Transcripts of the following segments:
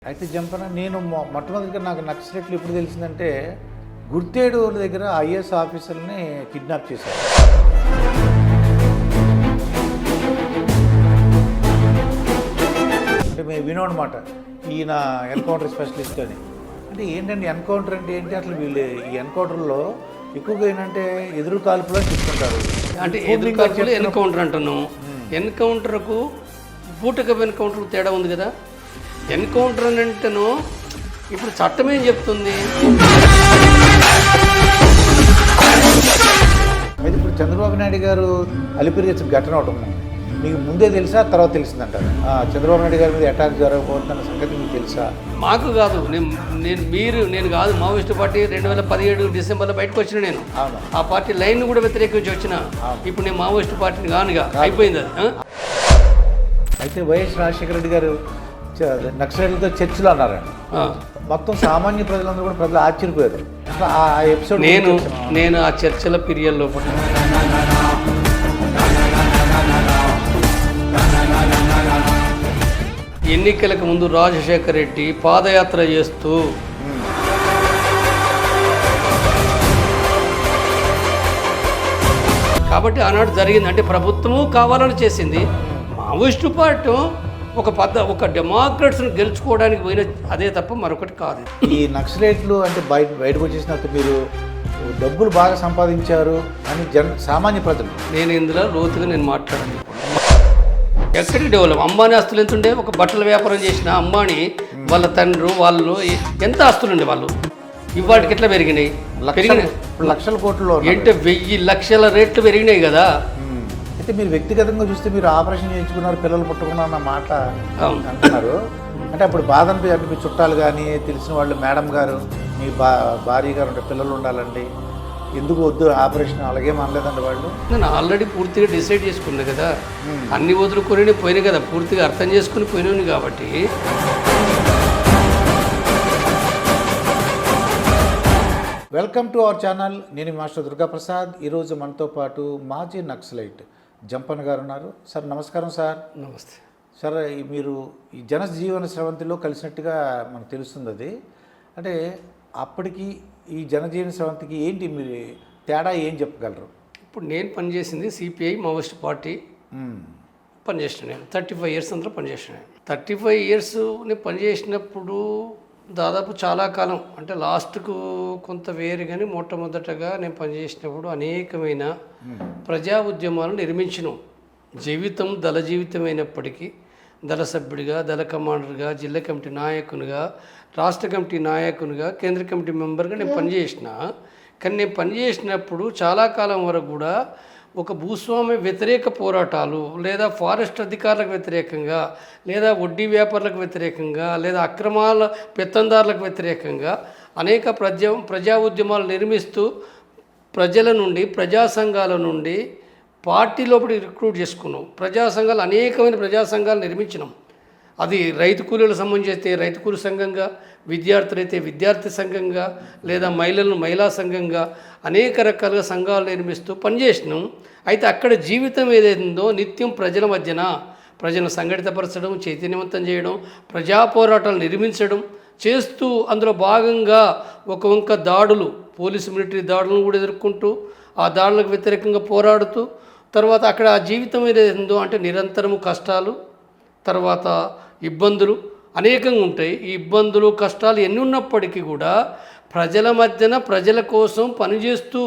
అయితే జంపన నేను మొట్టమొదటిగా నాకు నక్సలైట్లు ఎప్పుడు తెలిసిందంటే గుర్తేడు దగ్గర ఐఏఎస్ ఆఫీసర్ని కిడ్నాప్ చేశారు. అంటే మేము వినోన్నమాట ఈయన ఎన్కౌంటర్ స్పెషలిస్ట్ అని. అంటే ఏంటంటే ఎన్కౌంటర్ అంటే ఏంటి, అసలు వీళ్ళు ఈ ఎన్కౌంటర్లో ఎక్కువగా ఏంటంటే ఎదురు కాల్పులో చెప్తుంటారు. అంటే ఎదురు కాల్పులో ఎన్కౌంటర్ అంటున్నాం. ఎన్కౌంటర్కు బూటకపు ఎన్కౌంటర్కు తేడా ఉంది కదా. ఎన్కౌంటర్ అని అంటేనో ఇప్పుడు చట్టం ఏం చెప్తుంది? అయితే ఇప్పుడు చంద్రబాబు నాయుడు గారు అలిపిరి చేసిన ఘటన ఒకటి ఉంది, మీకు ముందే తెలుసా తర్వాత తెలిసిందంటారు? చంద్రబాబు నాయుడు గారి మీద అటాక్ జరగబోతున్న సంగతి మీకు తెలుసా? మాకు కాదు, నేను కాదు, మావోయిస్టు పార్టీ 2017 డిసెంబర్లో బయటకు వచ్చిన నేను. ఆ పార్టీ లైన్ కూడా వ్యతిరేకించి వచ్చిన. ఇప్పుడు నేను మావోయిస్టు పార్టీని కానుగా అయిపోయింది అది. అయితే వైఎస్ రాజశేఖర రెడ్డి గారు నక్సలైట్లతో చర్చలు అన్నారండి. మొత్తం సామాన్య ప్రజలందరూ కూడా ప్రజలు ఆశ్చర్యపోయారు. అసలు ఆ ఎపిసోడ్ నేను ఆ చర్చల పీరియడ్లో ఎన్నికలకు ముందు రాజశేఖర రెడ్డి పాదయాత్ర చేస్తూ కాబట్టి ఆనాడు జరిగింది. అంటే ప్రభుత్వము కావాలని చేసింది. మావోయిస్టు పార్టీ ఒక డెమోక్రట్స్ని గెలుచుకోవడానికి పోయిన అదే తప్ప మరొకటి కాదు. ఈ నక్సలైట్లు అంటే బయటకు వచ్చేసినట్టు మీరు డబ్బులు బాగా సంపాదించారు అని సామాన్య ప్రజలు, నేను ఇందులో లోతుగా మాట్లాడాను. ఎక్కడికి డెవలప్ అంబానీ ఆస్తులు ఎంత ఉండే? ఒక బట్టల వ్యాపారం చేసిన అంబానీ వాళ్ళ తండ్రి వాళ్ళు ఎంత ఆస్తులు ఉండే వాళ్ళు ఇవాటికి ఎట్లా పెరిగినాయి? లక్షల కోట్లలో అంటే 1000 లక్షల రేట్లు పెరిగినాయి కదా. అయితే మీరు వ్యక్తిగతంగా చూస్తే మీరు ఆపరేషన్ చేయించుకున్నారు, పిల్లలు పుట్టుకున్నారు అన్న మాట అంటున్నారు. అంటే అప్పుడు బాధ అంటే మీ చుట్టాలు కానీ తెలిసిన వాళ్ళు, మేడం గారు మీ భార్య గారు ఉంటే పిల్లలు ఉండాలండి, ఎందుకు వద్దు ఆపరేషన్, అలాగేం అనలేదండి వాళ్ళు? నేను ఆల్రెడీ పూర్తిగా డిసైడ్ చేసుకున్నా కదా, అన్ని వదులుకొని పోయినాయి కదా, పూర్తిగా అర్థం చేసుకుని పోయినాను కాబట్టి. Welcome to our channel. నేను మాస్టర్ దుర్గాప్రసాద్. ఈరోజు మనతో పాటు మాజీ నక్సలైట్ జంపన్న గారు ఉన్నారు. సార్ నమస్కారం. సార్ నమస్తే సార్. మీరు ఈ జనజీవన స్రవంతిలో కలిసినట్టుగా మనకు తెలుస్తుంది. అది అంటే అప్పటికి ఈ జనజీవన స్రవంతికి ఏంటి మీరు తేడా ఏం చెప్పగలరు? ఇప్పుడు నేను పనిచేసింది సిపిఐ మావోయిస్ట్ పార్టీ పనిచేసిన. నేను 35 ఇయర్స్ అందులో పనిచేసిన. 35 ఇయర్స్ నేను పనిచేసినప్పుడు దాదాపు చాలా కాలం, అంటే లాస్ట్కు కొంత వేరు, కానీ మొట్టమొదటగా నేను పనిచేసినప్పుడు అనేకమైన ప్రజా ఉద్యమాలను నిర్మించినాం. జీవితం దళ జీవితం అయినప్పటికీ దళ సభ్యుడిగా, దళ కమాండర్గా, జిల్లా కమిటీ నాయకునిగా, రాష్ట్ర కమిటీ నాయకునిగా, కేంద్ర కమిటీ మెంబర్గా నేను పనిచేసిన. కానీ నేను పనిచేసినప్పుడు చాలా కాలం వరకు కూడా ఒక భూస్వామ్య వ్యతిరేక పోరాటాలు, లేదా ఫారెస్ట్ అధికారులకు వ్యతిరేకంగా, లేదా వడ్డీ వ్యాపారులకు వ్యతిరేకంగా, లేదా అక్రమాల పెత్తందారులకు వ్యతిరేకంగా అనేక ప్రజా ఉద్యమాలు నిర్మిస్తూ ప్రజల నుండి, ప్రజా సంఘాల నుండి పార్టీ లోపలి రిక్రూట్ చేసుకున్నాం. ప్రజా సంఘాలు, అనేకమైన ప్రజా సంఘాలు నిర్మించినాం. అది రైతు కూలీలకు సంబంధించి రైతు కూలి సంఘంగా, విద్యార్థులైతే విద్యార్థి సంఘంగా, లేదా మహిళలను మహిళా సంఘంగా అనేక రకాలుగా సంఘాలు నిర్మిస్తూ పనిచేసినాం. అయితే అక్కడ జీవితం ఏదైతుందో నిత్యం ప్రజల మధ్యన ప్రజలను సంఘటితపరచడం, చైతన్యవంతం చేయడం, ప్రజా పోరాటాలు నిర్మించడం చేస్తూ అందులో భాగంగా ఒక వంక దాడులు, పోలీసు మిలిటరీ దాడులను కూడా ఎదుర్కొంటూ ఆ దాడులకు వ్యతిరేకంగా పోరాడుతూ, తర్వాత అక్కడ ఆ జీవితం ఏదైతుందో అంటే నిరంతరము కష్టాలు, తర్వాత ఇబ్బందులు అనేకంగా ఉంటాయి. ఈ ఇబ్బందులు కష్టాలు ఎన్ని ఉన్నప్పటికీ కూడా ప్రజల మధ్యన ప్రజల కోసం పనిచేస్తూ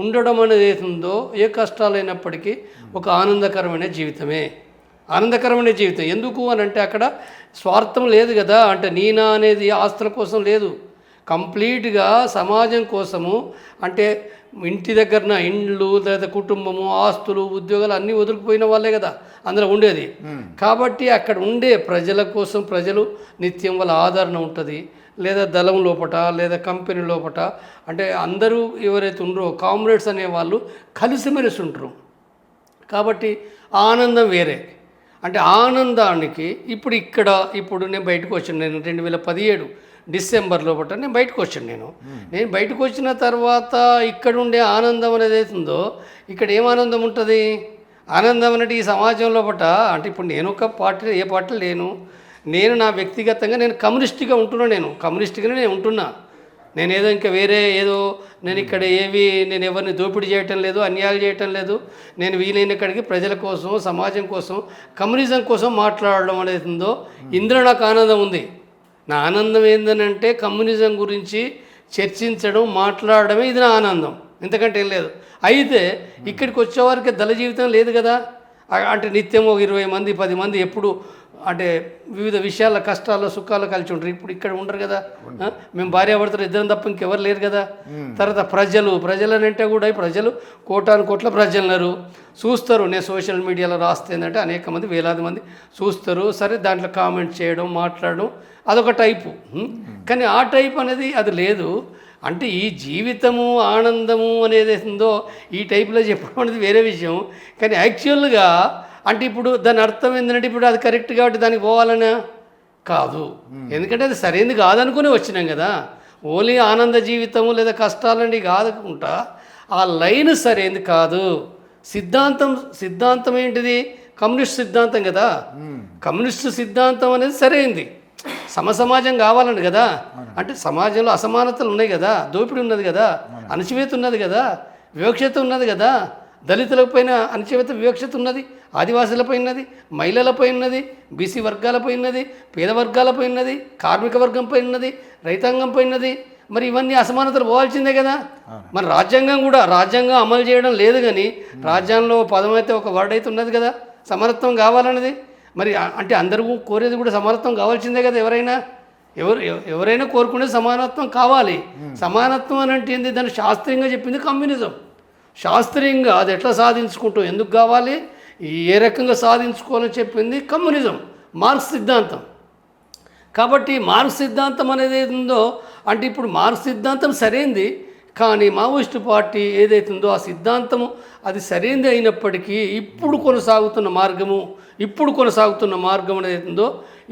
ఉండడం అనేది ఏతుందో, ఏ కష్టాలైనప్పటికీ ఒక ఆనందకరమైన జీవితమే. ఆనందకరమైన జీవితం ఎందుకు అని అంటే అక్కడ స్వార్థం లేదు కదా. అంటే నీనా అనేది ఆస్తుల కోసం లేదు, కంప్లీట్గా సమాజం కోసము. అంటే ఇంటి దగ్గరన ఇండ్లు, లేదా కుటుంబము, ఆస్తులు, ఉద్యోగాలు అన్నీ వదిలిపోయిన వాళ్ళే కదా అందులో ఉండేది. కాబట్టి అక్కడ ఉండే ప్రజల కోసం ప్రజలు నిత్యం వాళ్ళ ఆదరణ ఉంటుంది. లేదా దళం లోపట, లేదా కంపెనీ లోపట, అంటే అందరూ ఎవరైతే ఉన్నారో కామ్రేడ్స్ అనేవాళ్ళు కలిసిమెలిసి ఉంటారు. కాబట్టి ఆనందం వేరే. అంటే ఆనందానికి ఇప్పుడు నేను బయటకు వచ్చాను. నేను 2017 డిసెంబర్ లోపల నేను బయటకు వచ్చాను. నేను బయటకు వచ్చిన తర్వాత ఇక్కడ ఉండే ఆనందం అనేది అవుతుందో, ఇక్కడ ఏం ఆనందం ఉంటుంది? ఆనందం అనేది ఈ సమాజంలో పట్ట అంటే ఇప్పుడు నేను ఒక పార్టీ, ఏ పార్టీ లేను, నేను నా వ్యక్తిగతంగా నేను కమ్యూనిస్ట్గా ఉంటున్నా, నేను కమ్యూనిస్ట్గానే నేను ఉంటున్నా. నేనేదో ఇంకా వేరే ఏదో నేను ఇక్కడ నేను ఎవరిని దోపిడీ చేయటం లేదు, అన్యాయాలు చేయటం లేదు. నేను వీలైన కాడికి ప్రజల కోసం, సమాజం కోసం, కమ్యూనిజం కోసం మాట్లాడడం అనేది ఉందో ఇందులో నాకు ఆనందం ఉంది. నా ఆనందం ఏంటంటే కమ్యూనిజం గురించి చర్చించడం, మాట్లాడడమే ఇది నా ఆనందం, ఇంతకంటే ఏం లేదు. అయితే ఇక్కడికి వచ్చేవారికి దళ జీవితం లేదు కదా. అంటే నిత్యం 20 మంది 10 మంది ఎప్పుడు అంటే వివిధ విషయాల కష్టాలు సుఖాలు కలిసి ఉంటారు. ఇప్పుడు ఇక్కడ ఉండరు కదా. మేము భార్యాభర్తలు ఇద్దరం తప్ప ఇంకెవరు లేరు కదా. తర్వాత ప్రజలనంటే కూడా ప్రజలు కోట్ల ప్రజలున్నారు, చూస్తారు. నేను సోషల్ మీడియాలో రాస్తే ఏంటంటే అనేక మంది, వేలాది మంది చూస్తారు. సరే, దాంట్లో కామెంట్ చేయడం, మాట్లాడడం అదొక టైపు. కానీ ఆ టైప్ అనేది అది లేదు. అంటే ఈ జీవితము ఆనందము అనేది ఉందో ఈ టైప్లో చెప్పడం అనేది వేరే విషయం. కానీ యాక్చువల్గా అంటే ఇప్పుడు దాని అర్థం ఏంటంటే ఇప్పుడు అది కరెక్ట్ కాబట్టి దానికి పోవాలనా కాదు. ఎందుకంటే అది సరైనది కాదనుకుని వచ్చినాం కదా. ఓన్లీ ఆనంద జీవితము లేదా కష్టాలండి కాదుకుంటా ఆ లైన్ సరైనది కాదు. సిద్ధాంతం ఏంటిది? కమ్యూనిస్ట్ సిద్ధాంతం కదా. కమ్యూనిస్ట్ సిద్ధాంతం అనేది సరైనది. సమాజం కావాలని కదా. అంటే సమాజంలో అసమానతలు ఉన్నాయి కదా, దోపిడీ ఉన్నది కదా, అణచివేత ఉన్నది కదా, వివక్షత ఉన్నది కదా. దళితులపై అణచివేత వివక్షత ఉన్నది, ఆదివాసులపై ఉన్నది, మహిళలపై ఉన్నది, బీసీ వర్గాలపై ఉన్నది, పేద వర్గాలపై ఉన్నది, కార్మిక వర్గంపై ఉన్నది, రైతాంగంపై ఉన్నది. మరి ఇవన్నీ అసమానతలు పోవాల్సిందే కదా. మరి రాజ్యాంగం అమలు చేయడం లేదు. కానీ రాజ్యాంగంలో పదం అయితే ఒక వర్డ్ అయితే ఉన్నది కదా, సమానత్వం కావాలన్నది. మరి అంటే అందరూ కోరేది కూడా సమానత్వం కావాల్సిందే కదా. ఎవరైనా కోరుకునేది సమానత్వం కావాలి. సమానత్వం అని అంటే ఏంది? దాన్ని శాస్త్రీయంగా చెప్పింది కమ్యూనిజం. శాస్త్రీయంగా అది ఎట్లా సాధించుకుంటాం, ఎందుకు కావాలి, ఏ రకంగా సాధించుకోవాలని చెప్పింది కమ్యూనిజం, మార్క్స్ సిద్ధాంతం. కాబట్టి మార్క్స్ సిద్ధాంతం అనేది ఉందో అంటే ఇప్పుడు మార్క్స్ సిద్ధాంతం సరైంది. కానీ మావోయిస్టు పార్టీ ఏదైతుందో ఆ సిద్ధాంతము అది సరైనది అయినప్పటికీ ఇప్పుడు కొనసాగుతున్న మార్గం ఏదైతుందో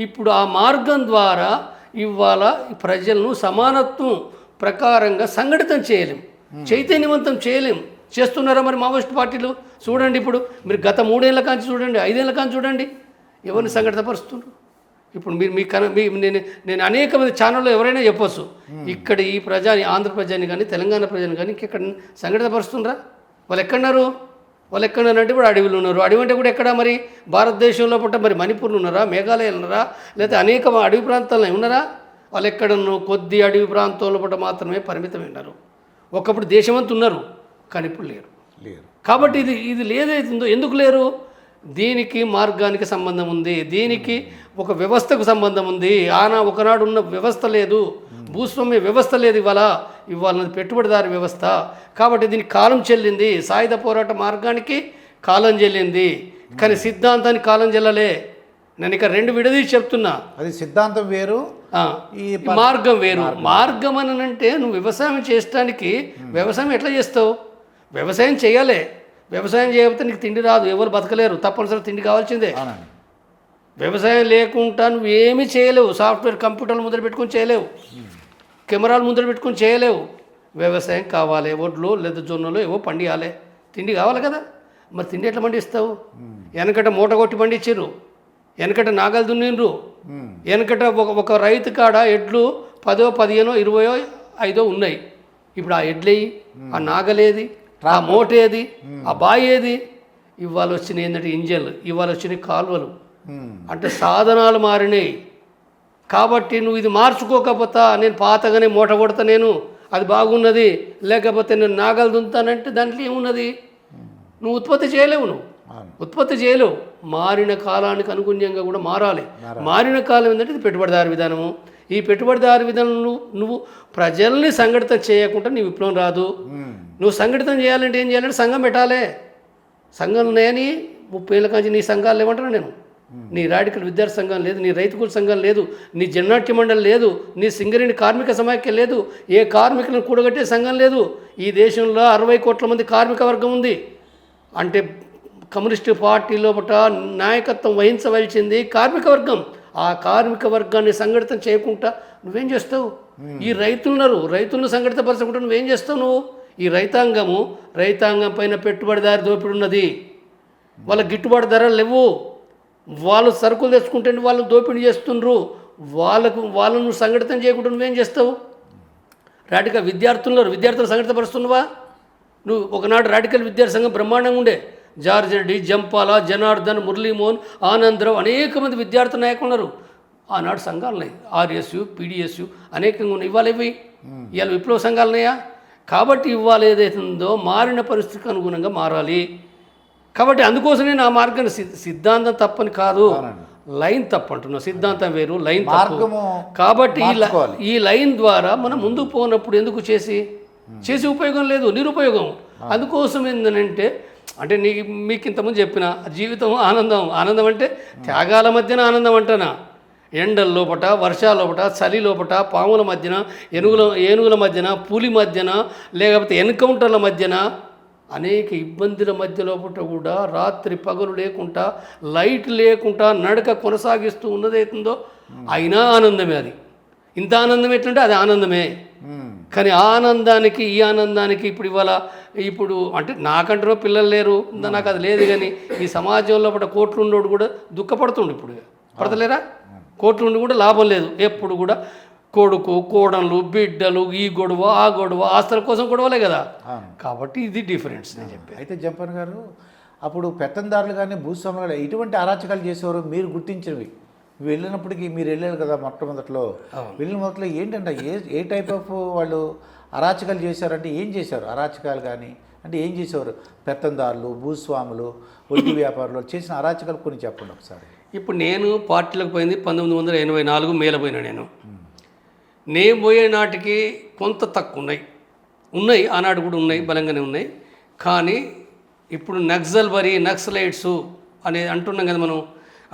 ఇప్పుడు ఆ మార్గం ద్వారా ఇవాళ ప్రజలను సమానత్వం ప్రకారంగా సంఘటితం చేయలేం, చైతన్యవంతం చేయలేం. చేస్తున్నారా మరి మావోయిస్టు పార్టీలు? చూడండి, ఇప్పుడు మీరు గత 3 ఏళ్ల కాంచి చూడండి, 5 ఏళ్ల కాంచి చూడండి, ఎవరిని సంఘటితపరుస్తున్నారు. ఇప్పుడు నేను అనేక మంది ఛానల్లో ఎవరైనా చెప్పొచ్చు, ఇక్కడ ఈ ఆంధ్ర ప్రజని కానీ తెలంగాణ ప్రజని కానీ ఇక్కడ సంఘటితపరుస్తున్నారా? వాళ్ళు ఎక్కడున్నారంటే ఇప్పుడు అడవులు ఉన్నారు. అడవి అంటే కూడా ఎక్కడ? మరి భారతదేశంలో పుట్ట మరి మణిపూర్లు ఉన్నారా, మేఘాలయాలు ఉన్నారా, లేకపోతే అనేక అడవి ప్రాంతాల్లో ఉన్నారా? వాళ్ళు ఎక్కడన్నా కొద్ది అడవి ప్రాంతంలో పుట్ట మాత్రమే పరిమితమైనారు. ఒకప్పుడు దేశమంతా ఉన్నారు, కానీ ఇప్పుడు లేరు. కాబట్టి ఇది లేదైతుందో ఎందుకు లేరు? దీనికి మార్గానికి సంబంధం ఉంది, దీనికి ఒక వ్యవస్థకు సంబంధం ఉంది. ఒకనాడు ఉన్న వ్యవస్థ లేదు, భూస్వామ్య వ్యవస్థ లేదు, ఇవాళ పెట్టుబడిదారి వ్యవస్థ. కాబట్టి దీనికి కాలం చెల్లింది. సాయుధ పోరాట మార్గానికి కాలం చెల్లింది, కానీ సిద్ధాంతానికి కాలం చెల్లలే. నేను ఇక 2 విడదీసి చెప్తున్నా. అది సిద్ధాంతం వేరు, ఈ మార్గం వేరు. మార్గం అని అంటే నువ్వు వ్యవసాయం చేయడానికి వ్యవసాయం ఎట్లా చేస్తావు? వ్యవసాయం చేయాలి. వ్యవసాయం చేయకపోతే నీకు తిండి రాదు, ఎవరు బతకలేరు, తప్పనిసరి తిండి కావాల్సిందే. వ్యవసాయం లేకుండా నువ్వు ఏమీ చేయలేవు. సాఫ్ట్వేర్ కంప్యూటర్లు ముందర పెట్టుకొని చేయలేవు, కెమెరాలు ముందర పెట్టుకొని చేయలేవు. వ్యవసాయం కావాలి, వడ్లు లేదా జొన్నలు ఏవో పండియాలి, తిండి కావాలి కదా. మరి తిండి ఎట్లా పండిస్తావు? వెనకట మూట కొట్టి పండించారు, వెనకట నాగలు దున్నిండ్రు, వెనకట ఒక రైతు కాడ ఎడ్లు 10, 15, 20, 5 ఉన్నాయి. ఇప్పుడు ఆ ఎడ్లేయి, ఆ నాగలేది, ఆ మూట ఏది, ఆ బాయి ఏది? ఇవాళ వచ్చినాయి ఏంటంటే ఇంజన్లు, ఇవాళ వచ్చినాయి కాలువలు. అంటే సాధనాలు మారినాయి. కాబట్టి నువ్వు ఇది మార్చుకోకపోతా నేను పాతగానే మూట కొడతా, నేను అది బాగున్నది, లేకపోతే నేను నాగలు దున్నుతానంటే దాంట్లో ఏమున్నది? నువ్వు ఉత్పత్తి చేయలేవు. మారిన కాలానికి అనుగుణ్యంగా కూడా మారాలి. మారిన కాలం ఏంటంటే ఇది పెట్టుబడిదారు విధానము. ఈ పెట్టుబడిదారు విధానం నువ్వు ప్రజల్ని సంఘటితం చేయకుండా నీ విప్లవం రాదు. నువ్వు సంఘటితం చేయాలంటే ఏం చేయాలంటే సంఘం పెట్టాలి. సంఘం ఉన్నాయని 30 ఏళ్ళ కాంచి నీ సంఘాలు లేవంటాను నేను. నీ రాడికల్ విద్యార్థి సంఘం లేదు, నీ రైతుకుల సంఘం లేదు, నీ జననాట్య మండలి లేదు, నీ సింగరేణి కార్మిక సమాఖ్య లేదు, ఏ కార్మికులను కూడగట్టే సంఘం లేదు. ఈ దేశంలో 60 కోట్ల మంది కార్మిక వర్గం ఉంది. అంటే కమ్యూనిస్టు పార్టీలో నాయకత్వం వహించవలసింది కార్మిక వర్గం. ఆ కార్మిక వర్గాన్ని సంఘటితం చేయకుండా నువ్వేం చేస్తావు? ఈ రైతులను సంఘటితపరచకుండా నువ్వేం చేస్తావు? నువ్వు ఈ రైతాంగం పైన పెట్టుబడిదారి దోపిడి ఉన్నది, వాళ్ళ గిట్టుబాటు ధరలు లేవు. వాళ్ళు సరుకులు తెచ్చుకుంటే వాళ్ళని దోపిడీ చేస్తుండ్రు, వాళ్ళను సంఘటితం చేయకుండా నువ్వేం చేస్తావు? విద్యార్థులు సంఘటితపరుస్తున్నావా? నువ్వు ఒకనాడు రాడికల్ విద్యార్థి సంఘం బ్రహ్మాండంగా ఉండే. జార్జ్ రెడ్డి, జంపాల, జనార్దన్, మురళీమోహన్, ఆనందరావు, అనేక మంది విద్యార్థి నాయకులు ఉన్నారు. ఆనాడు సంఘాలు ఉన్నాయి, ఆర్ఎస్యు, పీడిఎస్యు అనేకంగా ఉన్నాయి. ఇవాళ విప్లవ సంఘాలు ఉన్నాయా? కాబట్టి ఇవాళ ఏదైతే ఉందో మారిన పరిస్థితికి అనుగుణంగా మారాలి. కాబట్టి అందుకోసమే నా మార్గాన్ని సిద్ధాంతం తప్పని కాదు, లైన్ తప్పు అంటున్నా. సిద్ధాంతం వేరు, లైన్ తప్పు. కాబట్టి ఈ లైన్ ద్వారా మనం ముందుకు పోనప్పుడు ఎందుకు చేసి ఉపయోగం లేదు, నిరుపయోగం. అందుకోసం ఏంటంటే మీకు ఇంతకుముందు చెప్పిన జీవితం ఆనందం అంటే త్యాగాల మధ్యన ఆనందం అంటనా. ఎండల లోపట, వర్షాల లోపట, చలి లోపట, పాముల మధ్యన, ఏనుగుల మధ్యన, పులి మధ్యన, లేకపోతే ఎన్కౌంటర్ల మధ్యన, అనేక ఇబ్బందుల మధ్య లోపల కూడా రాత్రి పగలు లేకుండా, లైట్ లేకుండా నడక కొనసాగిస్తూ ఉన్నదైతుందో అయినా ఆనందమే. అది ఇంత ఆనందం ఎట్లంటే అది ఆనందమే. కానీ ఆనందానికి ఈ ఆనందానికి ఇప్పుడు అంటే నాకంటారో పిల్లలు లేరు, నాకు అది లేదు. కానీ ఈ సమాజంలో కోట్లు ఉన్నోడు కూడా దుఃఖపడుతుండు. ఇప్పుడు పడతలేరా? కోట్లు ఉండి కూడా లాభం లేదు. ఎప్పుడు కూడా కొడుకు, కోడళ్ళు, బిడ్డలు, ఈ గొడవ, ఆ గొడవ, ఆస్తుల కోసం గొడవలే కదా. కాబట్టి ఇది డిఫరెన్స్ నేను చెప్పి. అయితే జంపన్ గారు, అప్పుడు పెత్తందారులు కానీ భూస్వాములు కానీ ఇటువంటి అరాచకాలు చేసేవారు మీరు గుర్తించినవి వెళ్ళినప్పటికీ మీరు వెళ్ళారు కదా మొట్టమొదట్లో. వెళ్ళిన మొదట్లో ఏంటంటే ఏ టైప్ ఆఫ్ వాళ్ళు అరాచకాలు చేశారంటే ఏం చేశారు? అరాచకాలు కానీ అంటే ఏం చేసేవారు? పెత్తందారులు, భూస్వాములు, వడ్డీ వ్యాపారులు చేసిన అరాచకాలు కొన్ని చెప్పండి ఒకసారి. ఇప్పుడు నేను పార్టీలకు పోయింది 1984 మేల పోయినా. నేను పోయే నాటికి కొంత తక్కువ ఉన్నాయి, ఆనాడు కూడా ఉన్నాయి, బలంగానే ఉన్నాయి. కానీ ఇప్పుడు నక్సలైట్స్ అనేది అంటున్నాం కదా మనం.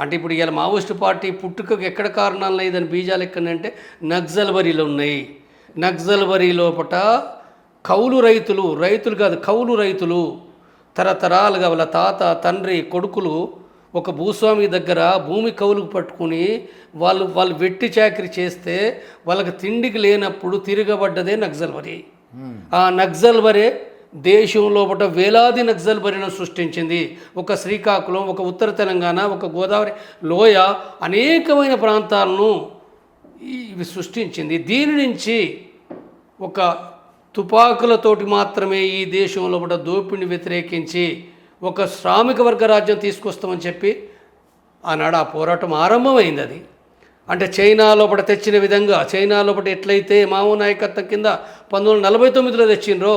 అంటే ఇప్పుడు ఇలా మావోయిస్టు పార్టీ పుట్టుకకు ఎక్కడ కారణాలు ఉన్నాయి, దాని బీజాలు ఎక్కడంటే నక్సల్బరీలో ఉన్నాయి. నక్సల్బరీ లోపట కౌలు రైతులు కాదు, కౌలు రైతులు తరతరాలుగా వాళ్ళ తాత, తండ్రి, కొడుకులు ఒక భూస్వామి దగ్గర భూమి కౌలుకు పట్టుకుని వాళ్ళు వెట్టి చాకరీ చేస్తే వాళ్ళకి తిండికి లేనప్పుడు తిరగబడ్డదే నక్సల్బరీ. ఆ నక్సల్బరీ దేశంలో వేలాది నక్సల్బరీలను సృష్టించింది. ఒక శ్రీకాకుళం, ఒక ఉత్తర తెలంగాణ, ఒక గోదావరి లోయ, అనేకమైన ప్రాంతాలను ఇవి సృష్టించింది. దీని నుంచి ఒక తుపాకులతోటి మాత్రమే ఈ దేశంలో దోపిడిని వ్యతిరేకించి ఒక శ్రామిక వర్గ రాజ్యం తీసుకొస్తామని చెప్పి ఆనాడు ఆ పోరాటం ఆరంభమైంది. అది అంటే చైనా లోపల తెచ్చిన విధంగా, చైనా లోపల ఎట్లయితే మావో నాయకత్వం కింద 1949లో తెచ్చిండ్రో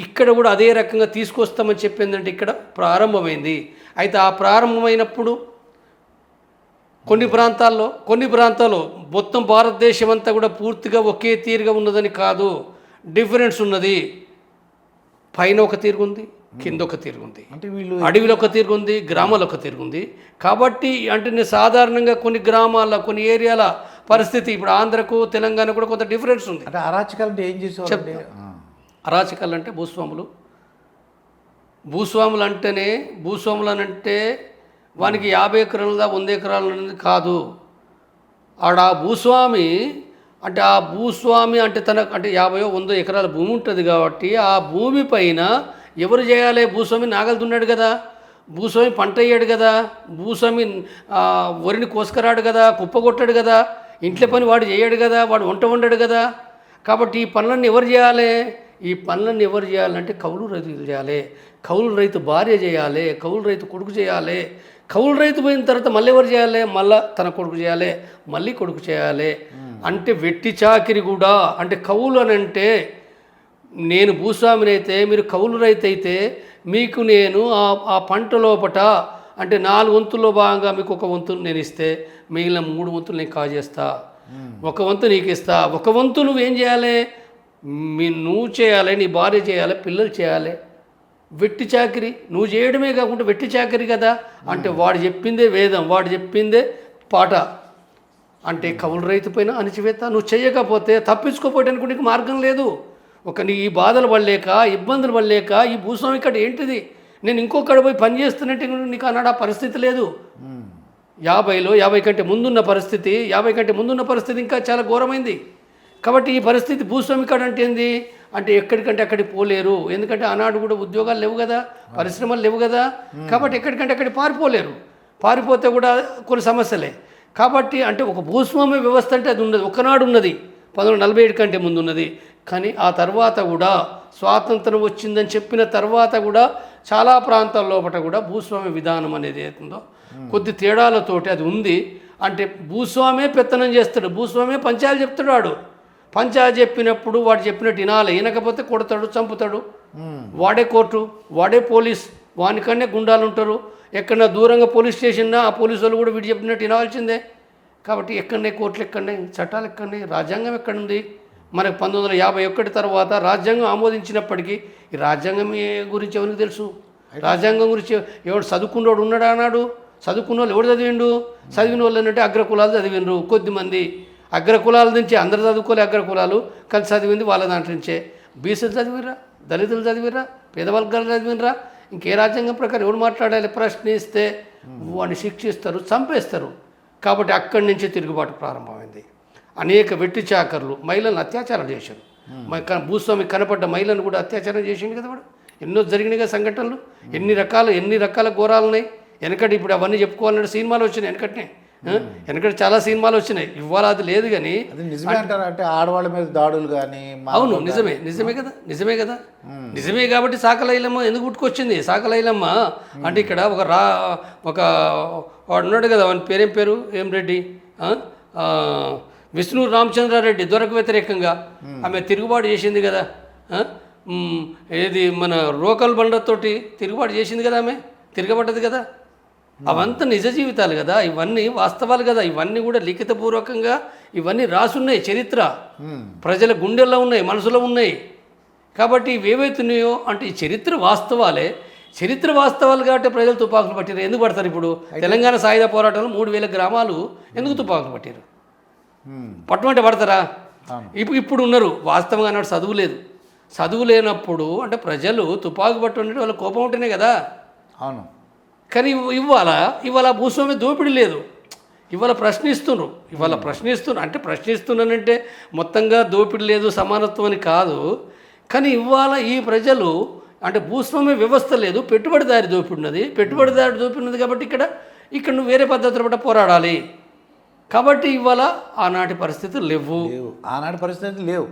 ఇక్కడ కూడా అదే రకంగా తీసుకొస్తామని చెప్పిందంటే ఇక్కడ ప్రారంభమైంది. అయితే ఆ ప్రారంభమైనప్పుడు కొన్ని ప్రాంతాల్లో మొత్తం భారతదేశం అంతా కూడా పూర్తిగా ఒకే తీరుగా ఉన్నదని కాదు, డిఫరెన్స్ ఉన్నది. పైన ఒక తీరు ఉంది, కింద ఒక తీరు ఉంది, అంటే వీళ్ళు అడవిలో ఒక తీరు ఉంది, గ్రామాల్లో ఒక తీరు ఉంది. కాబట్టి అంటే నేను సాధారణంగా కొన్ని గ్రామాల, కొన్ని ఏరియాల పరిస్థితి ఇప్పుడు ఆంధ్రకు, తెలంగాణ కూడా కొంత డిఫరెన్స్ ఉంది. అంటే అరాచకాలు అంటే ఏం చేసేవారు? అరాచకాలు అంటే భూస్వాములు అంటే వానికి 50 ఎకరాల 100 ఎకరాలు అనేది కాదు. ఆ భూస్వామి అంటే తనకు అంటే 50-100 ఎకరాల భూమి ఉంటుంది. కాబట్టి ఆ భూమి పైన ఎవరు చేయాలి? భూస్వామి నాగలు దున్నాడు కదా, భూస్వామి పంట అయ్యాడు కదా, భూస్వామి వరిని కోసుకరాడు కదా, కుప్పగొట్టాడు కదా, ఇంట్లో పని వాడు చేయడు కదా, వాడు వంట వండాడు కదా. కాబట్టి ఈ పనులన్నీ ఎవరు చేయాలి? ఈ పనులన్నీ ఎవరు చేయాలంటే కౌలు రైతులు చేయాలి, కౌలు రైతు భార్య చేయాలి, కౌలు రైతు కొడుకు చేయాలి. కౌలు రైతు పోయిన తర్వాత మళ్ళీ ఎవరు చేయాలి? మళ్ళీ తన కొడుకు చేయాలి, మళ్ళీ కొడుకు చేయాలి. అంటే వెట్టి చాకిరి కూడా. అంటే కౌలు అని అంటే నేను భూస్వామిని అయితే, మీరు కౌలు రైతు అయితే మీకు నేను ఆ పంట లోపట అంటే 4 వంతుల్లో భాగంగా మీకు 1 వంతు నేను ఇస్తే మిగిలిన 3 వంతులు నేను కాజేస్తా, 1 వంతు నీకు ఇస్తా. 1 వంతు నువ్వేం చేయాలి? నువ్వు చేయాలి, నీ భార్య చేయాలి, పిల్లలు చేయాలి. వెట్టి చాకిరి నువ్వు చేయడమే కాకుండా వెట్టి చాకిరి కదా. అంటే వాడు చెప్పిందే వేదం, వాడు చెప్పిందే పాట. అంటే కౌలు రైతు పైన అణచివేత. నువ్వు చేయకపోతే తప్పించుకోపోవడానికి నీకు మార్గం లేదు. నీ ఈ బాధలు పడలేక, ఇబ్బందులు పడలేక ఈ భూస్వామి ఇక్కడ ఏంటిది, నేను ఇంకొకడ పోయి పని చేస్తున్నట్టు నీకు అన్నాడు. ఆ పరిస్థితి లేదు. 50 కంటే ముందున్న పరిస్థితి ఇంకా చాలా ఘోరమైంది. కాబట్టి ఈ పరిస్థితి భూస్వామి కాడ అంటే ఏంది అంటే ఎక్కడికంటే అక్కడికి పోలేరు. ఎందుకంటే ఆనాడు కూడా ఉద్యోగాలు లేవు కదా, పరిశ్రమలు లేవు కదా. కాబట్టి ఎక్కడికంటే అక్కడికి పారిపోలేరు. పారిపోతే కూడా కొన్ని సమస్యలే. కాబట్టి అంటే ఒక భూస్వామ్య వ్యవస్థ అంటే అది ఉన్నది, ఒకనాడు ఉన్నది, 1947 కంటే ముందు ఉన్నది. కానీ ఆ తర్వాత కూడా స్వాతంత్రం వచ్చిందని చెప్పిన తర్వాత కూడా చాలా ప్రాంతాల లోపల కూడా భూస్వామ్య విధానం అనేది ఏతుందో కొద్ది తేడాలతోటి అది ఉంది. అంటే భూస్వామే పెత్తనం చేస్తాడు, భూస్వామే పంచాయలు చెప్తాడు. వాడు పంచాయతీ చెప్పినప్పుడు వాడు చెప్పినట్టు వినాలి, వినకపోతే కొడతాడు, చంపుతాడు. వాడే కోర్టు, వాడే పోలీస్, వానికన్నా గుండాలు ఉంటారు. ఎక్కడన్నా దూరంగా పోలీస్ స్టేషన్ ఆ పోలీసు వాళ్ళు కూడా వీడు చెప్పినట్టు వినాల్సిందే. కాబట్టి ఎక్కడనే కోర్టులు ఎక్కడనే, చట్టాలు ఎక్కడనే, రాజ్యాంగం ఎక్కడుంది? మనకు 1951 తర్వాత రాజ్యాంగం ఆమోదించినప్పటికీ ఈ రాజ్యాంగం గురించి ఎవరికి తెలుసు? రాజ్యాంగం గురించి ఎవడు చదువుకున్నవాడు ఉన్నాడా అన్నాడు? చదువుకున్న వాళ్ళు ఎవడు చదివిండు? చదివిన వాళ్ళు ఏంటంటే అగ్రకులాలు చదివిండ్రు కొద్దిమంది. అగ్రకులాల నుంచి అందరు చదువుకోలే, అగ్రకులాలు కలిసి చదివింది వాళ్ళ దాంట్లో నుంచే. బీసీలు చదివిరా, దళితులు చదివిరా, పేద వర్గాలు చదివినరా? ఇంకే రాజ్యాంగం ప్రకారం ఎవడు మాట్లాడాలి? ప్రశ్నిస్తే వాడిని శిక్షిస్తారు, చంపేస్తారు. కాబట్టి అక్కడి నుంచే తిరుగుబాటు ప్రారంభమైంది. అనేక వెట్టి చాకర్లు మహిళలను అత్యాచారం చేశారు. భూస్వామి కనపడ్డ మహిళలను కూడా అత్యాచారం చేసిండు కదా వాడు. ఎన్నో జరిగినాయి కదా సంఘటనలు. ఎన్ని రకాల ఘోరాలు ఉన్నాయి. వెనకటి ఇప్పుడు అవన్నీ చెప్పుకోవాలంటే సినిమాలు వచ్చినాయి. వెనకటి చాలా సినిమాలు వచ్చినాయి. ఇవాళ అది లేదు. కానీ నిజమే అంటారు, అంటే ఆడవాళ్ళ మీద దాడులు కానీ. అవును, నిజమే కదా. నిజమే కాబట్టి సాకలైలమ్మ ఎందుకు పుట్టుకొచ్చింది? సాకలైలమ్మ అంటే ఇక్కడ ఒక వాడు ఉన్నాడు కదా, వాని పేరు ఏం రెడ్డి, విష్ణు రామచంద్రారెడ్డి, దొరకు వ్యతిరేకంగా ఆమె తిరుగుబాటు చేసింది కదా. ఏది మన రోకల్ బండతోటి తిరుగుబాటు చేసింది కదా, ఆమె తిరగబడ్డది కదా. అవంతా నిజ జీవితాలు కదా, ఇవన్నీ వాస్తవాలు కదా. ఇవన్నీ కూడా లిఖితపూర్వకంగా ఇవన్నీ రాసున్నాయి. చరిత్ర ప్రజల గుండెల్లో ఉన్నాయి, మనసులో ఉన్నాయి. కాబట్టి ఇవేవైతున్నాయో అంటే ఈ చరిత్ర వాస్తవాలే. చరిత్ర వాస్తవాలు కాబట్టి ప్రజలు తుపాకులు పట్టారు. ఎందుకు పడతారు? ఇప్పుడు తెలంగాణ సాయుధ పోరాటంలో 3000 గ్రామాలు ఎందుకు తుపాకులు పట్టారు? పట్టమంటే పడతారా? ఇప్పుడు ఉన్నారు. వాస్తవంగా అన్నాడు చదువు లేనప్పుడు అంటే ప్రజలు తుపాకు పట్టు వాళ్ళ కోపం ఉంటేనే కదా. అవును. కానీ ఇవాళ భూస్వామ్య దోపిడీ లేదు. ఇవాళ ప్రశ్నిస్తున్నారు. అంటే ప్రశ్నిస్తున్నానంటే మొత్తంగా దోపిడీ లేదు, సమానత్వం అని కాదు. కానీ ఇవాళ ఈ ప్రజలు అంటే భూస్వామ్య వ్యవస్థ లేదు, పెట్టుబడిదారి దోపిడీ ఉన్నది. కాబట్టి ఇక్కడ నువ్వు వేరే పద్ధతుల పట్ల పోరాడాలి. కాబట్టి ఇవాళ ఆనాటి పరిస్థితులు లేవు.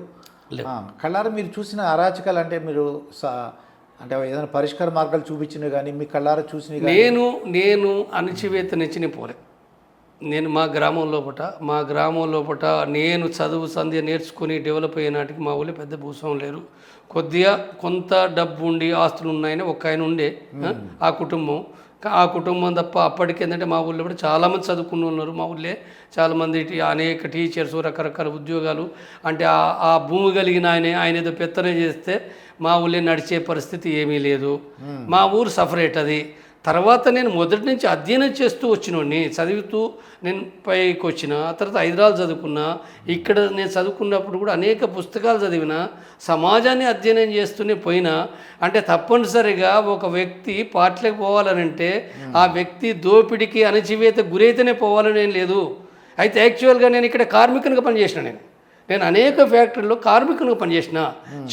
కళ్ళారా మీరు చూసిన అరాచకాలు అంటే మీరు అంటే ఏదైనా పరిష్కార మార్గాలు చూపించినవి కానీ మీ కళ్ళారా చూసినవి? నేను అణచివేత నుంచి పోలే. నేను మా గ్రామం లోపట నేను చదువు సంధ్య నేర్చుకుని డెవలప్ అయ్యే నాటికి మా ఊళ్ళో పెద్ద భూస్వాములు లేరు. కొంత డబ్బు ఉండి ఆస్తులు ఉన్నాయని ఒక ఆయన ఉండే ఆ కుటుంబం తప్ప అప్పటికి ఏంటంటే మా ఊళ్ళో కూడా చాలామంది చదువుకుని ఉన్నారు. మా ఊళ్ళో చాలామంది అనేక టీచర్స్, రకరకాల ఉద్యోగాలు. అంటే ఆ భూమి కలిగిన ఆయన ఏదో పెత్తనం చేస్తే మా ఊళ్ళో నడిచే పరిస్థితి ఏమీ లేదు. మా ఊరు సపరేట్ అది. తర్వాత నేను మొదటి నుంచి అధ్యయనం చేస్తూ వచ్చినోడిని, చదువుతూ నేను పైకి వచ్చిన. తర్వాత హైదరాబాద్ చదువుకున్నా. ఇక్కడ నేను చదువుకున్నప్పుడు కూడా అనేక పుస్తకాలు చదివిన, సమాజాన్ని అధ్యయనం చేస్తూనే పోయినా. అంటే తప్పనిసరిగా ఒక వ్యక్తి పార్టీలకు పోవాలనంటే ఆ వ్యక్తి దోపిడికి అణచివేత గురైతేనే పోవాలని ఏం లేదు. అయితే యాక్చువల్గా నేను ఇక్కడ కార్మికునిగా పనిచేసిన. నేను అనేక ఫ్యాక్టరీలో కార్మికునిగా పనిచేసిన.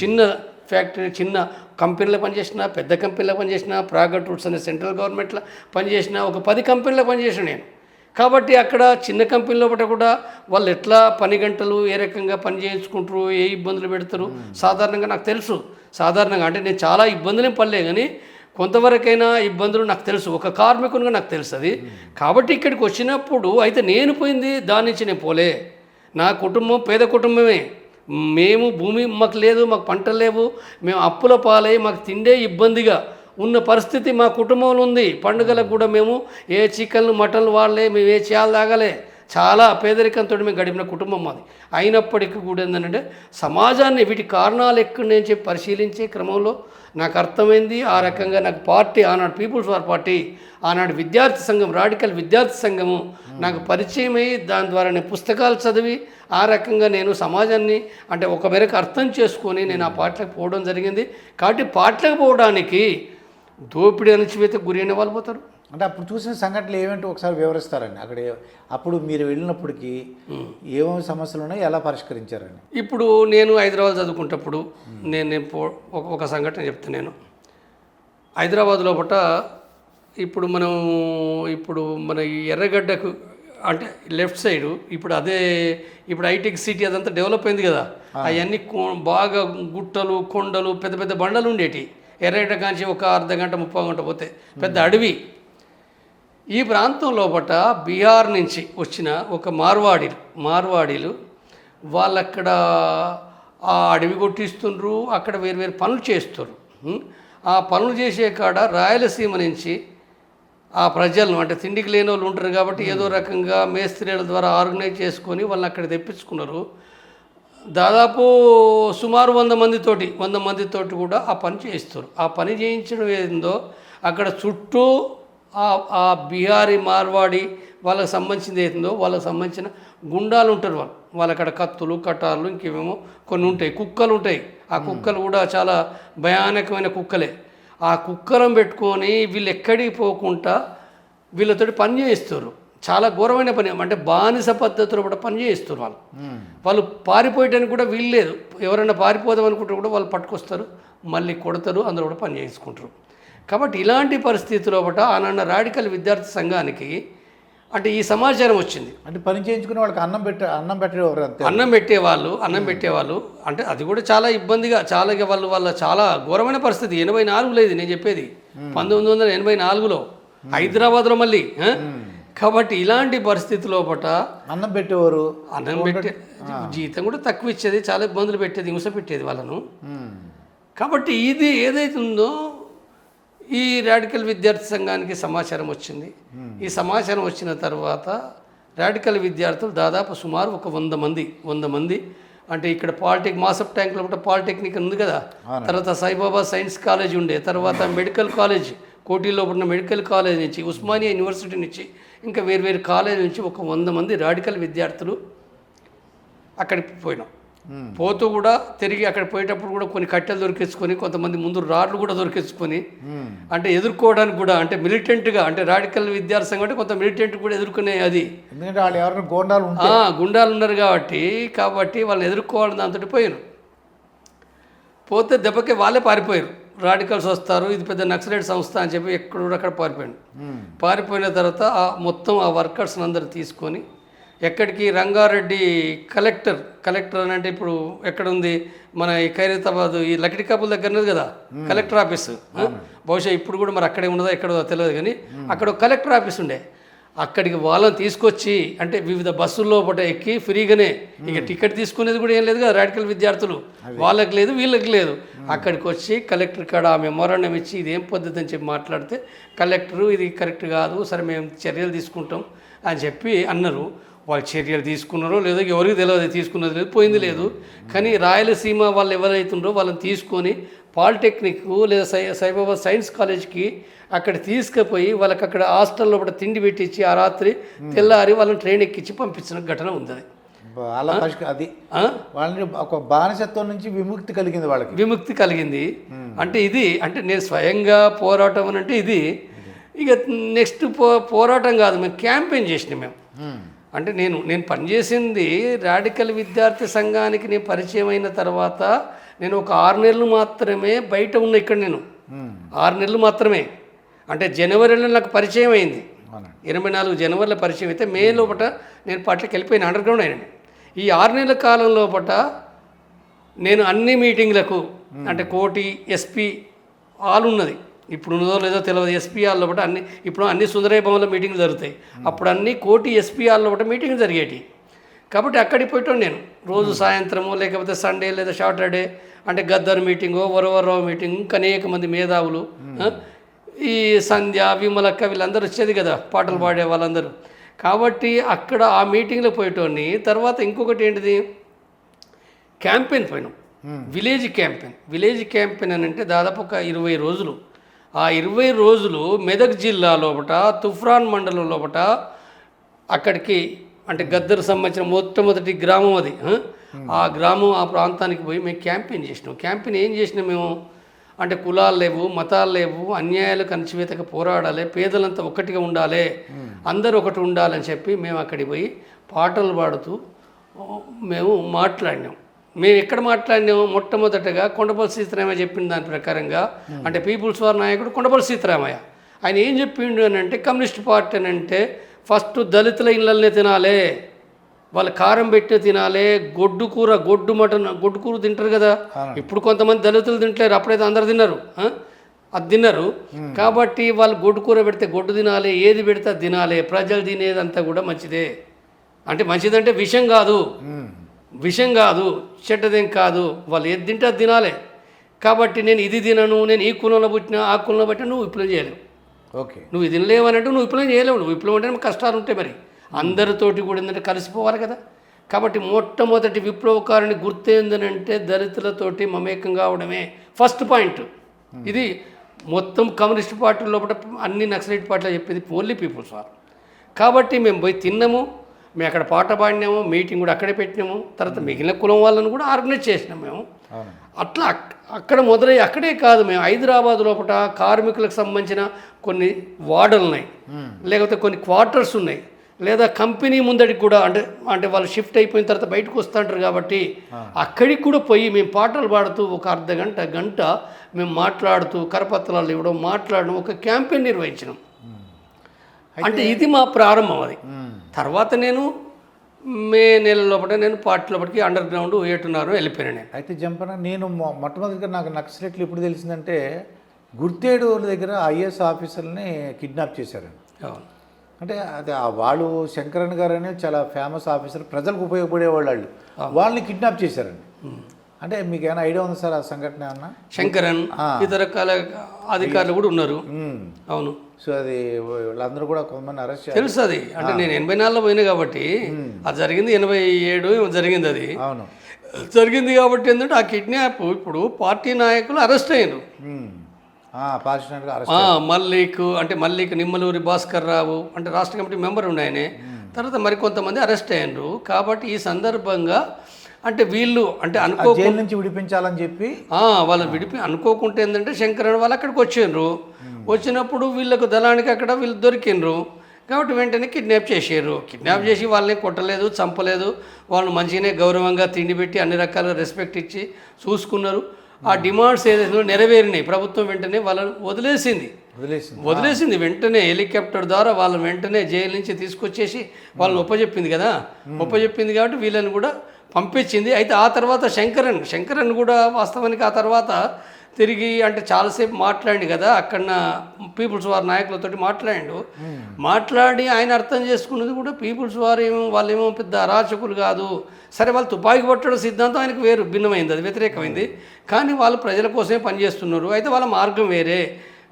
చిన్న కంపెనీలో పనిచేసిన, పెద్ద కంపెనీలో పనిచేసిన, ప్రాగట్ రూట్స్ అనే సెంట్రల్ గవర్నమెంట్లో పనిచేసిన, ఒక 10 కంపెనీలో పనిచేసిన నేను. కాబట్టి అక్కడ చిన్న కంపెనీలో కూడా వాళ్ళు ఎట్లా పని గంటలు ఏ రకంగా పని చేయించుకుంటారు, ఏ ఇబ్బందులు పెడతారు సాధారణంగా నాకు తెలుసు. అంటే నేను చాలా ఇబ్బందులేం పడలే, కానీ కొంతవరకైనా ఇబ్బందులు నాకు తెలుసు. ఒక కార్మికునిగా నాకు తెలుసు అది. కాబట్టి ఇక్కడికి వచ్చినప్పుడు అయితే నేను పోయింది దాని నుంచి నేను పోలే. నా కుటుంబం పేద కుటుంబమే. మేము భూమి మాకు లేదు, మాకు పంటలు లేవు, మేము అప్పుల పాలై మాకు తిండే ఇబ్బందిగా ఉన్న పరిస్థితి మా కుటుంబంలో ఉంది. పండుగలకు కూడా మేము ఏ చికెన్లు మటన్లు వాడలే, మేము ఏ చేయాలి తాగలే. చాలా పేదరికంతో మేము గడిపిన కుటుంబం మాది. అయినప్పటికీ కూడా ఏంటంటే సమాజాన్ని వీటి కారణాలు ఎక్కడ నేను చెప్పి పరిశీలించే క్రమంలో నాకు అర్థమైంది. ఆ రకంగా నాకు పార్టీ ఆనాడు పీపుల్స్ వార్ పార్టీ, ఆనాడు విద్యార్థి సంఘం, రాడికల్ విద్యార్థి సంఘము నాకు పరిచయం అయ్యి దాని ద్వారా నేను పుస్తకాలు చదివి ఆ రకంగా నేను సమాజాన్ని అంటే ఒక మేరకు అర్థం చేసుకొని నేను ఆ పార్టీలకు పోవడం జరిగింది. కాబట్టి పార్టీలకు పోవడానికి దోపిడీ అణచివేతకు గురైన వాళ్ళు పోతారు. అంటే అప్పుడు చూసిన సంఘటనలు ఏమంటే ఒకసారి వివరిస్తారండి. అప్పుడు మీరు వెళ్ళినప్పటికీ ఏమేమి సమస్యలు ఉన్నాయి, ఎలా పరిష్కరించారండి? ఇప్పుడు నేను హైదరాబాద్ చదువుకుంటప్పుడు నేను ఒక సంఘటన చెప్తాను. నేను హైదరాబాద్ లోపల ఇప్పుడు మనం ఇప్పుడు మన ఈ ఎర్రగడ్డకు అంటే లెఫ్ట్ సైడు ఇప్పుడు హైటెక్ సిటీ అదంతా డెవలప్ అయింది కదా, అవన్నీ బాగా గుట్టలు కొండలు పెద్ద పెద్ద బండలు ఉండేటి. ఎర్రగడ్డ కాంచి ఒక అర్ధ గంట 30 గంట పోతే పెద్ద అడవి. ఈ ప్రాంతం లోపట బీహార్ నుంచి వచ్చిన ఒక మార్వాడీలు వాళ్ళక్కడ ఆ అడవి కొట్టిస్తుండ్రు, అక్కడ వేరు వేరు పనులు చేస్తున్నారు. ఆ పనులు చేసే కాడ రాయలసీమ నుంచి ఆ ప్రజలను అంటే తిండికి లేని వాళ్ళు ఉంటారు కాబట్టి ఏదో రకంగా మేస్త్రీల ద్వారా ఆర్గనైజ్ చేసుకొని వాళ్ళని అక్కడ తెప్పించుకున్నారు. దాదాపు సుమారు 100 మందితోటి కూడా ఆ పని చేస్తారు. ఆ పని చేయించడం ఏందో అక్కడ చుట్టూ ఆ బిహారీ మార్వాడి వాళ్ళకి సంబంధించింది ఏందో వాళ్ళకి సంబంధించిన గుండాలు ఉంటారు. వాళ్ళ అక్కడ కత్తులు కటార్లు ఇంకేమేమో కొన్ని ఉంటాయి, కుక్కలు ఉంటాయి. ఆ కుక్కలు కూడా చాలా భయానకమైన కుక్కలే. ఆ కుక్కలను పెట్టుకొని వీళ్ళు ఎక్కడికి పోకుండా వీళ్ళతోటి పని చేయిస్తారు. చాలా ఘోరమైన పని, అంటే బానిస పద్ధతిలో కూడా పని చేయిస్తారు. వాళ్ళు పారిపోయడానికి కూడా వీల్లేదు. ఎవరైనా పారిపోదాం అనుకుంటే కూడా వాళ్ళు పట్టుకొస్తారు, మళ్ళీ కొడతారు, అందరూ కూడా పని చేయించుకుంటారు. కాబట్టి ఇలాంటి పరిస్థితుల్లో ఆనాన్న రాడికల్ విద్యార్థి సంఘానికి అంటే ఈ సమాచారం వచ్చింది. అంటే పని చేయించుకునే వాళ్ళకి అన్నం పెట్టేవాళ్ళు అంటే అది కూడా చాలా ఇబ్బందిగా వాళ్ళ చాలా ఘోరమైన పరిస్థితి. 84లో ఇది నేను చెప్పేది, 1984లో హైదరాబాద్లో మళ్ళీ. కాబట్టి ఇలాంటి పరిస్థితి లోపల అన్నం పెట్టే జీతం కూడా తక్కువ ఇచ్చేది, చాలా ఇబ్బందులు పెట్టేది, హింస పెట్టేది వాళ్ళను. కాబట్టి ఇది ఏదైతే ఉందో ఈ రాడికల్ విద్యార్థి సంఘానికి సమాచారం వచ్చింది. ఈ సమాచారం వచ్చిన తర్వాత రాడికల్ విద్యార్థులు దాదాపు సుమారు ఒక 100 మంది అంటే ఇక్కడ మాసప్ ట్యాంక్ లోపల పాలిటెక్నిక్ ఉంది కదా, తర్వాత సాయిబాబా సైన్స్ కాలేజ్ ఉండే, తర్వాత మెడికల్ కాలేజ్ కోటిలో ఉన్న మెడికల్ కాలేజ్ నుంచి, ఉస్మానియా యూనివర్సిటీ నుంచి, ఇంకా వేరు కాలేజ్ నుంచి ఒక 100 మంది రాడికల్ విద్యార్థులు అక్కడికి పోయినాం. పోతూ కూడా తిరిగి అక్కడ పోయేటప్పుడు కూడా కొన్ని కట్టెలు దొరికించుకొని, కొంతమంది ముందు రాడ్లు కూడా దొరికించుకొని, అంటే ఎదుర్కోవడానికి కూడా అంటే మిలిటెంట్గా అంటే రాడికల్ విద్యార్థి సంఘం అంటే కొంత మిలిటెంట్ కూడా ఎదుర్కొనే అది, ఎందుకంటే వాళ్ళు ఎవరైనా గుండాలు ఉన్నారు కాబట్టి వాళ్ళని ఎదుర్కోవాలని దాంతో పోయారు. పోతే దెబ్బకి వాళ్ళే పారిపోయారు. రాడికల్స్ వస్తారు, ఇది పెద్ద నక్సలైట్ సంస్థ అని చెప్పి అక్కడ పారిపోయిన తర్వాత మొత్తం ఆ వర్కర్స్ని అందరు తీసుకొని ఎక్కడికి రంగారెడ్డి కలెక్టర్ అని అంటే ఇప్పుడు ఎక్కడ ఉంది మన ఈ ఖైరతాబాద్ ఈ లకిడికాపుల దగ్గర ఉన్నది కదా కలెక్టర్ ఆఫీసు. బహుశా ఇప్పుడు కూడా మరి అక్కడే ఉన్నదో ఎక్కడో తెలియదు, కానీ అక్కడ కలెక్టర్ ఆఫీస్ ఉండే. అక్కడికి వాళ్ళని తీసుకొచ్చి అంటే వివిధ బస్సుల్లో ఎక్కి ఫ్రీగానే, ఇక టికెట్ తీసుకునేది కూడా ఏం లేదు కదా రాడికల్ విద్యార్థులు, వాళ్ళకి లేదు వీళ్ళకి లేదు. అక్కడికి వచ్చి కలెక్టర్ కాడ ఆ మెమోరాండం ఇచ్చి ఇదేం పద్ధతి అని చెప్పి మాట్లాడితే కలెక్టరు ఇది కరెక్ట్ కాదు, సరే మేము చర్యలు తీసుకుంటాం అని చెప్పి అన్నారు. వాళ్ళు చర్యలు తీసుకున్నారో లేదో ఎవరికి తెలియదు, తీసుకున్నది లేదు, పోయింది లేదు. కానీ రాయలసీమ వాళ్ళు ఎవరైతుండ్రో వాళ్ళని తీసుకొని పాలిటెక్నిక్ లేదా సాయిబాబా సైన్స్ కాలేజ్కి అక్కడ తీసుకుపోయి వాళ్ళకి అక్కడ హాస్టల్లో కూడా తిండి పెట్టించి ఆ రాత్రి తెల్లారి వాళ్ళని ట్రైన్ ఎక్కించి పంపించిన ఘటన ఉంది. అది వాళ్ళని ఒక బానిసత్వం నుంచి విముక్తి కలిగింది. అంటే ఇది అంటే నేను స్వయంగా పోరాటం అని అంటే ఇది. ఇక నెక్స్ట్ పోరాటం కాదు, మేము క్యాంపెయిన్ చేసినాం. మేము అంటే నేను పనిచేసింది రాడికల్ విద్యార్థి సంఘానికి నేను పరిచయం అయిన తర్వాత నేను ఒక 6 నెలలు మాత్రమే బయట ఉన్న. ఇక్కడ నేను 6 నెలలు మాత్రమే, అంటే జనవరిలో నాకు పరిచయం అయింది. 24 జనవరిలో పరిచయం అయితే మే లోపల నేను పార్టీకి వెళ్ళిపోయిన అండర్ గ్రౌండ్ అయినండి. ఈ 6 నెలల కాలం లోపల నేను అన్ని మీటింగ్లకు అంటే కోటి ఎస్పీ హాల్ ఉన్నది, ఇప్పుడు ఉన్నదో లేదో తెలియదు, ఎస్పీ హాల్లో బట్టి ఇప్పుడు అన్ని సుందరయ్య భవన్లో మీటింగ్లు జరుగుతాయి. అప్పుడు అన్ని కోటి ఎస్పీ హాల్లో బట్టి మీటింగ్లు జరిగేటి. కాబట్టి అక్కడికి పోయటం నేను రోజు సాయంత్రము లేకపోతే సండే లేదా సాటర్డే అంటే గద్దర్ మీటింగు, వరవరరావు మీటింగ్, ఇంకా అనేక మంది మేధావులు, ఈ సంధ్య విమలక్క వీళ్ళందరూ వచ్చేది కదా పాటలు పాడే వాళ్ళందరూ. కాబట్టి అక్కడ ఆ మీటింగ్లో పోయేటోని. తర్వాత ఇంకొకటి ఏంటిది, క్యాంపెయిన్ పోయినాం, విలేజ్ క్యాంపెయిన్ అని అంటే దాదాపు ఒక 20 రోజులు. ఆ 20 రోజులు మెదక్ జిల్లా లోపట తుఫ్రాన్ మండలం లోపట అక్కడికి అంటే గద్దరు సంబంధించిన మొట్టమొదటి గ్రామం అది. ఆ గ్రామం ఆ ప్రాంతానికి పోయి మేము క్యాంపెయిన్ చేసినాం. క్యాంపెయిన్ ఏం చేసినాం మేము అంటే కులాలు లేవు, మతాలు లేవు, అన్యాయాలకు అణచివేతగా పోరాడాలి, పేదలంతా ఒకటిగా ఉండాలి, అందరూ ఒకటి ఉండాలని చెప్పి మేము అక్కడికి పోయి పాటలు పాడుతూ మేము మాట్లాడినాం. మేము ఎక్కడ మాట్లాడినాము, మొట్టమొదటగా కొండపల్లి సీతారామయ్య చెప్పిన దాని ప్రకారంగా అంటే పీపుల్స్ వార్ నాయకుడు కొండపల్లి సీతారామయ్య. ఆయన ఏం చెప్పిండు అని అంటే కమ్యూనిస్ట్ పార్టీ అని అంటే ఫస్ట్ దళితుల ఇళ్ళల్నే తినాలి, వాళ్ళు కారం పెట్టి తినాలి, గొడ్డు కూర గొడ్డు మటన్ గొడ్డు కూర తింటారు కదా. ఇప్పుడు కొంతమంది దళితులు తింటలేరు, అప్పుడైతే అందరు తిన్నారు, అది తిన్నారు. కాబట్టి వాళ్ళు గొడ్డు కూర పెడితే గొడ్డు తినాలి, ఏది పెడితే అది తినాలి, ప్రజలు తినేదంతా కూడా మంచిదే. అంటే మంచిదంటే విషం కాదు, విషం కాదు, చెడ్డదేం కాదు, వాళ్ళు ఏది తింటే అది తినాలి. కాబట్టి నేను ఇది తినను, నేను ఈ కులంలో పుట్టినా ఆ కులంలో పుట్టినా నువ్వు విప్లవం చేయలేవు. ఓకే, నువ్వు ఇది తినలేవనంటే నువ్వు విప్లవం చేయలేవు. నువ్వు విప్లవం అంటే కష్టాలు ఉంటాయి, మరి అందరితోటి కూడా ఏంటంటే కలిసిపోవాలి కదా. కాబట్టి మొట్టమొదటి విప్లవకారుని గుర్తు ఏంటంటే దళితులతోటి మమేకం కావడమే ఫస్ట్ పాయింట్. ఇది మొత్తం కమ్యూనిస్ట్ పార్టీ లోపల అన్ని నక్సలైట్ పార్టీలో చెప్పేది ఓన్లీ పీపుల్స్ వార్. కాబట్టి మేము పోయి తిన్నాము, మేము అక్కడ పాట పాడినాము, మీటింగ్ కూడా అక్కడే పెట్టినాము, తర్వాత మిగిలిన కులం వాళ్ళని కూడా ఆర్గనైజ్ చేసినాము మేము. అట్లా అక్కడ మొదలై అక్కడే కాదు, మేము హైదరాబాద్ లోపల కార్మికులకు సంబంధించిన కొన్ని వార్డులు ఉన్నాయి, లేకపోతే కొన్ని క్వార్టర్స్ ఉన్నాయి, లేదా కంపెనీ ముందడికి కూడా అంటే వాళ్ళు షిఫ్ట్ అయిపోయిన తర్వాత బయటకు వస్తుంటారు కాబట్టి అక్కడికి కూడా పోయి మేము పాటలు పాడుతూ ఒక అర్ధ గంట మేము మాట్లాడుతూ కరపత్రాలు ఇవ్వడం, మాట్లాడడం, ఒక క్యాంపెయిన్ నిర్వహించినాం. అంటే ఇది మా ప్రారంభం. అది తర్వాత నేను మే నెల లోపల నేను పార్టీ లోపలికి అండర్ గ్రౌండ్ 8:30 వెళ్ళిపోయాను నేను. అయితే జంపన నేను మొట్టమొదటిగా నాకు నక్సలైట్లు ఎప్పుడు తెలిసిందంటే గుర్తేడు దగ్గర ఐఏఎస్ ఆఫీసర్ని కిడ్నాప్ చేశారు. అంటే అది వాళ్ళు శంకరన్ గారు అనేది చాలా ఫేమస్ ఆఫీసర్, ప్రజలకు ఉపయోగపడేవాళ్ళు, వాళ్ళని కిడ్నాప్ చేశారండి. అంటే మీకు ఏమైనా ఐడియా ఉంది సార్ ఆ సంఘటన ఏమన్నా? శంకరన్ ఇతర రకాల అధికారులు కూడా ఉన్నారు. అవును. సో అది వాళ్ళందరూ కూడా కొంతమంది అరెస్ట్ తెలుసు. అది అంటే నేను 84లో పోయినా కాబట్టి అది జరిగింది 87 జరిగింది. అది అవును జరిగింది కాబట్టి ఏంటంటే ఆ కిడ్నాప్ ఇప్పుడు పార్టీ నాయకులు అరెస్ట్ అయ్యారు. మల్లిక్ నిమ్మలూరి భాస్కర్ రావు అంటే రాష్ట్ర కమిటీ మెంబర్ ఉన్నాయనే, తర్వాత మరికొంతమంది అరెస్ట్ అయ్యారు. కాబట్టి ఈ సందర్భంగా అంటే వీళ్ళు అంటే జైలు నుంచి విడిపించాలని చెప్పి వాళ్ళని అనుకోకుంటే ఏంటంటే శంకరన్ వాళ్ళు అక్కడికి వచ్చారు. వచ్చినప్పుడు వీళ్ళకు దళానికి అక్కడ వీళ్ళు దొరికిండ్రు. కాబట్టి వెంటనే కిడ్నాప్ చేసారు. కిడ్నాప్ చేసి వాళ్ళని కొట్టలేదు, చంపలేదు, వాళ్ళని మంచిగానే గౌరవంగా తిండి పెట్టి అన్ని రకాల రెస్పెక్ట్ ఇచ్చి చూసుకున్నారు. ఆ డిమాండ్స్ ఏదైతే నెరవేరినాయి. ప్రభుత్వం వెంటనే వాళ్ళని వదిలేసింది వెంటనే హెలికాప్టర్ ద్వారా వాళ్ళని వెంటనే జైలు నుంచి తీసుకొచ్చేసి వాళ్ళని ఒప్పచెప్పింది కదా. ఒప్పచెప్పింది కాబట్టి వీళ్ళని కూడా పంపించింది. అయితే ఆ తర్వాత శంకరన్ కూడా వాస్తవానికి ఆ తర్వాత తిరిగి అంటే చాలాసేపు మాట్లాడి కదా, అక్కడ పీపుల్స్ వార్ నాయకులతో మాట్లాడి ఆయన అర్థం చేసుకున్నది కూడా పీపుల్స్ వార్ వాళ్ళేమో పెద్ద అరాచకులు కాదు. సరే, వాళ్ళు తుపాకీ పట్టడం సిద్ధాంతం ఆయనకు వేరు భిన్నమైంది, అది వ్యతిరేకమైంది. కానీ వాళ్ళు ప్రజల కోసమే పనిచేస్తున్నారు, అయితే వాళ్ళ మార్గం వేరే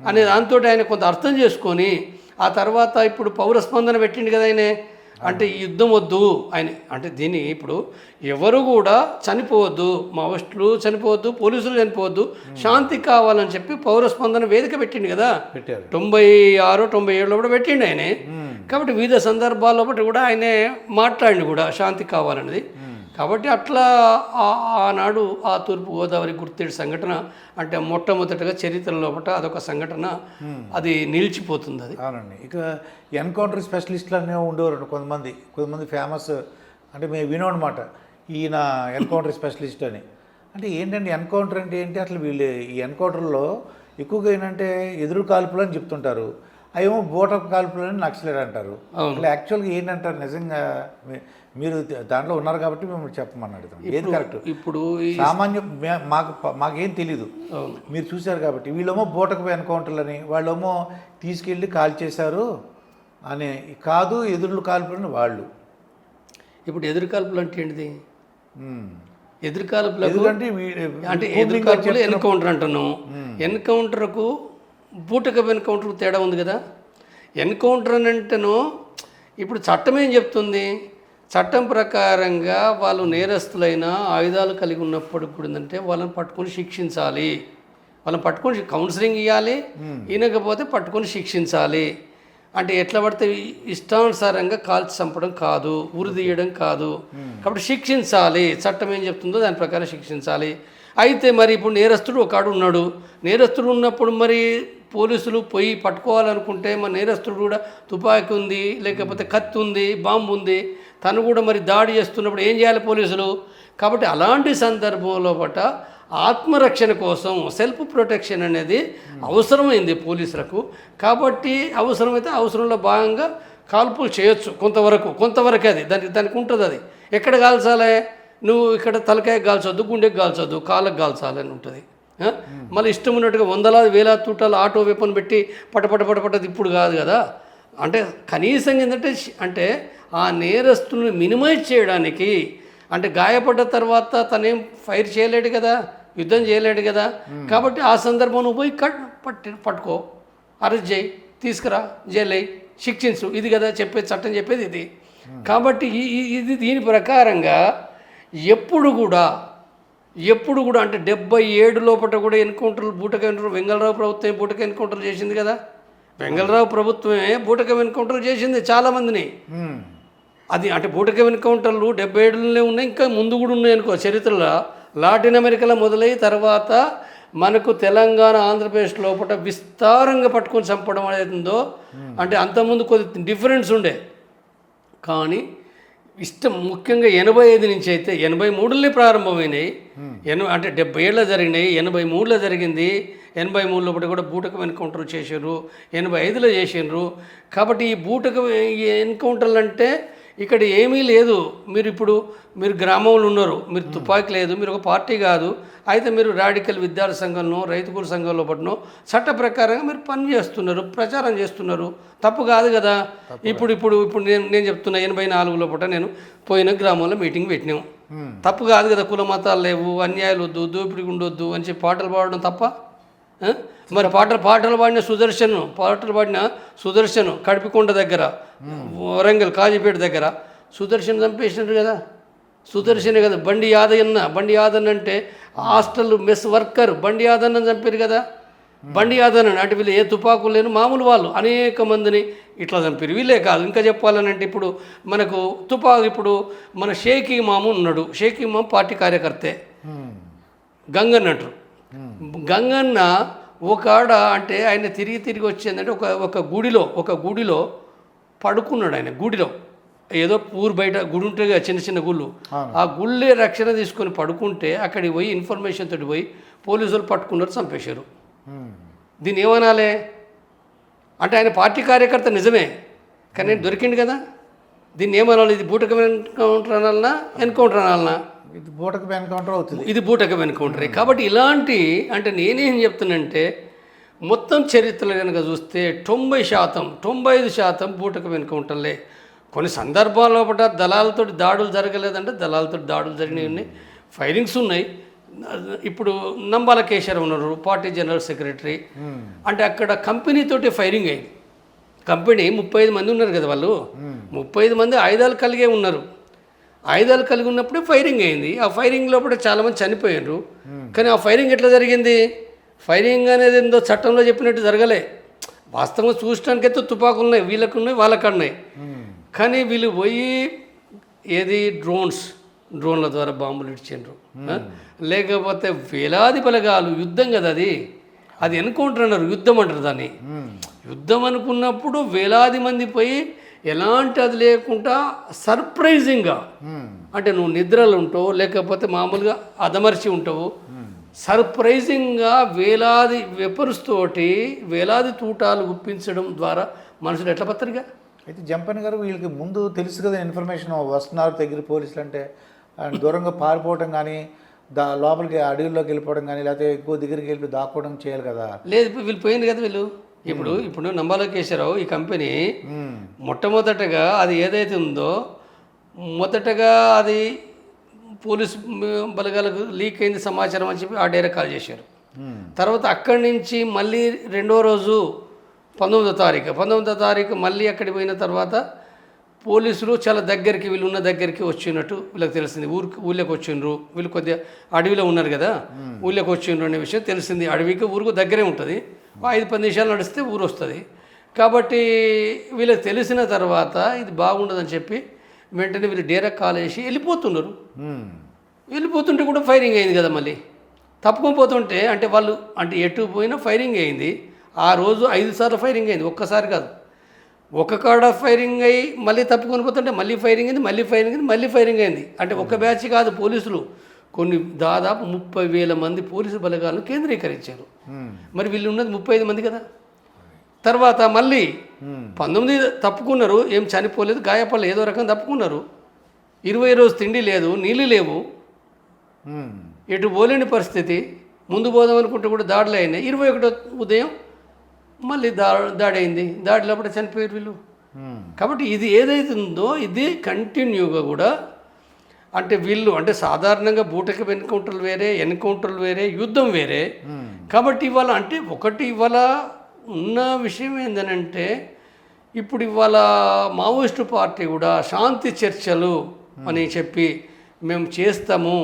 అనే దాంతో ఆయన కొంత అర్థం చేసుకొని ఆ తర్వాత ఇప్పుడు పౌరస్పందన పెట్టిండు కదా ఆయన. అంటే ఈ యుద్ధం వద్దు ఆయన అంటే దీన్ని ఇప్పుడు ఎవరు కూడా చనిపోవద్దు, మావోయిస్టులు చనిపోవద్దు, పోలీసులు చనిపోవద్దు, శాంతి కావాలని చెప్పి పౌరస్పందన వేదిక పెట్టిండు కదా. 96, 97లో కూడా పెట్టిండు ఆయన. కాబట్టి వివిధ సందర్భాల్లో కూడా ఆయనే మాట్లాడిండు కూడా శాంతి కావాలన్నది. కాబట్టి అట్లా ఆనాడు ఆ తూర్పుగోదావరి గుర్తేడు సంఘటన అంటే మొట్టమొదటిగా చరిత్ర లోపల అదొక సంఘటన, అది నిలిచిపోతుంది. అది అవునండి. ఇక ఎన్కౌంటర్ స్పెషలిస్టులు అనే ఉండేవారు కొంతమంది ఫేమస్. అంటే మేము వినోన్నమాట ఈయన ఎన్కౌంటర్ స్పెషలిస్ట్ అని. అంటే ఏంటంటే ఎన్కౌంటర్ అంటే ఏంటి అసలు? వీళ్ళు ఈ ఎన్కౌంటర్లో ఎక్కువగా ఏంటంటే ఎదురు కాల్పులు అని చెప్తుంటారు, అవేమో బోటప్ కాల్పులు అని నక్సలైట్ అంటారు. అసలు యాక్చువల్గా ఏంటంటారు? నిజంగా మీరు దాంట్లో ఉన్నారు కాబట్టి మిమ్మల్ని చెప్పమని అడుగుతాం, ఏది కరెక్ట్? ఇప్పుడు సామాన్యం మాకేం తెలీదు, మీరు చూశారు కాబట్టి. వీళ్ళేమో బోటకు ఎన్కౌంటర్లు అని, వాళ్ళేమో తీసుకెళ్ళి కాల్ చేశారు అని కాదు, ఎదురు కాల్పులని వాళ్ళు. ఇప్పుడు ఎదురు కాల్పులు అంటే ఏంటిది? ఎదురు కాల్పులు అంటే ఎదురు కాల్పులు ఎన్కౌంటర్ అంటున్నాం. ఎన్కౌంటర్కు బూటకపు ఎన్కౌంటర్కు తేడా ఉంది కదా. ఎన్కౌంటర్ అని అంటేనో ఇప్పుడు చట్టం ఏం చెప్తుంది? చట్టం ప్రకారంగా వాళ్ళు నేరస్తులైన ఆయుధాలు కలిగి ఉన్నప్పుడు కూడా ఏంటంటే వాళ్ళని పట్టుకొని శిక్షించాలి, వాళ్ళని పట్టుకొని కౌన్సిలింగ్ ఇవ్వాలి, ఈనకపోతే పట్టుకొని శిక్షించాలి. అంటే ఎట్లా పడితే ఇష్టానుసారంగా కాల్చి చంపడం కాదు, ఉరి తీయడం కాదు. కాబట్టి శిక్షించాలి, చట్టం ఏం చెప్తుందో దాని ప్రకారం శిక్షించాలి. అయితే మరి ఇప్పుడు నేరస్తుడు ఒకడు ఉన్నాడు, నేరస్తుడు ఉన్నప్పుడు మరి పోలీసులు పోయి పట్టుకోవాలనుకుంటే మరి నేరస్తుడు కూడా తుపాకీ ఉంది, లేకపోతే కత్తి ఉంది, బాంబు ఉంది, తను కూడా మరి దాడి చేస్తున్నప్పుడు ఏం చేయాలి పోలీసులు? కాబట్టి అలాంటి సందర్భంలో ఆత్మరక్షణ కోసం సెల్ఫ్ ప్రొటెక్షన్ అనేది అవసరమైంది పోలీసులకు. కాబట్టి అవసరమైతే అవసరంలో భాగంగా కాల్పులు చేయొచ్చు కొంతవరకు అది దానికి ఉంటుంది. అది ఎక్కడ కాల్చాలి, నువ్వు ఇక్కడ తలకాయకు కాల్చొద్దు, గుండెకి కాల్చొద్దు, కాళ్ళకు కాల్చాలని ఉంటుంది. మళ్ళీ ఇష్టం ఉన్నట్టుగా వందలాది వేలాది తూటాలు ఆటో వెపన్ పెట్టి పటపటది ఇప్పుడు కాదు కదా. అంటే కనీసం ఏంటంటే ఆ నేరస్తుని మినిమైజ్ చేయడానికి, అంటే గాయపడ్డ తర్వాత తనేం ఫైర్ చేయలేడు కదా, యుద్ధం చేయలేడు కదా. కాబట్టి ఆ సందర్భంలో పోయి పట్టుకో, అరెస్ట్ చేయి, తీసుకురా, జైలు అయ్యి, శిక్షించు, ఇది కదా చెప్పేది, చట్టం చెప్పేది ఇది. కాబట్టి ఇది దీని ప్రకారంగా ఎప్పుడు కూడా అంటే 77 లోపల కూడా ఎన్కౌంటర్లు బూటక వెంగళరావు ప్రభుత్వం బూటక ఎన్కౌంటర్లు చేసింది కదా. వెంగళరావు ప్రభుత్వమే బూటక ఎన్కౌంటర్లు చేసింది చాలామందిని. అది అంటే బూటక ఎన్కౌంటర్లు 77లోనే ఉన్నాయి, ఇంకా ముందు కూడా ఉన్నాయి అనుకో చరిత్రలో. లాటిన్ అమెరికాలో మొదలై తర్వాత మనకు తెలంగాణ ఆంధ్రప్రదేశ్ లోపల విస్తారంగా పట్టుకొని చంపడం అనేది ఉందో, అంటే అంతకుముందు కొద్ది డిఫరెన్స్ ఉండే. కానీ ముఖ్యంగా 85 నుంచి అయితే 83లోనే ప్రారంభమైనాయి. అంటే 70 ఏళ్ళలో జరిగినాయి, 83లో జరిగింది. 83 లోపల కూడా బూటక ఎన్కౌంటర్ చేశారు, 85లో చేసినారు. కాబట్టి ఈ బూటక ఎన్కౌంటర్లు అంటే ఇక్కడ ఏమీ లేదు. మీరు గ్రామంలో ఉన్నారు, మీరు తుపాకీ లేదు, మీరు ఒక పార్టీ కాదు, అయితే మీరు రాడికల్ విద్యార్థి సంఘంలో రైతు కూలి సంఘంలో పట్టినో చట్ట ప్రకారంగా మీరు పని చేస్తున్నారు, ప్రచారం చేస్తున్నారు, తప్పు కాదు కదా. ఇప్పుడు నేను చెప్తున్నా 84లో పూట నేను పోయిన గ్రామంలో మీటింగ్ పెట్టినాం, తప్పు కాదు కదా. కుల మతాలు లేవు, అన్యాయాలు వద్దు, దోపిడికి ఉండొద్దు అని చెప్పి పాటలు పాడడం తప్ప? మరి పాటలు పాడిన సుదర్శన్ కడిపికొండ దగ్గర, వరంగల్ కాజీపేట దగ్గర సుదర్శన్ చంపేసినారు కదా. సుదర్శనే కదా. బండి యాదన్న అంటే హాస్టల్ మెస్ వర్కర్ బండి యాదన్న చంపారు కదా. బండి యాదన్న అంటే వీళ్ళు ఏ తుపాకులు లేని మామూలు వాళ్ళు అనేక మందిని ఇట్లా చంపారు. వీళ్ళే కాదు, ఇంకా చెప్పాలనంటే ఇప్పుడు మనకు ఇప్పుడు మన షేక్ ఇమాము ఉన్నాడు. షేక్ ఇమాం పార్టీ కార్యకర్తే, గంగన్న అంటారు. గంగన్న ఒక అంటే ఆయన తిరిగి వచ్చిందంటే ఒక గుడిలో పడుకున్నాడు. ఆయన గుడిలో ఏదో ఊరు బయట గుడి ఉంటుంది కదా, చిన్న గుళ్ళు, ఆ గుళ్ళే రక్షణ తీసుకొని పడుకుంటే అక్కడికి పోయి ఇన్ఫర్మేషన్ తోటి పోయి పోలీసులు పట్టుకున్నారు, చంపేశారు. దీన్ని ఏమనాలి అంటే ఆయన పార్టీ కార్యకర్త నిజమే, కానీ దొరికింది కదా. దీన్ని ఏమనాలి? ఇది బూటకం ఎన్కౌంటర్ అనాలనా, ఎన్కౌంటర్ అనాలనా? ఇది బూటకం ఎన్కౌంటర్ అవుతుంది. ఇది బూటకం ఎన్కౌంటరే. కాబట్టి ఇలాంటి అంటే నేనేం చెప్తున్నానంటే మొత్తం చరిత్రలో కనుక చూస్తే 95% బూటకం ఎన్కౌంటర్లే. కొన్ని సందర్భాల్లో దళాలతో దాడులు జరగలేదంటే దళాలతో దాడులు జరిగినవి ఉన్నాయి, ఫైరింగ్స్ ఉన్నాయి. ఇప్పుడు నంబాల కేశవరావు ఉన్నారు, పార్టీ జనరల్ సెక్రటరీ. అంటే అక్కడ కంపెనీతోటి ఫైరింగ్ అయింది. కంపెనీ 35 మంది ఉన్నారు కదా, వాళ్ళు 35 మంది ఆయుధాలు కలిగే ఉన్నారు. ఆయుధాలు కలిగి ఉన్నప్పుడే ఫైరింగ్ అయింది. ఆ ఫైరింగ్ లోపల చాలామంది చనిపోయారు. కానీ ఆ ఫైరింగ్ ఎట్లా జరిగింది? ఫైరింగ్ అనేది ఏందో చట్టంలో చెప్పినట్టు జరగలే. వాస్తవంగా చూడటానికి అయితే తుపాకులు ఉన్నాయి, వీళ్ళకు ఉన్నాయి, వాళ్ళకు ఉన్నాయి. కానీ వీళ్ళు పోయి డ్రోన్ల ద్వారా బాంబులు ఇచ్చిండ్రు. లేకపోతే వేలాది బలగాలు, యుద్ధం కదా అది ఎన్కౌంటర్ అన్నారు, యుద్ధం అంటారు దాన్ని. యుద్ధం అనుకున్నప్పుడు వేలాది మంది పోయి ఎలాంటి అది లేకుండా సర్ప్రైజింగ్గా, అంటే నువ్వు నిద్రలు ఉంటావు లేకపోతే మామూలుగా అదమర్చి ఉంటావు, సర్ప్రైజింగ్గా వేలాది వెపన్స్ తోటి వేలాది తూటాలు గుప్పించడం ద్వారా మనుషులు ఎట్లా పత్తరిగా. అయితే జంపన్ గారు వీళ్ళకి ముందు తెలుసు కదా ఇన్ఫర్మేషన్ వస్తున్నారు దగ్గర పోలీసులు అంటే, దూరంగా పారిపోవడం కానీ లోపలికి అడవుల్లోకి వెళ్ళిపోవడం కానీ లేకపోతే ఎక్కువ దగ్గరికి వెళ్ళి దాక్కోవడం చేయాలి కదా. లేదు, వీళ్ళు పోయింది కదా. ఇప్పుడు నంబాల కేశవరావు ఈ కంపెనీ మొట్టమొదటగా అది ఏదైతే ఉందో మొదటగా అది పోలీసు బలగాలకు లీక్ అయింది సమాచారం అని చెప్పి ఆ డైరెక్ట్ కాల్ చేశారు. తర్వాత అక్కడి నుంచి మళ్ళీ రెండో రోజు 19వ తారీఖు మళ్ళీ అక్కడికి పోయిన తర్వాత పోలీసులు చాలా దగ్గరికి వీళ్ళు ఉన్న దగ్గరికి వచ్చినట్టు వీళ్ళకి తెలిసింది. ఊళ్ళోకి వచ్చిండ్రు, వీళ్ళు కొద్దిగా అడవిలో ఉన్నారు కదా, ఊళ్ళోకి వచ్చిండ్రు అనే విషయం తెలిసింది. అడవికి ఊరుకు దగ్గరే ఉంటుంది, 5-10 నిమిషాలు నడిస్తే ఊరు వస్తుంది. కాబట్టి వీళ్ళకి తెలిసిన తర్వాత ఇది బాగుండదని చెప్పి వెంటనే వీళ్ళు డైరెక్ట్ కాల్ చేసి వెళ్ళిపోతుంటే కూడా ఫైరింగ్ అయింది కదా. మళ్ళీ తప్పుకొని పోతుంటే అంటే వాళ్ళు అంటే ఎటు పోయినా ఫైరింగ్ అయింది. ఆ రోజు 5 సార్లు ఫైరింగ్ అయింది, ఒక్కసారి కాదు. ఒక కాడ ఫైరింగ్ అయ్యి మళ్ళీ తప్పుకొని పోతుంటే మళ్ళీ ఫైరింగ్ అయింది, మళ్ళీ ఫైరింగ్ అయింది. అంటే ఒక బ్యాచ్ కాదు, పోలీసులు కొన్ని దాదాపు 30,000 మంది పోలీసు బలగాలను కేంద్రీకరించారు. మరి వీళ్ళు ఉన్నది 35 మంది కదా. తర్వాత మళ్ళీ 19 తప్పుకున్నారు, ఏం చనిపోలేదు, గాయపడలేదు, ఏదో రకం తప్పుకున్నారు. 20 రోజు తిండి లేదు, నీళ్ళు లేవు, ఎటు పోలేని పరిస్థితి. ముందు పోదాం అనుకుంటే కూడా దాడులు అయినాయి. 21 ఉదయం మళ్ళీ దాడి అయింది. దాడి లోపల చనిపోయారు వీళ్ళు. కాబట్టి ఇది ఏదైతే ఉందో ఇది కంటిన్యూగా కూడా అంటే వీళ్ళు అంటే సాధారణంగా బూటకి ఎన్కౌంటర్లు వేరే యుద్ధం వేరే. కాబట్టి ఇవాళ అంటే ఒకటి ఇవాళ ఉన్న విషయం ఏంటంటే ఇప్పుడు ఇవాళ మావోయిస్టు పార్టీ కూడా శాంతి చర్చలు అని చెప్పి మేము చేస్తాము,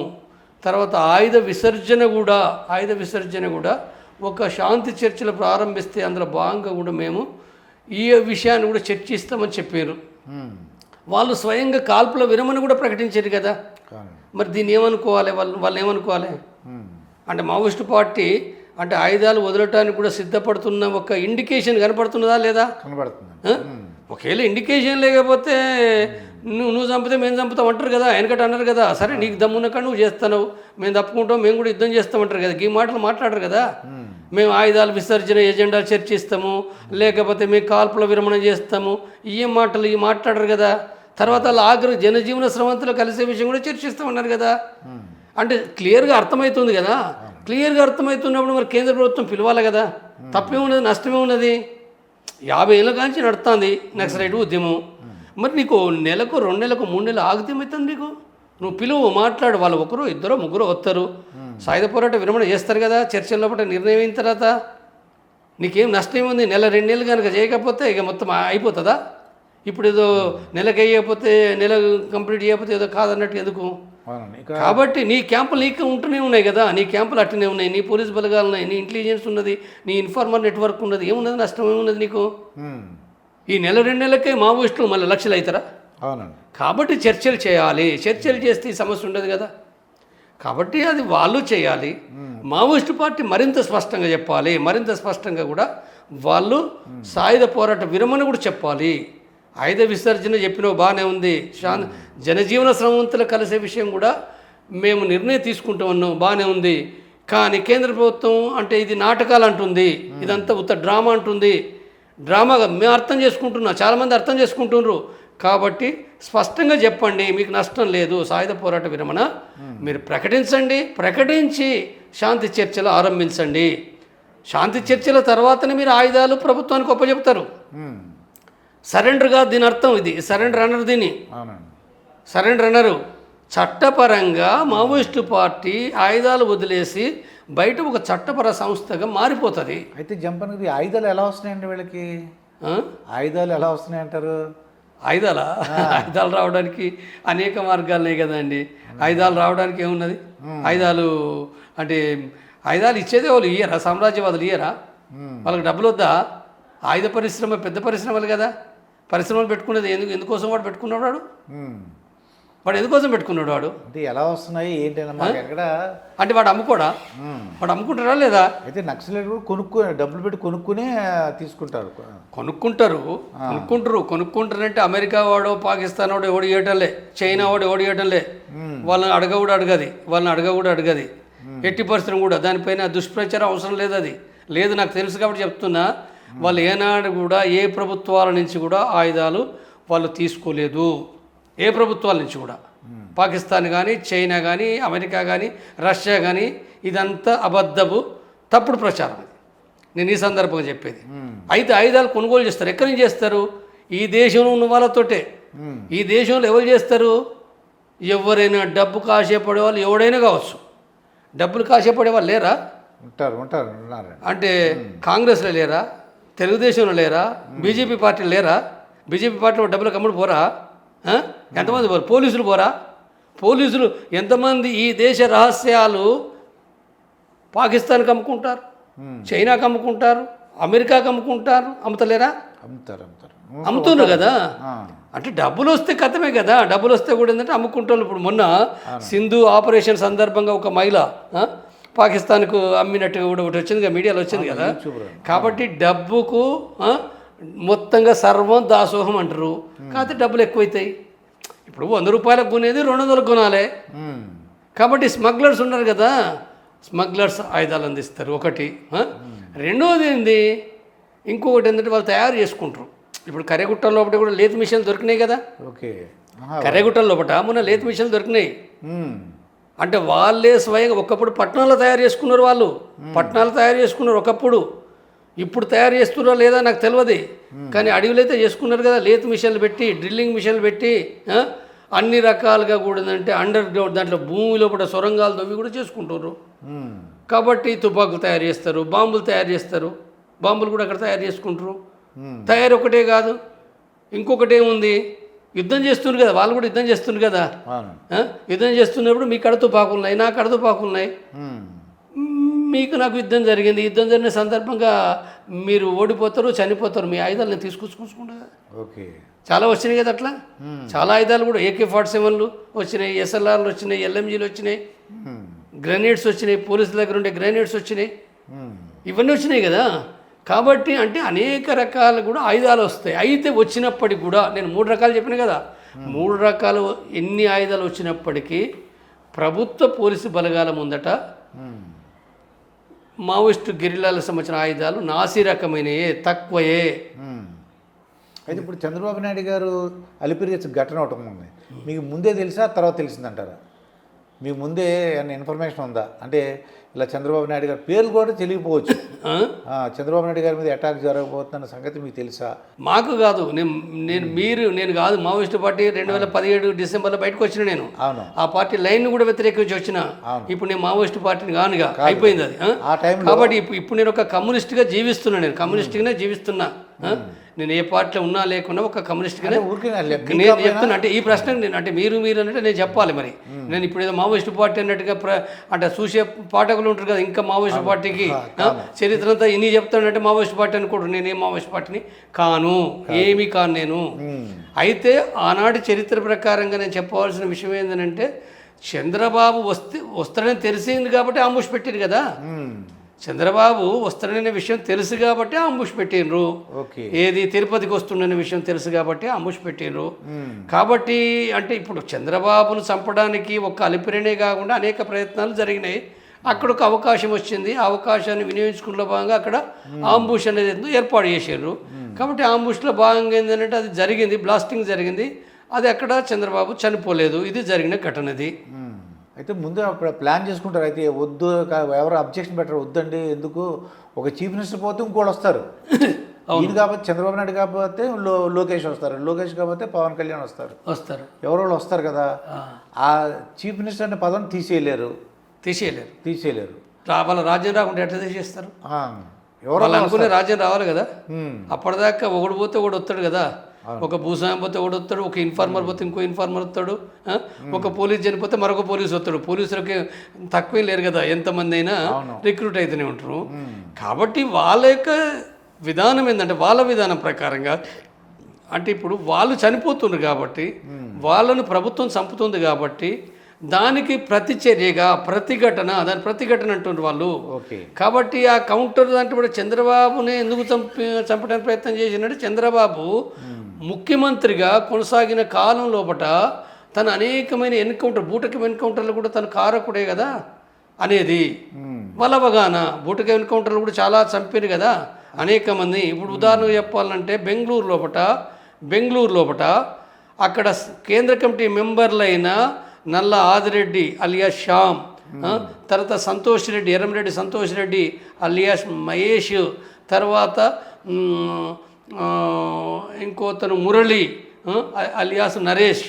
తర్వాత ఆయుధ విసర్జన కూడా ఒక శాంతి చర్చలు ప్రారంభిస్తే అందులో భాగంగా కూడా మేము ఈ విషయాన్ని కూడా చర్చిస్తామని చెప్పారు. వాళ్ళు స్వయంగా కాల్పుల విరమణ కూడా ప్రకటించారు కదా. మరి దీన్ని ఏమనుకోవాలి, వాళ్ళు ఏమనుకోవాలి అంటే మావోయిస్టు పార్టీ అంటే ఆయుధాలు వదలటానికి కూడా సిద్ధపడుతున్న ఒక ఇండికేషన్ కనపడుతున్నదా లేదా? కనపడుతుంది. ఒకవేళ ఇండికేషన్ లేకపోతే నువ్వు చంపితే మేము చంపుతాం అంటారు కదా, వెనకట అన్నారు కదా. సరే నీకు దమ్మునక నువ్వు చేస్తున్నావు, మేము తప్పుకుంటాం, మేము కూడా యుద్ధం చేస్తామంటారు కదా. ఈ మాటలు మాట్లాడరు కదా. మేము ఆయుధాల విసర్జన ఎజెండాలు చర్చిస్తాము, లేకపోతే మేము కాల్పుల విరమణ చేస్తాము, ఈ మాటలు మాట్లాడరు కదా. తర్వాత వాళ్ళ జనజీవన స్రవంతులు కలిసే విషయం కూడా చర్చిస్తామన్నారు కదా. అంటే క్లియర్గా అర్థమవుతుంది కదా. క్లియర్గా అర్థమవుతున్నప్పుడు మరి కేంద్ర ప్రభుత్వం పిలవాలి కదా. తప్పే ఉన్నది, నష్టమే ఉన్నది. 50 ఏళ్ళ కాంచి నడుస్తుంది నక్సలైట్ ఉద్యమం. మరి నీకు నెలకు 2 నెలలకు 3 నెలలు ఆగితే ఏమవుతుంది నీకు? నువ్వు పిలువు, మాట్లాడు, వాళ్ళు ఒకరు ఇద్దరు ముగ్గురు వస్తారు, సాయుధ పోరాట విరమణ చేస్తారు కదా. చర్చల లోపల నిర్ణయం అయిన తర్వాత నీకేం నష్టం ఉంది? 1-2 నెలలు కనుక చేయకపోతే ఇక మొత్తం అయిపోతుందా? ఇప్పుడు ఏదో నెలకు వేయకపోతే నెల కంప్లీట్ చేయకపోతే ఏదో కాదన్నట్టు ఎందుకు? కాబట్టి నీ క్యాంపులు నీకు ఉంటూనే ఉన్నాయి కదా. నీ క్యాంపులు అట్టనే ఉన్నాయి, నీ పోలీస్ బలగాలు ఉన్నాయి, నీ ఇంటెలిజెన్స్ ఉన్నది, నీ ఇన్ఫార్మర్ నెట్వర్క్ ఉన్నది. ఏమున్నది? నష్టం ఏమున్నది నీకు? ఈ 1-2 నెలలకే మావోయిస్టులు మళ్ళీ లక్షలు అవుతారా? కాబట్టి చర్చలు చేయాలి. చర్చలు చేస్తే ఈ సమస్య ఉండదు కదా. కాబట్టి అది వాళ్ళు చేయాలి. మావోయిస్టు పార్టీ మరింత స్పష్టంగా చెప్పాలి. మరింత స్పష్టంగా కూడా వాళ్ళు సాయుధ పోరాట విరమణ కూడా చెప్పాలి. ఆయుధ విసర్జన చెప్పినవి బాగానే ఉంది, జనజీవన స్రవంతులు కలిసే విషయం కూడా మేము నిర్ణయం తీసుకుంటామన్నాం, బాగానే ఉంది. కానీ కేంద్ర ప్రభుత్వం అంటే ఇది నాటకాలు అంటుంది, ఇదంతా ఉత్త డ్రామా అంటుంది. డ్రామాగా మేము అర్థం చేసుకుంటున్నాం, చాలామంది అర్థం చేసుకుంటున్నారు. కాబట్టి స్పష్టంగా చెప్పండి, మీకు నష్టం లేదు, సాయుధ పోరాట విరమణ మీరు ప్రకటించండి, ప్రకటించి శాంతి చర్చలు ఆరంభించండి. శాంతి చర్చల తర్వాతనే మీరు ఆయుధాలు ప్రభుత్వానికి ఒప్పచెప్తారు. సరెండర్ కాదు దీని అర్థం. ఇది సరెండర్ అన్నారు, దీన్ని సరెండర్ అన్నారు. చట్టపరంగా మావోయిస్టు పార్టీ ఆయుధాలు వదిలేసి బయట ఒక చట్టపర సంస్థగా మారిపోతుంది. అయితే జంపన్కి ఆయుధాలు ఎలా వస్తున్నాయండి వీళ్ళకి? ఆయుధాలు ఎలా వస్తున్నాయి అంటారు? ఆయుధాలు రావడానికి అనేక మార్గాలున్నాయి కదండి. ఆయుధాలు రావడానికి ఏమున్నది? ఆయుధాలు అంటే ఆయుధాలు ఇచ్చేదే వాళ్ళు ఇయ్యరా? సామ్రాజ్యవాదులు ఇయ్యరా? వాళ్ళకి డబ్బులు వద్దా? ఆయుధ పరిశ్రమ పెద్ద పరిశ్రమలు కదా. పరిశ్రమలు పెట్టుకునేది ఎందుకోసం వాడు పెట్టుకున్నాడు? వాడు ఎందుకోసం పెట్టుకున్నాడు? వాడు అంటే ఎలా వస్తున్నాయి ఏంటి ఎక్కడ అంటే వాడు అమ్ముకోడా? వాడు అమ్ముకుంటారా లేదా? అయితే నక్సలైట్ కొనుక్కుని డబ్బులు పెట్టి కొనుక్కునే తీసుకుంటారు. కొనుక్కుంటారంటే అమెరికా వాడు, పాకిస్తాన్ వాడు ఎవడు ఇవ్వటంలే, చైనా వాడు ఎవడు ఇవ్వటంలే. వాళ్ళని అడగ కూడా అడగది. ఎట్టి పరిస్థితులు కూడా దానిపైన దుష్ప్రచారం అవసరం లేదు. అది లేదు, నాకు తెలుసు కాబట్టి చెప్తున్నా. వాళ్ళు ఏనాడు కూడా ఏ ప్రభుత్వాల నుంచి కూడా ఆయుధాలు వాళ్ళు తీసుకోలేదు. ఏ ప్రభుత్వాల నుంచి కూడా. పాకిస్తాన్ కానీ, చైనా కానీ, అమెరికా కానీ, రష్యా కానీ, ఇదంతా అబద్ధపు తప్పుడు ప్రచారం. నేను ఈ సందర్భంగా చెప్పేది. అయితే ఆయుధాలు కొనుగోలు చేస్తారు. ఎక్కడి నుంచి చేస్తారు? ఈ దేశంలో ఉన్న వాళ్ళతోటే. ఈ దేశంలో ఎవరు చేస్తారు? ఎవరైనా డబ్బు కాసేపడే వాళ్ళు ఎవడైనా కావచ్చు. డబ్బులు కాసేపడే వాళ్ళు లేరా? ఉంటారు. అంటే కాంగ్రెస్లో లేరా? తెలుగుదేశంలో లేరా? బీజేపీ పార్టీలు లేరా? బీజేపీ పార్టీలో డబ్బులు కమ్ముడు పోరా? ఎంతమంది పోరు? పోలీసులు పోరా? పోలీసులు ఎంతమంది ఈ దేశ రహస్యాలు పాకిస్తాన్కి అమ్ముకుంటారు, చైనాకి అమ్ముకుంటారు, అమెరికాకి అమ్ముకుంటారు. అమ్ముతలేరా? అమ్ముతున్నారు కదా. అంటే డబ్బులు వస్తే కథమే కదా. డబ్బులు వస్తే కూడా ఏంటంటే అమ్ముకుంటారు. ఇప్పుడు మొన్న సింధు ఆపరేషన్ సందర్భంగా ఒక మహిళ పాకిస్తాన్కు అమ్మినట్టుగా కూడా ఒకటి వచ్చింది కదా, మీడియాలో వచ్చింది కదా. కాబట్టి డబ్బుకు మొత్తంగా సర్వం దాసోహం అంటారు. కాకపోతే డబ్బులు ఎక్కువైతాయి. ఇప్పుడు 100 రూపాయలకు కొనేది 200 కొనాలి. కాబట్టి స్మగ్లర్స్ ఉన్నారు కదా, స్మగ్లర్స్ ఆయుధాలు అందిస్తారు ఒకటి. రెండోది ఏంది, ఇంకొకటి ఏంటంటే వాళ్ళు తయారు చేసుకుంటారు. ఇప్పుడు కర్రెగుట్ట లోపల కూడా లేత్ మిషన్లు దొరికినాయి కదా. ఓకే. కర్రెగుట్ట లోపల మొన్న లేత్ మిషన్లు దొరికినాయి. అంటే వాళ్ళే స్వయంగా ఒకప్పుడు పట్టణాల్లో తయారు చేసుకున్నారు, వాళ్ళు పట్టణాలు తయారు చేసుకున్నారు ఒకప్పుడు. ఇప్పుడు తయారు చేస్తున్నారో లేదా నాకు తెలియదు, కానీ అడవిలో అయితే చేసుకున్నారు కదా. లేత్ మిషన్లు పెట్టి, డ్రిల్లింగ్ మిషన్లు పెట్టి, అన్ని రకాలుగా కూడా ఏంటంటే అండర్ గ్రౌండ్ దాంట్లో భూమి లోపల సొరంగాలు తవ్వి కూడా చేసుకుంటారు. కాబట్టి తుపాకులు తయారు చేస్తారు, బాంబులు తయారు చేస్తారు, బాంబులు కూడా అక్కడ తయారు చేసుకుంటారు. తయారు ఒకటే కాదు, ఇంకొకటి ఏముంది, యుద్ధం చేస్తున్నారు కదా, వాళ్ళు కూడా యుద్ధం చేస్తున్నారు కదా. యుద్ధం చేస్తున్నప్పుడు మీ కడ తుపాకులు ఉన్నాయి, నా కడ తుపాకులు ఉన్నాయి, మీకు నాకు యుద్ధం జరిగింది. యుద్ధం జరిగిన సందర్భంగా మీరు ఓడిపోతారు, చనిపోతారు, మీ ఆయుధాలు నేను తీసుకొచ్చుకుంటా. ఓకే. చాలా వచ్చినాయి కదా అట్లా, చాలా ఆయుధాలు కూడా AK-47లు వచ్చినాయి, SLRలు వచ్చినాయి, LMGలు వచ్చినాయి, గ్రెనేడ్స్ వచ్చినాయి, పోలీసుల దగ్గర ఉండే గ్రెనేడ్స్ వచ్చినాయి, ఇవన్నీ వచ్చినాయి కదా. కాబట్టి అంటే అనేక రకాలు కూడా ఆయుధాలు వస్తాయి. అయితే వచ్చినప్పటికి కూడా నేను 3 రకాలు చెప్పిన కదా, 3 రకాలు ఎన్ని ఆయుధాలు వచ్చినప్పటికీ ప్రభుత్వ పోలీసు బలగాల ముందట మావోయిస్టు గెరిల్లాలకు సంబంధించిన ఆయుధాలు నాసి రకమైనయే, తక్కువయే. అయితే ఇప్పుడు చంద్రబాబు నాయుడు గారు అలిపిరి ఘటన ఒకటి ఉంది, మీకు ముందే తెలుసా తర్వాత తెలిసిందంటారా? మీకు ముందే ఏమైనా ఇన్ఫర్మేషన్ ఉందా? అంటే ఇలా చంద్రబాబు నాయుడు గారి పేర్లు కూడా తెలియకపోవచ్చు, చంద్రబాబు నాయుడు గారి మీద అటాక్ జరగబోతున్న సంగతి మీకు తెలుసా? మాకు కాదు, నేను కాదు మావోయిస్టు పార్టీ 2017 డిసెంబర్లో బయటకు వచ్చిన నేను. అవును. ఆ పార్టీ లైన్ కూడా వ్యతిరేకించి వచ్చిన. ఇప్పుడు నేను మావోయిస్టు పార్టీని కానుగా, అయిపోయింది అది. ఆ టైం కాబట్టి ఇప్పుడు నేను ఒక కమ్యూనిస్ట్గా జీవిస్తున్నా, నేను కమ్యూనిస్ట్గానే జీవిస్తున్నా. నేను ఏ పార్టీలో ఉన్నా లేకున్నా ఒక కమ్యూనిస్ట్గానే నేను చెప్తున్నా. అంటే ఈ ప్రశ్నకు నేను అంటే మీరు అంటే నేను చెప్పాలి. మరి నేను ఇప్పుడు ఏదో మావోయిస్టు పార్టీ అన్నట్టుగా అంటే చూసే పాఠకులు ఉంటారు కదా, ఇంకా మావోయిస్టు పార్టీకి చరిత్ర అంతా ఇన్ని చెప్తానంటే మావోయిస్టు పార్టీ అనుకోడు. నేనేం మావోయిస్టు పార్టీని కాను, ఏమీ కాను నేను. అయితే ఆనాటి చరిత్ర ప్రకారంగా నేను చెప్పవలసిన విషయం ఏంటంటే, చంద్రబాబు వస్తాడని తెలిసింది కాబట్టి అంబుష్ పెట్టారు కదా. చంద్రబాబు వస్తాడనే విషయం తెలుసు కాబట్టి అంబుష్ పెట్టిండ్రు. ఏది తిరుపతికి వస్తుండనే విషయం తెలుసు కాబట్టి అంబుష్ పెట్టిండ్రు. కాబట్టి అంటే ఇప్పుడు చంద్రబాబును చంపడానికి ఒక్క అలిపిరినే కాకుండా అనేక ప్రయత్నాలు జరిగినాయి. అక్కడ ఒక అవకాశం వచ్చింది, ఆ అవకాశాన్ని వినియోగించుకున్న భాగంగా అక్కడ అంబుష్ అనేది ఏర్పాటు చేశారు. కాబట్టి అంబుష్లో భాగంగా ఏంటంటే అది జరిగింది, బ్లాస్టింగ్ జరిగింది. అది అక్కడ చంద్రబాబు చనిపోలేదు. ఇది జరిగిన ఘటనది. అయితే ముందు అప్పుడు ప్లాన్ చేసుకుంటారు. అయితే వద్దు, ఎవరు అబ్జెక్షన్ పెట్టరు, వద్దండి ఎందుకు, ఒక చీఫ్ మినిస్టర్ పోతే ఇంకోటి వస్తారు. ఈయన కాకపోతే చంద్రబాబు నాయుడు కాకపోతే లోకేష్ వస్తారు, లోకేష్ కాకపోతే పవన్ కళ్యాణ్ వస్తారు, ఎవరో వాళ్ళు వస్తారు కదా. ఆ చీఫ్ మినిస్టర్ అనే పదం తీసేయలేరు. వాళ్ళ రాజ్యం రాకుండా ఎట్లా తీసేస్తారు? ఎవరు అనుకునే రాజ్యం రావాలి కదా. అప్పటిదాకా ఒకడు పోతే ఒకడు వస్తాడు కదా. ఒక భూస్వామి పోతే ఒకడు వస్తాడు, ఒక ఇన్ఫార్మర్ పోతే ఇంకో ఇన్ఫార్మర్ వస్తాడు, ఒక పోలీస్ చనిపోతే మరొక పోలీసు వస్తాడు. పోలీసులకి తక్కువే లేరు కదా, ఎంతమంది అయినా రిక్రూట్ అయితేనే ఉంటారు. కాబట్టి వాళ్ళ యొక్క విధానం ఏంటంటే, వాళ్ళ విధానం ప్రకారంగా అంటే ఇప్పుడు వాళ్ళు చనిపోతున్నారు కాబట్టి, వాళ్ళను ప్రభుత్వం చంపుతుంది కాబట్టి దానికి ప్రతిచర్యగా ప్రతిఘటన, దాని ప్రతిఘటన అంటున్నారు వాళ్ళు. కాబట్టి ఆ కౌంటర్ దాంట్లో కూడా చంద్రబాబుని ఎందుకు చంపడానికి ప్రయత్నం చేసినట్టు, చంద్రబాబు ముఖ్యమంత్రిగా కొనసాగిన కాలం లోపల తను అనేకమైన బూటకం ఎన్కౌంటర్లు కూడా తను కారకుడే కదా అనేది వాళ్ళ అవగాహన. బూటకం ఎన్కౌంటర్లు కూడా చాలా చంపారు కదా అనేక మంది. ఇప్పుడు ఉదాహరణకు చెప్పాలంటే బెంగళూరు లోపల అక్కడ కేంద్ర కమిటీ మెంబర్లైన నల్ల ఆదిరెడ్డి అలియాస్ శ్యామ్, తర్వాత సంతోష్ రెడ్డి, ఎర్రంరెడ్డి సంతోష్ రెడ్డి అలియాస్ మహేష్, తర్వాత ఇంకోతను మురళి అలియాస్ నరేష్.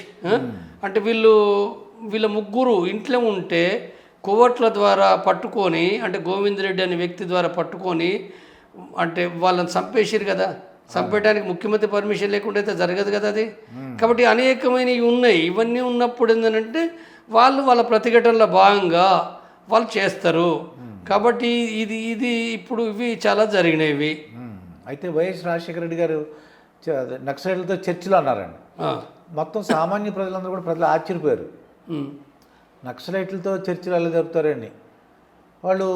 అంటే వీళ్ళ ముగ్గురు ఇంట్లో ఉంటే కోవట్ల ద్వారా పట్టుకొని, అంటే గోవింద్ రెడ్డి అనే వ్యక్తి ద్వారా పట్టుకొని అంటే వాళ్ళని చంపేసారు కదా. చంపేయడానికి ముఖ్యమంత్రి పర్మిషన్ లేకుండా అయితే జరగదు కదా అది. కాబట్టి అనేకమైనవి ఉన్నాయి. ఇవన్నీ ఉన్నప్పుడు ఏంటంటే వాళ్ళ ప్రతిఘటనలో భాగంగా వాళ్ళు చేస్తారు. కాబట్టి ఇది ఇప్పుడు ఇవి చాలా జరిగినవి. అయితే వైఎస్ రాజశేఖర రెడ్డి గారు నక్సలైట్లతో చర్చలు అన్నారండి. మొత్తం సామాన్య ప్రజలందరూ కూడా ప్రజలు ఆశ్చర్యపోయారు. నక్సలైట్లతో చర్చలు ఎలా జరుపుతారండి, వాళ్ళు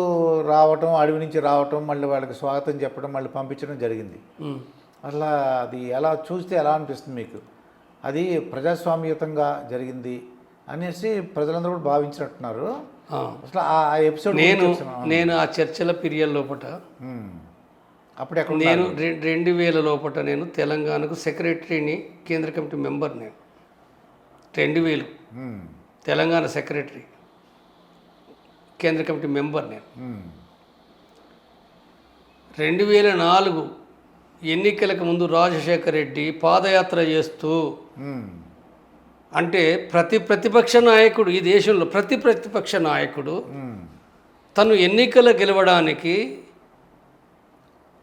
రావటం, అడవి నుంచి రావటం, మళ్ళీ వాళ్ళకి స్వాగతం చెప్పడం, మళ్ళీ పంపించడం జరిగింది. అట్లా అది ఎలా చూస్తే ఎలా అనిపిస్తుంది మీకు? అది ప్రజాస్వామ్యయుతంగా జరిగింది, అనేసి ప్రజలందరూ కూడా భావించినట్టున్నారు. ఆ. అసలు ఆ ఎపిసోడ్ నేను ఆ చర్చల పీరియడ్ లోపల అప్పుడు ఎక్కడ నేను 2000 లోపల నేను తెలంగాణకు సెక్రటరీని, కేంద్ర కమిటీ మెంబర్. నేను 2000 తెలంగాణ సెక్రటరీ, కేంద్ర కమిటీ మెంబర్. నేను 2004 ఎన్నికలకు ముందు రాజశేఖర రెడ్డి పాదయాత్ర చేస్తూ, అంటే ప్రతిపక్ష నాయకుడు, ఈ దేశంలో ప్రతిపక్ష నాయకుడు తను ఎన్నికలు గెలవడానికి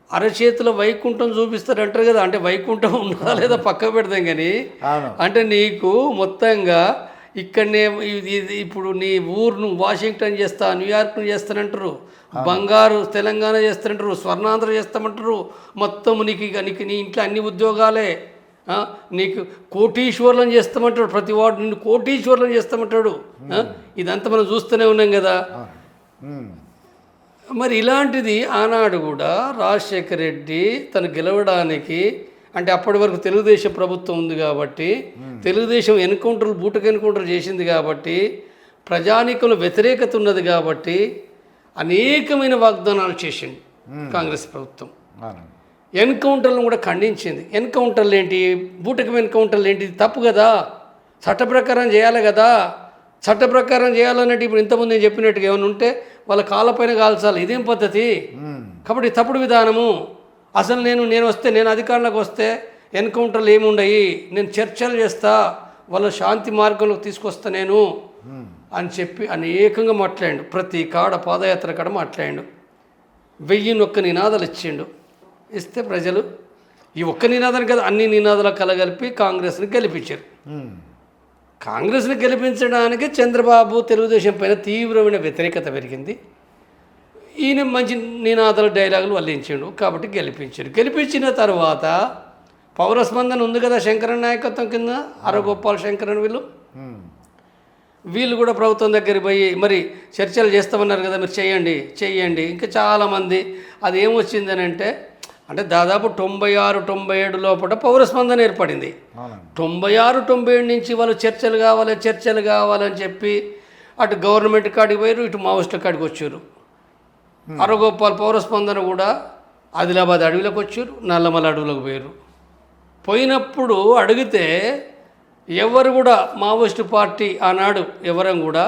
అరచేతిలో వైకుంఠం చూపిస్తారంటారు కదా, అంటే వైకుంఠం ఉన్నదా లేదా పక్క పెడతాం కానీ, అంటే నీకు మొత్తంగా ఇక్కడనే ఇప్పుడు నీ ఊరును వాషింగ్టన్ చేస్తా, న్యూయార్క్ను చేస్తానంటారు, బంగారు తెలంగాణ చేస్తానంటారు, స్వర్ణాంధ్ర చేస్తామంటారు, మొత్తం నీకు నీ ఇంట్లో అన్ని ఉద్యోగాలే, నీకు కోటీశ్వర్లను చేస్తామంటాడు, ప్రతి వాడు నిన్ను కోటీశ్వర్లను చేస్తామంటాడు. ఇదంతా మనం చూస్తూనే ఉన్నాం కదా. మరి ఇలాంటిది ఆనాడు కూడా రాజశేఖర రెడ్డి తను గెలవడానికి, అంటే అప్పటి వరకు తెలుగుదేశం ప్రభుత్వం ఉంది కాబట్టి, తెలుగుదేశం బూటకు ఎన్కౌంటర్ చేసింది కాబట్టి, ప్రజానీకంలో వ్యతిరేకత ఉన్నది కాబట్టి అనేకమైన వాగ్దానాలు చేసింది కాంగ్రెస్ ప్రభుత్వం. ఎన్కౌంటర్లను కూడా ఖండించింది. ఎన్కౌంటర్లు ఏంటి, బూటకం ఎన్కౌంటర్లు ఏంటి, తప్పు కదా, చట్ట ప్రకారం చేయాలి కదా. చట్ట ప్రకారం చేయాలన్నట్టు ఇప్పుడు ఇంతకుముందు నేను చెప్పినట్టుగా ఏమైనా ఉంటే వాళ్ళ కాళ్ళపైన కాల్చాలి, ఇదేం పద్ధతి. కాబట్టి తప్పుడు విధానము. అసలు నేను అధికారంలోకి వస్తే ఎన్కౌంటర్లు ఏముండయి, నేను చర్చలు చేస్తా, వాళ్ళ శాంతి మార్గంలోకి తీసుకొస్తా నేను అని చెప్పి అనేకంగా మాట్లాడాడు. ప్రతి కాడ పాదయాత్ర కాడ మాట్లాడాడు. 1001 నినాదాలు ఇచ్చిండు. ఇస్తే ప్రజలు ఈ ఒక్క నినాదాన్ని కదా అన్ని నినాదాలు కలగలిపి కాంగ్రెస్ని గెలిపించారు. కాంగ్రెస్ని గెలిపించడానికి చంద్రబాబు తెలుగుదేశం పైన తీవ్రమైన వ్యతిరేకత పెరిగింది. ఈయన మంచి నినాదాలు డైలాగులు వల్లించాడు కాబట్టి గెలిపించారు. గెలిపించిన తర్వాత పౌరస్పందన ఉంది కదా శంకరన్ నాయకత్వం కింద, అరగోపాల్ శంకరన్ వీళ్ళు కూడా ప్రభుత్వం దగ్గరికి పోయి మరి చర్చలు చేస్తామన్నారు కదా, మీరు చేయండి. ఇంకా చాలామంది అది ఏమొచ్చిందని అంటే దాదాపు 96-97 లోపల పౌరస్పందన ఏర్పడింది. 96-97 నుంచి వాళ్ళు చర్చలు కావాలని చెప్పి అటు గవర్నమెంట్ కాడికి పోయారు, ఇటు మావోయిస్టుల కాడికి వచ్చారు. అరగోపాల్ పౌరస్పందన కూడా ఆదిలాబాద్ అడవిలోకి వచ్చారు, నల్లమల అడవులకు పోయారు. పోయినప్పుడు అడిగితే ఎవరు కూడా మావోయిస్టు పార్టీ ఆనాడు ఎవరం కూడా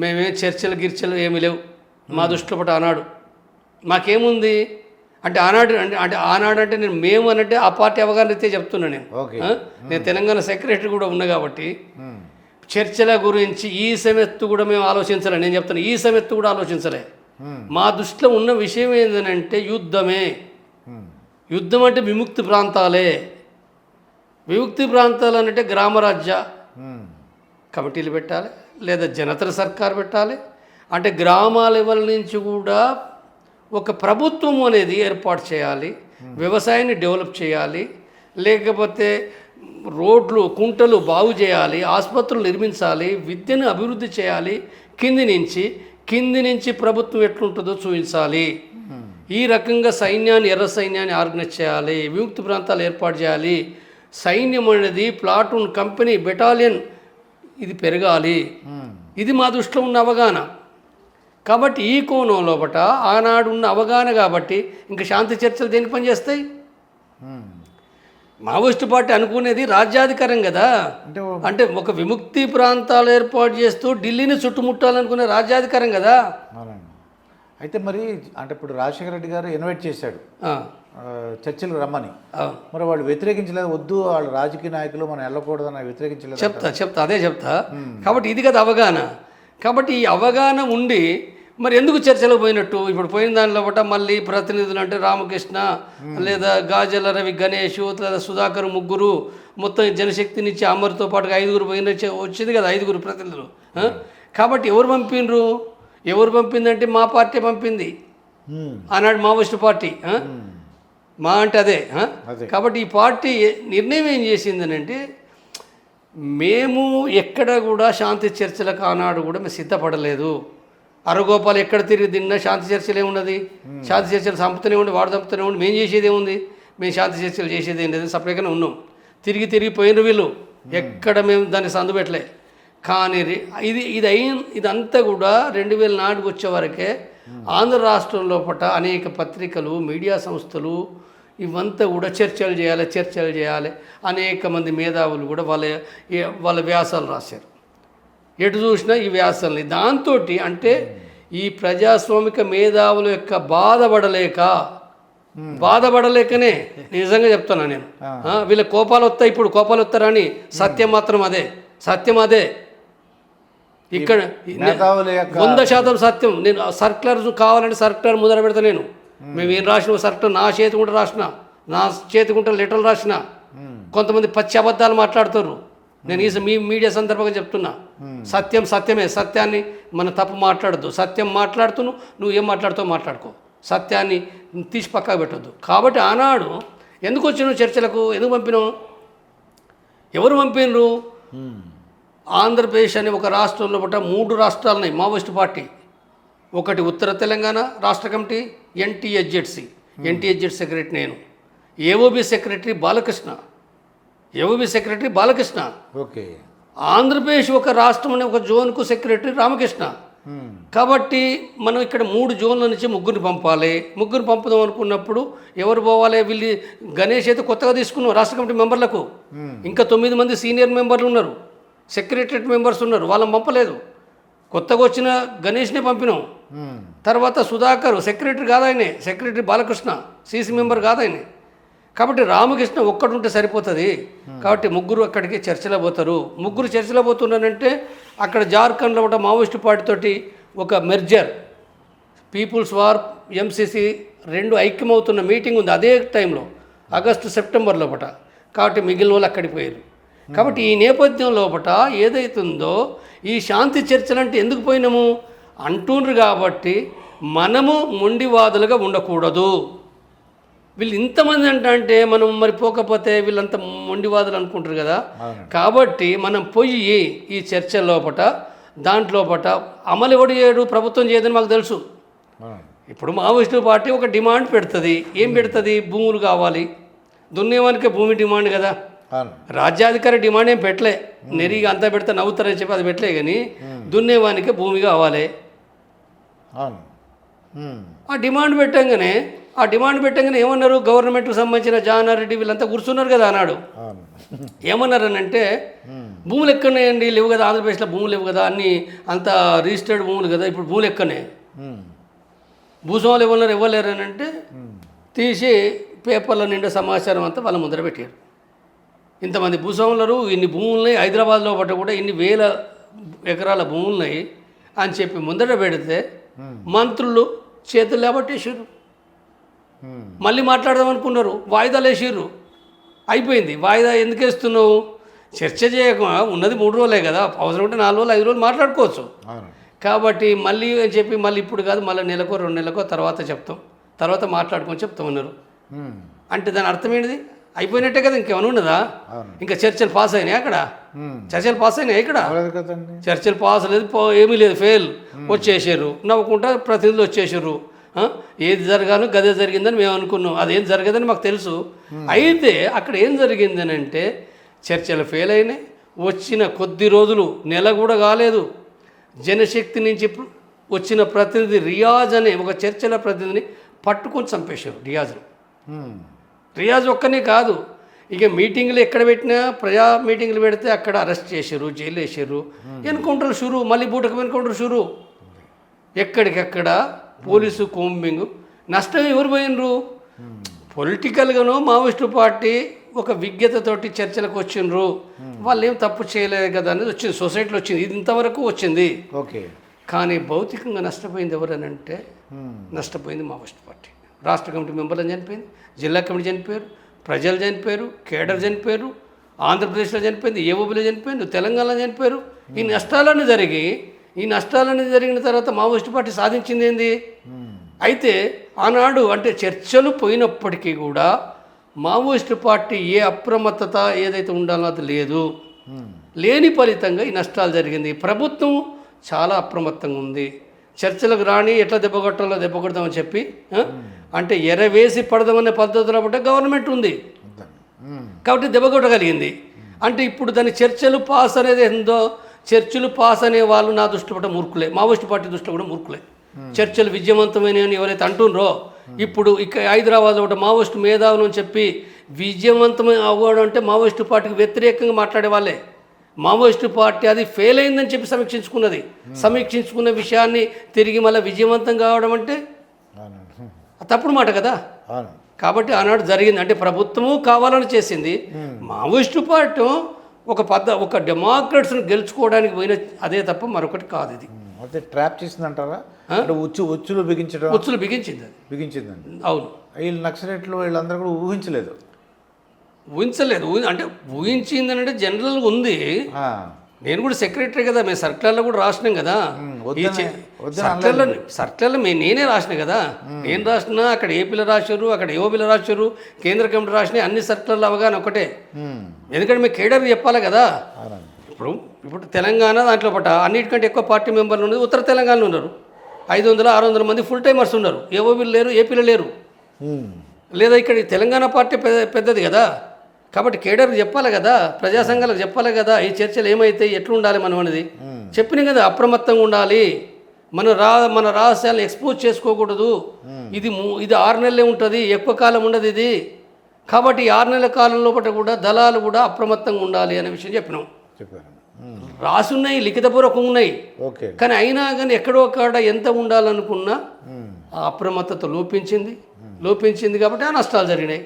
మేమే చర్చలు ఏమీ లేవు మా దృష్టిలో పట్టు. ఆనాడు మాకేముంది అంటే ఆనాడు అంటే నేను మేము అనంటే ఆ పార్టీ అవగాహన అయితే చెప్తున్నా. నేను తెలంగాణ సెక్రటరీ కూడా ఉన్నా కాబట్టి చర్చల గురించి ఈ సమెత్తు కూడా మేము ఆలోచించలే. నేను చెప్తాను, ఈ సమెత్తు కూడా ఆలోచించలే. మా దృష్టిలో ఉన్న విషయం ఏంటంటే యుద్ధం అంటే విముక్తి ప్రాంతాలే. విముక్తి ప్రాంతాలు అంటే గ్రామరాజ్య కమిటీలు పెట్టాలి, లేదా జనతల సర్కార్ పెట్టాలి. అంటే గ్రామాల లెవెల్ నుంచి కూడా ఒక ప్రభుత్వం అనేది ఏర్పాటు చేయాలి, వ్యవసాయాన్ని డెవలప్ చేయాలి, లేకపోతే రోడ్లు కుంటలు బాగు చేయాలి, ఆసుపత్రులు నిర్మించాలి, విద్యను అభివృద్ధి చేయాలి, కింది నుంచి ప్రభుత్వం ఎట్లుంటుందో చూపించాలి. ఈ రకంగా ఎర్ర సైన్యాన్ని ఆర్గనైజ్ చేయాలి, విముక్తి ప్రాంతాలు ఏర్పాటు చేయాలి, సైన్యం అనేది ప్లాటూన్, కంపెనీ, బెటాలియన్ ఇది పెరగాలి. ఇది మా దృష్టిలో ఉన్న అవగాహన. కాబట్టి ఈ కోణం లోపల ఆనాడు ఉన్న అవగాహన కాబట్టి ఇంకా శాంతి చర్చలు దేనికి పనిచేస్తాయి? మావోయిస్టు పార్టీ అనుకునేది రాజ్యాధికారం కదా. అంటే ఒక విముక్తి ప్రాంతాలు ఏర్పాటు చేస్తూ ఢిల్లీని చుట్టుముట్టాలనుకునే రాజ్యాధికారం కదా. అయితే మరి అంటే ఇప్పుడు రాజశేఖర రెడ్డి గారు ఇన్వైట్ చేశాడు చర్చలకు రమ్మని, మరి వాళ్ళు వ్యతిరేకించలేదు, వద్దు వాళ్ళు రాజకీయ నాయకులు మనం వెళ్ళకూడదని వ్యతిరేకించలేదు. చెప్తా. కాబట్టి ఇది కదా అవగాహన. కాబట్టి ఈ అవగాహన ఉండి మరి ఎందుకు చర్చలకు పోయినట్టు? ఇప్పుడు పోయిన దానిలో బట్ట మళ్ళీ ప్రతినిధులు అంటే రామకృష్ణ, లేదా గాజల రవి, గణేష్, లేదా సుధాకర్, ముగ్గురు, మొత్తం జనశక్తి నుంచి అమర్తో పాటుగా 5 పోయిన వచ్చింది కదా, 5 ప్రతినిధులు. కాబట్టి ఎవరు పంపిందంటే మా పార్టీ పంపింది. ఆనాడు మావోయిస్టు పార్టీ మా అంటే అదే. కాబట్టి ఈ పార్టీ నిర్ణయం ఏం చేసిందనంటే మేము ఎక్కడ కూడా శాంతి చర్చలకు ఆనాడు కూడా మేము సిద్ధపడలేదు. అరగోపాల్ ఎక్కడ తిరిగి తిన్నా శాంతి చర్చలు ఏమున్నది? శాంతి చర్చలు చంపుతూనే ఉండి వాడు చంపుతూనే ఉండి మేము చేసేది ఏముంది? మేము శాంతి చర్చలు చేసేది ఏం లేదు, సపరేట్గానే ఉన్నాం. తిరిగి పోయిన వీళ్ళు ఎక్కడ మేము దాన్ని సందు పెట్టలే. కానీ ఇదంతా కూడా 2004 వచ్చే వరకే ఆంధ్ర రాష్ట్రం లోపల అనేక పత్రికలు, మీడియా సంస్థలు ఇవంతా కూడా చర్చలు చేయాలి. అనేక మంది మేధావులు కూడా వాళ్ళ వ్యాసాలు రాశారు. ఎటు చూసినా ఈ వ్యాసాలని దాంతో అంటే ఈ ప్రజాస్వామిక మేధావుల యొక్క బాధపడలేకనే నిజంగా చెప్తున్నా నేను. వీళ్ళ కోపాలు వస్తారని సత్యం అదే ఇక్కడ 100% సత్యం. నేను సర్క్యులర్ కావాలంటే సర్క్యులర్ ముందర పెడతా. నేను మేము ఏం రాసిన సర్క్యులర్ నా చేతికుంట లెటర్లు రాసిన. కొంతమంది పచ్చి అబద్ధాలు మాట్లాడుతారు. నేను మీ మీడియా సందర్భంగా చెప్తున్నా, సత్యమే. సత్యాన్ని మన తప్పు మాట్లాడద్దు. సత్యం మాట్లాడుతూ నువ్వు ఏం మాట్లాడుతావు మాట్లాడుకో, సత్యాన్ని తీసి పక్కకు పెట్టద్దు. కాబట్టి ఆనాడు ఎందుకు వచ్చినావు చర్చలకు, ఎందుకు పంపినావు, ఎవరు పంపినరు? ఆంధ్రప్రదేశ్ అనే ఒక రాష్ట్రంలో 3 రాష్ట్రాలు ఉన్నాయి మావోయిస్ట్ పార్టీ. ఒకటి ఉత్తర తెలంగాణ రాష్ట్ర కమిటీ, ఎన్టీహెచ్జెడ్సీ సెక్రటరీ నేను, AOB secretary Balakrishna. Okay. Andhra Pradesh ఒక రాష్ట్రం అనే ఒక జోన్కు సెక్రటరీ రామకృష్ణ. కాబట్టి మనం ఇక్కడ 3 జోన్ల నుంచి 3 పంపాలి. 3 పంపుదాం అనుకున్నప్పుడు ఎవరు పోవాలి? వీళ్ళు గణేష్ అయితే కొత్తగా తీసుకున్నాం రాష్ట్ర కమిటీ మెంబర్లకు. ఇంకా 9 మంది సీనియర్ మెంబర్లు ఉన్నారు, సెక్రటరియట్ మెంబర్స్ ఉన్నారు, వాళ్ళని పంపలేదు. కొత్తగా వచ్చిన గణేష్నే పంపినాం. తర్వాత Sudhakar secretary Balakrishna CC member కాదాయనే. కాబట్టి రామకృష్ణ ఒక్కడుంటే సరిపోతుంది. కాబట్టి 3 అక్కడికి చర్చలో పోతారు. 3 చర్చలో పోతున్నారంటే అక్కడ జార్ఖండ్లో ఒక మావోయిస్టు పార్టీతోటి ఒక మెర్జర్, పీపుల్స్ వార్ ఎంసీసీ 2 ఐక్యమవుతున్న మీటింగ్ ఉంది అదే టైంలో, ఆగస్టు సెప్టెంబర్ లోపల. కాబట్టి మిగిలిన వాళ్ళు అక్కడికి పోయారు. కాబట్టి ఈ నేపథ్యం లోపల ఏదైతుందో ఈ శాంతి చర్చలు అంటే ఎందుకు పోయినాము అంటుండ్రు. కాబట్టి మనము మొండివాదులుగా ఉండకూడదు. వీళ్ళు ఇంతమంది అంటే మనం మరి పోకపోతే వీళ్ళంతా మొండివాదులు అనుకుంటారు కదా. కాబట్టి మనం పోయి ఈ చర్చ లోపల దాంట్లోపట అమలు ఎవడు చేయడు, ప్రభుత్వం చేయదని మాకు తెలుసు. ఇప్పుడు మావోయిస్టు పార్టీ ఒక డిమాండ్ పెడుతుంది. ఏం పెడుతుంది? భూములు కావాలి. దున్నేవానికే భూమి డిమాండ్ కదా. రాజ్యాధికారి డిమాండ్ ఏం పెట్టలే. నెరిగా అంతా పెడితే నవ్వుతారని చెప్పి అది పెట్టలే. కానీ దున్నేవానికే భూమి కావాలి. ఆ డిమాండ్ పెట్టంగానే ఏమన్నారు? గవర్నమెంట్కి సంబంధించిన జానారెడ్డి వీళ్ళంతా కూర్చున్నారు కదా అన్నాడు. ఏమన్నారనంటే భూములు ఎక్కనేయండి, లేవు కదా, ఆంధ్రప్రదేశ్లో భూములు లేవు కదా, అన్నీ అంతా రిజిస్టర్డ్ భూములు కదా, ఇప్పుడు భూములు ఎక్కనే, భూస్వాములు ఇవ్వలేరు అని అంటే తీసి పేపర్ల నిండా సమాచారం అంతా వాళ్ళ ముందర పెట్టారు. ఇంతమంది భూస్వాములు, ఇన్ని భూములున్నాయి, హైదరాబాద్లో పట్ట కూడా ఇన్ని 1000 ఎకరాల భూములున్నాయి అని చెప్పి ముందర పెడితే మంత్రులు చేతులు లేబట్టేసారు. మళ్ళీ మాట్లాడదాం అనుకున్నారు, వాయిదాలు వేసారు. అయిపోయింది. వాయిదా ఎందుకు వేస్తున్నావు? చర్చ చేయక ఉన్నది 3 రోజులే కదా, అవసరం ఉంటే 4 రోజులు 5 రోజులు మాట్లాడుకోవచ్చు. కాబట్టి మళ్ళీ అని చెప్పి మళ్ళీ ఇప్పుడు కాదు, మళ్ళీ నెలకో 2 నెలలకో తర్వాత మాట్లాడుకొని చెప్తామన్నారు. అంటే దాని అర్థం ఏంటిది? అయిపోయినట్టే కదా, ఇంకేమైనా ఉన్నదా? ఇంకా చర్చలు పాస్ అయినాయి అక్కడ? చర్చలు పాస్ అయినాయి ఇక్కడ? చర్చలు పాస్ లేదు, ఏమీ లేదు, ఫెయిల్. వచ్చేసారు నవ్వుకుంటా, ప్రతినిధులు వచ్చేసారు. ఏది జరగానో గదే జరిగిందని మేము అనుకున్నాం. అదేం జరగదని మాకు తెలుసు. అయితే అక్కడ ఏం జరిగిందని అంటే చర్చలు ఫెయిల్ అయినాయి. వచ్చిన కొద్ది రోజులు, నెల కూడా కాలేదు, జనశక్తి నుంచి వచ్చిన ప్రతినిధి రియాజ్ అనే ఒక చర్చల ప్రతినిధిని పట్టుకొని చంపేశారు. రియాజ్ ఒక్కనే కాదు, ఇక మీటింగ్లు ఎక్కడ పెట్టినా ప్రజా మీటింగ్లు పెడితే అక్కడ అరెస్ట్ చేశారు, జైలు వేసారు, ఎన్కౌంటర్ షురు, మళ్ళీ బూటకం ఎన్కౌంటర్ షురు. ఎక్కడికెక్కడ పోలీసు కోంబింగ్. నష్టం ఎవరు పోయినరు? పొలిటికల్గానో మావోయిస్టు పార్టీ ఒక విజ్ఞతతోటి చర్చలకు వచ్చిండ్రు. వాళ్ళు ఏం తప్పు చేయలేదు కదా అనేది వచ్చింది, సొసైటీలో వచ్చింది, ఇది ఇంతవరకు వచ్చింది. ఓకే. కానీ భౌతికంగా నష్టపోయింది ఎవరనంటే నష్టపోయింది మావోయిస్టు పార్టీ. రాష్ట్ర కమిటీ మెంబర్లను చనిపోయింది, జిల్లా కమిటీ చనిపోయారు, ప్రజలు చనిపోయారు, కేడర్ చనిపోయారు, ఆంధ్రప్రదేశ్లో చనిపోయింది, ఏఓబీలో చనిపోయింది, తెలంగాణలో చనిపోయారు. ఈ నష్టాలన్నీ జరిగిన తర్వాత మావోయిస్టు పార్టీ సాధించింది ఏంది? అయితే ఆనాడు అంటే చర్చలు పోయినప్పటికీ కూడా మావోయిస్టు పార్టీ ఏ అప్రమత్తత ఏదైతే ఉండాలో అది లేదు. లేని ఫలితంగా ఈ నష్టాలు జరిగింది. ప్రభుత్వం చాలా అప్రమత్తంగా ఉంది. చర్చలకు రాని ఎట్లా దెబ్బ కొడతామని చెప్పి అంటే ఎరవేసి పడదామనే పద్ధతిలో పట్ట గవర్నమెంట్ ఉంది కాబట్టి దెబ్బ కొట్టగలిగింది. అంటే ఇప్పుడు దాని చర్చలు పాస్ అనేది ఏందో చర్చిలు పాస్ అనే వాళ్ళు నా దృష్టిలో కూడా మూర్ఖులే, మావోయిస్ట్ పార్టీ దృష్టిలో కూడా మూర్ఖులే. చర్చలు విజయవంతమైన అని ఎవరైతే అంటుండ్రో, ఇప్పుడు ఇక్కడ హైదరాబాద్లో ఒకటి మావోయిస్ట్ మేధావులు అని చెప్పి విజయవంతమైన అవ్వడం అంటే మావోయిస్ట్ పార్టీకి వ్యతిరేకంగా మాట్లాడే వాళ్ళే. మావోయిస్ట్ పార్టీ అది ఫెయిల్ అయిందని చెప్పి సమీక్షించుకున్న విషయాన్ని తిరిగి మళ్ళీ విజయవంతం కావడం అంటే తప్పుడు మాట కదా. కాబట్టి ఆనాడు జరిగింది అంటే ప్రభుత్వము కావాలని చేసింది. మావోయిస్టు పార్టీ ఒక డెమోక్రట్స్ని గెలుచుకోవడానికి పోయిన అదే తప్ప మరొకటి కాదు. ఇది అయితే ట్రాప్ చేసిందంటారా? ఉచ్చులు బిగించడం, ఉచ్చులు బిగించింది, అది బిగించిందండి. అవును. వీళ్ళు నక్సలైట్లు వీళ్ళందరూ కూడా ఊహించలేదు అంటే ఊహించిందని అంటే జనరల్గా ఉంది. నేను కూడా సెక్రటరీ కదా, మేము సర్క్యులర్లో కూడా రాసినాం కదా. సర్క్యులర్లో నేనే రాసిన కదా. నేను రాసినా అక్కడ ఏపీలో రాశారు, అక్కడ ఏఓబీలో రాశారు, కేంద్ర కమిటీ రాసినాయి. అన్ని సర్క్యులర్లు అవగానే ఒకటే. ఎందుకంటే మేము కేడర్ చెప్పాలి కదా. ఇప్పుడు తెలంగాణ దాంట్లో పట్ట అన్నిటికంటే ఎక్కువ పార్టీ మెంబర్లు ఉన్నది ఉత్తర తెలంగాణలో ఉన్నారు. 500-600 మంది ఫుల్ టైమర్స్ ఉన్నారు. ఏఓబీలు లేరు, ఏపీలో లేరు. లేదా ఇక్కడ తెలంగాణ పార్టీ పెద్దది కదా. కాబట్టి కేడర్ చెప్పాలి కదా, ప్రజా సంఘాలకు చెప్పాలి కదా, ఈ చర్చలు ఏమైతే ఎట్లుండాలి మనం అనేది చెప్పినాం కదా. అప్రమత్తంగా ఉండాలి, మన రహస్యాలను ఎక్స్పోజ్ చేసుకోకూడదు. ఇది 6 నెలలే ఉంటుంది, ఎక్కువ కాలం ఉండదు ఇది. కాబట్టి 6 నెలల కాలంలో కూడా దళాలు కూడా అప్రమత్తంగా ఉండాలి అనే విషయం చెప్పినాం. రాసున్నాయి, లిఖితపూర్వకంగా ఉన్నాయి. కానీ అయినా కానీ ఎక్కడో కాడ ఎంత ఉండాలనుకున్నా ఆ అప్రమత్తత లోపించింది కాబట్టి ఆ నష్టాలు జరిగినాయి.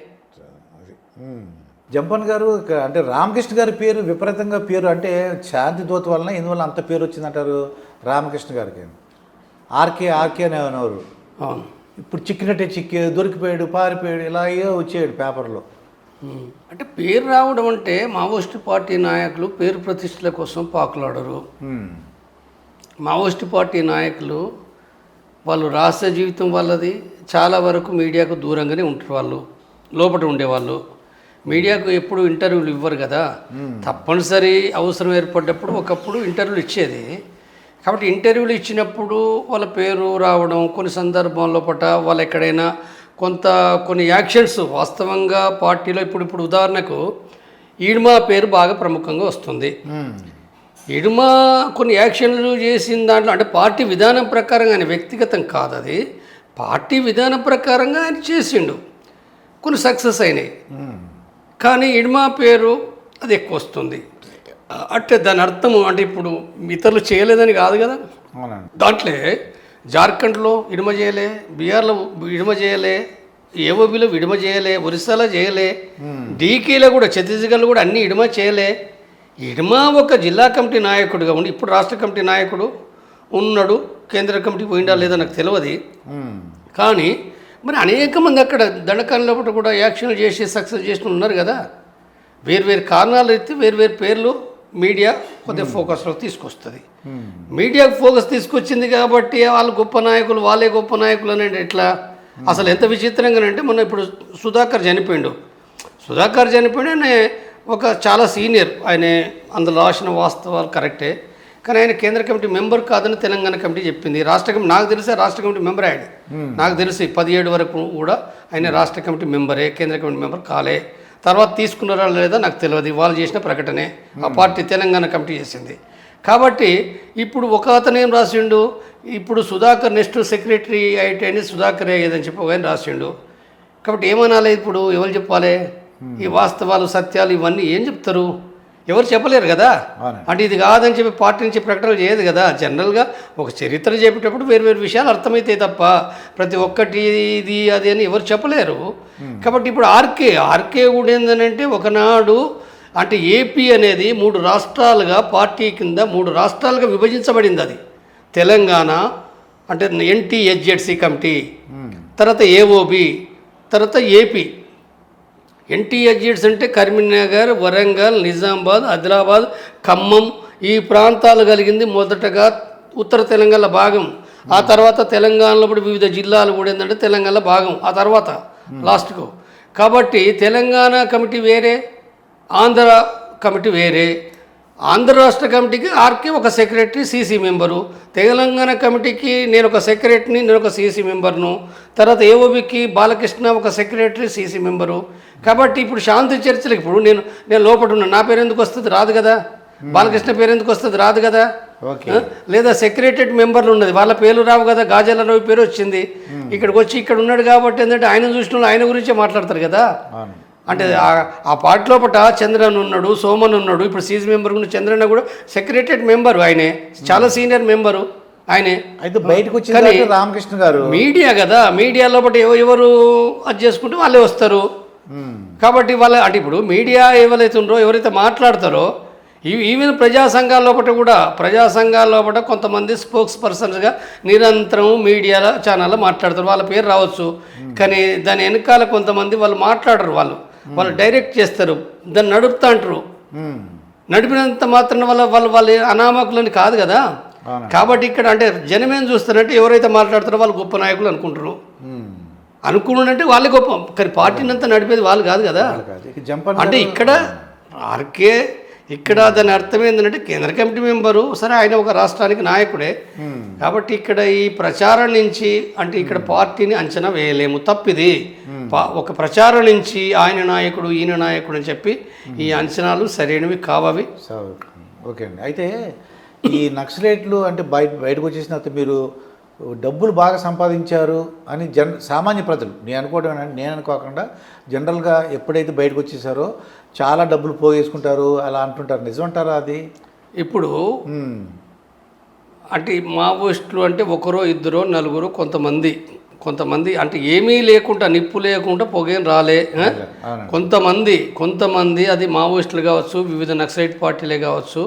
జంపన్ గారు అంటే రామకృష్ణ గారి పేరు విపరీతంగా పేరు అంటే శాంతి దూత వలన ఎందువల్ల అంత పేరు వచ్చిందంటారు రామకృష్ణ గారికి? ఆర్కే అనేవారు. ఇప్పుడు చిక్కినట్టే దొరికిపోయాడు, పారిపోయాడు, ఇలాగే వచ్చేయాడు పేపర్లో. అంటే పేరు రావడం అంటే మావోయిస్ట్ పార్టీ నాయకులు పేరు ప్రతిష్టల కోసం పాకులాడరు. మావోయిస్ట్ పార్టీ నాయకులు వాళ్ళు రహస్య జీవితం వాళ్ళది, చాలా వరకు మీడియాకు దూరంగానే ఉంటారు. వాళ్ళు లోపల ఉండేవాళ్ళు మీడియాకు ఎప్పుడు ఇంటర్వ్యూలు ఇవ్వరు కదా. తప్పనిసరి అవసరం ఏర్పడ్డప్పుడు ఒకప్పుడు ఇంటర్వ్యూలు ఇచ్చేది. కాబట్టి ఇంటర్వ్యూలు ఇచ్చినప్పుడు వాళ్ళ పేరు రావడం, కొన్ని సందర్భాల్లో వాళ్ళు ఎక్కడైనా కొన్ని యాక్షన్స్ వాస్తవంగా పార్టీలో ఇప్పుడు ఉదాహరణకు ఈడ్మా పేరు బాగా ప్రముఖంగా వస్తుంది. ఈడ్మా కొన్ని యాక్షన్లు చేసిన దాంట్లో అంటే పార్టీ విధానం ప్రకారంగా ఆయన వ్యక్తిగతం కాదు, అది పార్టీ విధానం ప్రకారంగా ఆయన చేసిండు, కొన్ని సక్సెస్ అయినాయి. కానీ ఈడ్మా పేరు అది ఎక్కువ వస్తుంది అంటే దాని అర్థము అంటే ఇప్పుడు ఇతరులు చేయలేదని కాదు కదా. దాంట్లో జార్ఖండ్లో ఇడమ చేయలే, బీహార్లో ఇడమ చేయలే, ఏఓబీలో విడమ చేయలే, ఒరిస్సాలో చేయలే, డీకేలో కూడా ఛత్తీస్గఢ్లో కూడా అన్ని ఇడమ చేయలే. ఇడమ ఒక జిల్లా కమిటీ నాయకుడిగా ఉండి ఇప్పుడు రాష్ట్ర కమిటీ నాయకుడు ఉన్నాడు. కేంద్ర కమిటీ పోయిందా లేదా నాకు తెలియదు. కానీ మరి అనేక మంది అక్కడ దండకాల కూడా యాక్షన్లు చేసి సక్సెస్ చేసిన ఉన్నారు కదా. వేర్వేరు కారణాలు అయితే వేర్వేరు పేర్లు మీడియా కొద్దిగా ఫోకస్లో తీసుకొస్తుంది. మీడియాకు ఫోకస్ తీసుకొచ్చింది కాబట్టి వాళ్ళు గొప్ప నాయకులు, వాళ్ళే గొప్ప నాయకులు అనేది ఎట్లా? అసలు ఎంత విచిత్రంగానంటే మొన్న ఇప్పుడు సుధాకర్ చనిపోయాడు. ఆయన ఒక చాలా సీనియర్, ఆయన అందులో రాసిన వాస్తవాలు కరెక్టే. కానీ ఆయన కేంద్ర కమిటీ మెంబర్ కాదని తెలంగాణ కమిటీ చెప్పింది. రాష్ట్ర కమిటీ నాకు తెలిసి రాష్ట్ర కమిటీ మెంబర్ అయ్యాడు. నాకు తెలిసి 17 వరకు కూడా ఆయన రాష్ట్ర కమిటీ మెంబరే, కేంద్ర కమిటీ మెంబర్ కాలే. తర్వాత తీసుకున్నారా లేదా నాకు తెలియదు, వాళ్ళు చేసిన ప్రకటనే ఆ పార్టీ తెలంగాణ కమిటీ చేసింది. కాబట్టి ఇప్పుడు ఒక అతను ఏం రాసిండు, ఇప్పుడు సుధాకర్ నెక్స్ట్ సెక్రటరీ అయితే సుధాకర్ అయ్యేదని చెప్పి ఆయన రాసిండు. కాబట్టి ఏమనాలి ఇప్పుడు, ఎవరు చెప్పాలి ఈ వాస్తవాలు సత్యాలు ఇవన్నీ? ఏం చెప్తారు? ఎవరు చెప్పలేరు కదా. అంటే ఇది కాదని చెప్పి పార్టీ నుంచి ప్రకటనలు చేయదు కదా. జనరల్గా ఒక చరిత్ర చెప్పేటప్పుడు వేరు విషయాలు అర్థమవుతాయి తప్ప ప్రతి ఒక్కటి ఇది అది అని ఎవరు చెప్పలేరు. కాబట్టి ఇప్పుడు ఆర్కే కూడా ఏంటంటే ఒకనాడు అంటే ఏపీ అనేది 3 రాష్ట్రాలుగా పార్టీ కింద 3 రాష్ట్రాలుగా విభజించబడింది. అది తెలంగాణ అంటే NTHZC కమిటీ, తర్వాత ఏఓబి, తర్వాత ఏపీ. NTHZC అంటే కరీంనగర్, వరంగల్, నిజామాబాద్, ఆదిలాబాద్, ఖమ్మం ఈ ప్రాంతాలు కలిగింది మొదటగా ఉత్తర తెలంగాణ భాగం. ఆ తర్వాత తెలంగాణలో కూడా వివిధ జిల్లాలు కూడా ఏంటంటే తెలంగాణ భాగం ఆ తర్వాత లాస్ట్కు. కాబట్టి తెలంగాణ కమిటీ వేరే, ఆంధ్ర కమిటీ వేరే. ఆంధ్ర రాష్ట్ర కమిటీకి ఆర్కే ఒక సెక్రటరీ, సీసీ మెంబరు. తెలంగాణ కమిటీకి నేను ఒక సెక్రటరీని, నేను ఒక సీసీ మెంబర్ను. తర్వాత ఏఓబికి బాలకృష్ణ ఒక సెక్రటరీ, సీసీ మెంబరు. కాబట్టి ఇప్పుడు శాంతి చర్చలకు ఇప్పుడు నేను లోపల ఉన్నా, నా పేరు ఎందుకు వస్తుంది? రాదు కదా. బాలకృష్ణ పేరు ఎందుకు వస్తుంది? రాదు కదా. ఓకే. లేదా సెక్రటరియట్ మెంబర్లు ఉన్నది, వాళ్ళ పేర్లు రావు కదా. గాజాల రవి పేరు వచ్చింది, ఇక్కడికి వచ్చి ఇక్కడ ఉన్నాడు కాబట్టి ఏంటంటే ఆయన చూసిన వాళ్ళు ఆయన గురించే మాట్లాడతారు కదా. అంటే ఆ పార్టీ లోపల చంద్రన్ ఉన్నాడు, సోమన్ ఉన్నాడు, ఇప్పుడు సీజ్ మెంబర్ ఉన్న చంద్రన్న కూడా సెక్రటరియట్ మెంబరు, ఆయనే చాలా సీనియర్ మెంబరు ఆయనే. అయితే బయటకు వచ్చి రామకృష్ణ గారు మీడియా కదా, మీడియా లోపల ఎవరు అది చేసుకుంటే వాళ్ళే వస్తారు కాబట్టి వాళ్ళ అంటే ఇప్పుడు మీడియా ఎవరైతే మాట్లాడతారో ఈవెన్ ప్రజా సంఘాల లోపల కొంతమంది స్పోక్స్ పర్సన్స్గా నిరంతరం మీడియాల ఛానల్లో మాట్లాడతారు, వాళ్ళ పేరు రావచ్చు. కానీ దాని వెనకాల కొంతమంది వాళ్ళు మాట్లాడరు, వాళ్ళు డైరెక్ట్ చేస్తారు, దాన్ని నడుపుతా అంటారు. నడిపినంత మాత్రం వాళ్ళ అనామకులని కాదు కదా. కాబట్టి ఇక్కడ అంటే జనమేం చూస్తారంటే ఎవరైతే మాట్లాడతారో వాళ్ళు గొప్ప నాయకులు అనుకుంటారు. అనుకున్నాడంటే వాళ్ళే గొప్ప, కానీ పార్టీని అంతా నడిపేది వాళ్ళు కాదు కదా. అంటే ఇక్కడ దాని అర్థం ఏంటంటే కేంద్ర కమిటీ మెంబరు, సరే ఆయన ఒక రాష్ట్రానికి నాయకుడే కాబట్టి ఇక్కడ ఈ ప్రచారం నుంచి అంటే ఇక్కడ పార్టీని అంచనా వేయలేము, తప్పిది. ఒక ప్రచారం నుంచి ఆయన నాయకుడు ఈయన నాయకుడు అని చెప్పి ఈ అంచనాలు సరైనవి కావవి. ఓకే అండి. అయితే ఈ నక్సలైట్లు అంటే బయటకు వచ్చేసిన తర్వాత మీరు డబ్బులు బాగా సంపాదించారు అని సామాన్య ప్రజలు నేను అనుకోకుండా జనరల్గా ఎప్పుడైతే బయటకు వచ్చేసారో చాలా డబ్బులు పోగేసుకుంటారు అలా అంటుంటారు, నిజమంటారా అది? ఇప్పుడు అంటే మావోయిస్టులు అంటే ఒకరో ఇద్దరో నలుగురు కొంతమంది అంటే ఏమీ లేకుండా నిప్పు లేకుండా పొగేం రాలే. కొంతమంది అది మావోయిస్టులు కావచ్చు, వివిధ నక్సలైట్ పార్టీలే కావచ్చు,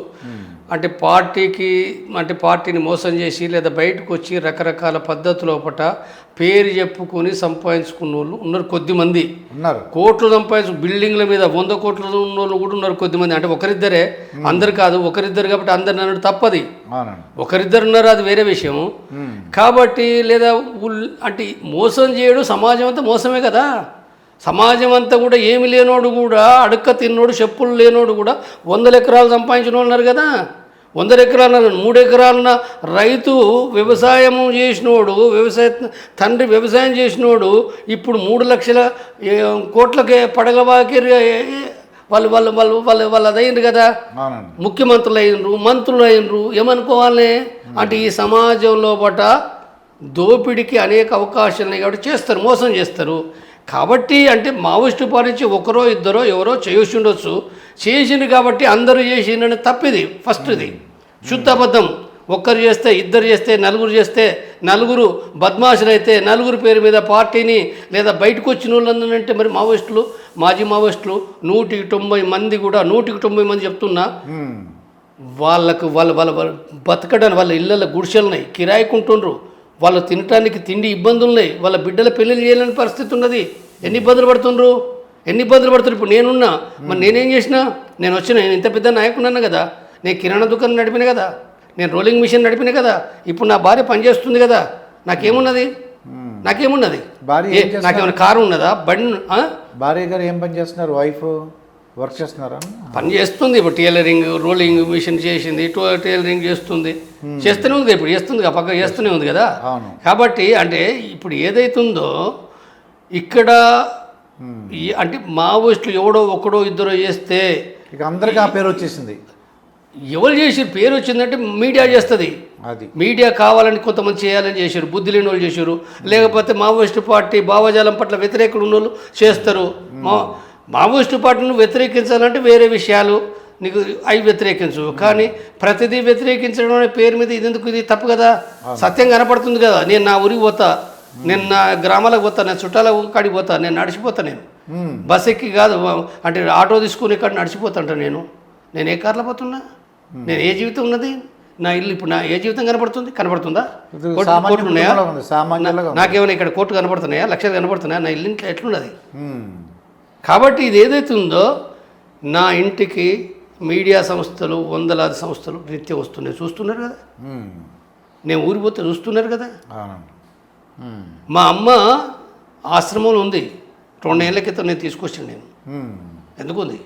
అంటే పార్టీని మోసం చేసి లేదా బయటకు వచ్చి రకరకాల పద్ధతులోపట పేరు చెప్పుకొని సంపాదించుకున్న వాళ్ళు ఉన్నారు, కొద్దిమంది ఉన్నారు. కోట్లు బిల్డింగ్ల మీద 100 కోట్లు ఉన్న వాళ్ళు కూడా ఉన్నారు కొద్దిమంది. అంటే ఒకరిద్దరే, అందరు కాదు, ఒకరిద్దరు కాబట్టి అందరిని అన్నట్టు తప్పది, ఒకరిద్దరు ఉన్నారు, అది వేరే విషయం. కాబట్టి లేదా అంటే మోసం చేయడు సమాజం అంతా మోసమే కదా. సమాజం అంతా కూడా ఏమి లేనోడు కూడా, అడుక్క తిన్నోడు, చెప్పులు లేనోడు కూడా 100 ఎకరాలు సంపాదించిన వాళ్ళు ఉన్నారు కదా. 100 ఎకరాలు 3 ఎకరాలున్న రైతు వ్యవసాయం చేసినోడు, తండ్రి వ్యవసాయం చేసినోడు ఇప్పుడు 3 లక్షల కోట్లకే పడగవాకి వాళ్ళు అదైంది కదా. ముఖ్యమంత్రులు అయినరు, మంత్రులు అయినరు, ఏమనుకోవాలి అంటే ఈ సమాజంలో పట దోపిడికి అనేక అవకాశాలు ఉన్నాయి కాబట్టి చేస్తారు, మోసం చేస్తారు. కాబట్టి అంటే మావోయిస్టు పార్టీ నుంచి ఒకరో ఇద్దరో ఎవరో చేసి ఉండొచ్చు, చేసింది కాబట్టి అందరూ చేసిండని తప్పిది. ఫస్ట్ది శుద్ధబద్ధం. ఒక్కరు చేస్తే, ఇద్దరు చేస్తే, నలుగురు చేస్తే, నలుగురు బద్మాషులు అయితే నలుగురు పేరు మీద పార్టీని లేదా బయటకు వచ్చిన వాళ్ళంటే మరి మావోయిస్టులు, మాజీ మావోయిస్టులు 190 మంది కూడా 190 మంది చెప్తున్నా వాళ్ళకు వాళ్ళ బతకడానికి వాళ్ళ ఇళ్ళ గుడిసెలున్నాయి, కిరాయికుంటుండ్రు, వాళ్ళు తినటానికి తిండి ఇబ్బందులు ఉన్నాయి, వాళ్ళ బిడ్డల పెళ్ళిళ్ళు చేయలేని పరిస్థితి ఉన్నది. ఎన్ని ఇబ్బందులు పడుతున్నారు. ఇప్పుడు నేనున్నా, మరి నేనేం చేసినా, నేను ఇంత పెద్ద నాయకున్నాను కదా, నేను కిరాణా దుకాణం నడిపిన కదా, నేను రోలింగ్ మిషన్ నడిపిన కదా, ఇప్పుడు నా భార్య పనిచేస్తుంది కదా, నాకేమున్నది? నాకేమైనా కారు ఉన్నదా, బండి? భార్య గారు ఏం పని చేస్తున్నారు? వైఫ్ వర్క్ చేస్తున్నారా? పని చేస్తుంది, ఇప్పుడు టైలరింగ్, రోలింగ్ మిషన్ చేసింది, టైలరింగ్ చేస్తూనే ఉంది, ఇప్పుడు చేస్తుంది పక్క చేస్తూనే ఉంది కదా. కాబట్టి అంటే ఇప్పుడు ఏదైతుందో ఇక్కడ అంటే మావోయిస్టులు ఎవడో ఒకడో ఇద్దరో చేస్తే ఇక అందరికీ ఆ పేరు వచ్చేసింది. ఎవరు చేసి పేరు వచ్చిందంటే మీడియా చేస్తుంది. మీడియా కావాలని కొంతమంది చేయాలని చేశారు, బుద్ధి లేని వాళ్ళు చేశారు, లేకపోతే మావోయిస్టు పార్టీ భావజాలం పట్ల వ్యతిరేకులు ఉన్న వాళ్ళు చేస్తారు. మావోయిస్టు పార్టీని వ్యతిరేకించాలంటే వేరే విషయాలు, నీకు అవి వ్యతిరేకించు, కానీ ప్రతిదీ వ్యతిరేకించడం అనే పేరు మీద ఇది తప్పు కదా. సత్యం కనపడుతుంది కదా. నేను నా ఊరికి పోతా, నేను నా గ్రామాలకు పోతా, నేను చుట్టాల కాడికి పోతా, నేను నడిచిపోతా, నేను బస్ ఎక్కి కాదు, అంటే ఆటో తీసుకుని ఇక్కడ నడిచిపోతాంట. నేను ఏ కార్లో పోతున్నా, నేను ఏ జీవితం ఉన్నది, నా ఇల్లు ఇప్పుడు నా ఏ జీవితం కనపడుతుందా? కోట్లు ఉన్నాయా? నాకేమైనా ఇక్కడ కోర్టు కనపడుతున్నాయా? లక్షలు కనపడుతున్నాయా? నా ఇల్లు ఇంట్లో ఎట్లున్నది? కాబట్టి ఇది ఏదైతే ఉందో నా ఇంటికి మీడియా సంస్థలు, వందలాది సంస్థలు నిత్యం వస్తున్నాయి, చూస్తున్నారు కదా. నేను ఊరిపోతే చూస్తున్నారు కదా. మా అమ్మ ఆశ్రమంలో ఉంది, 2 ఏళ్ల క్రితం నేను తీసుకొచ్చాను. నేను ఎందుకు ఉంది?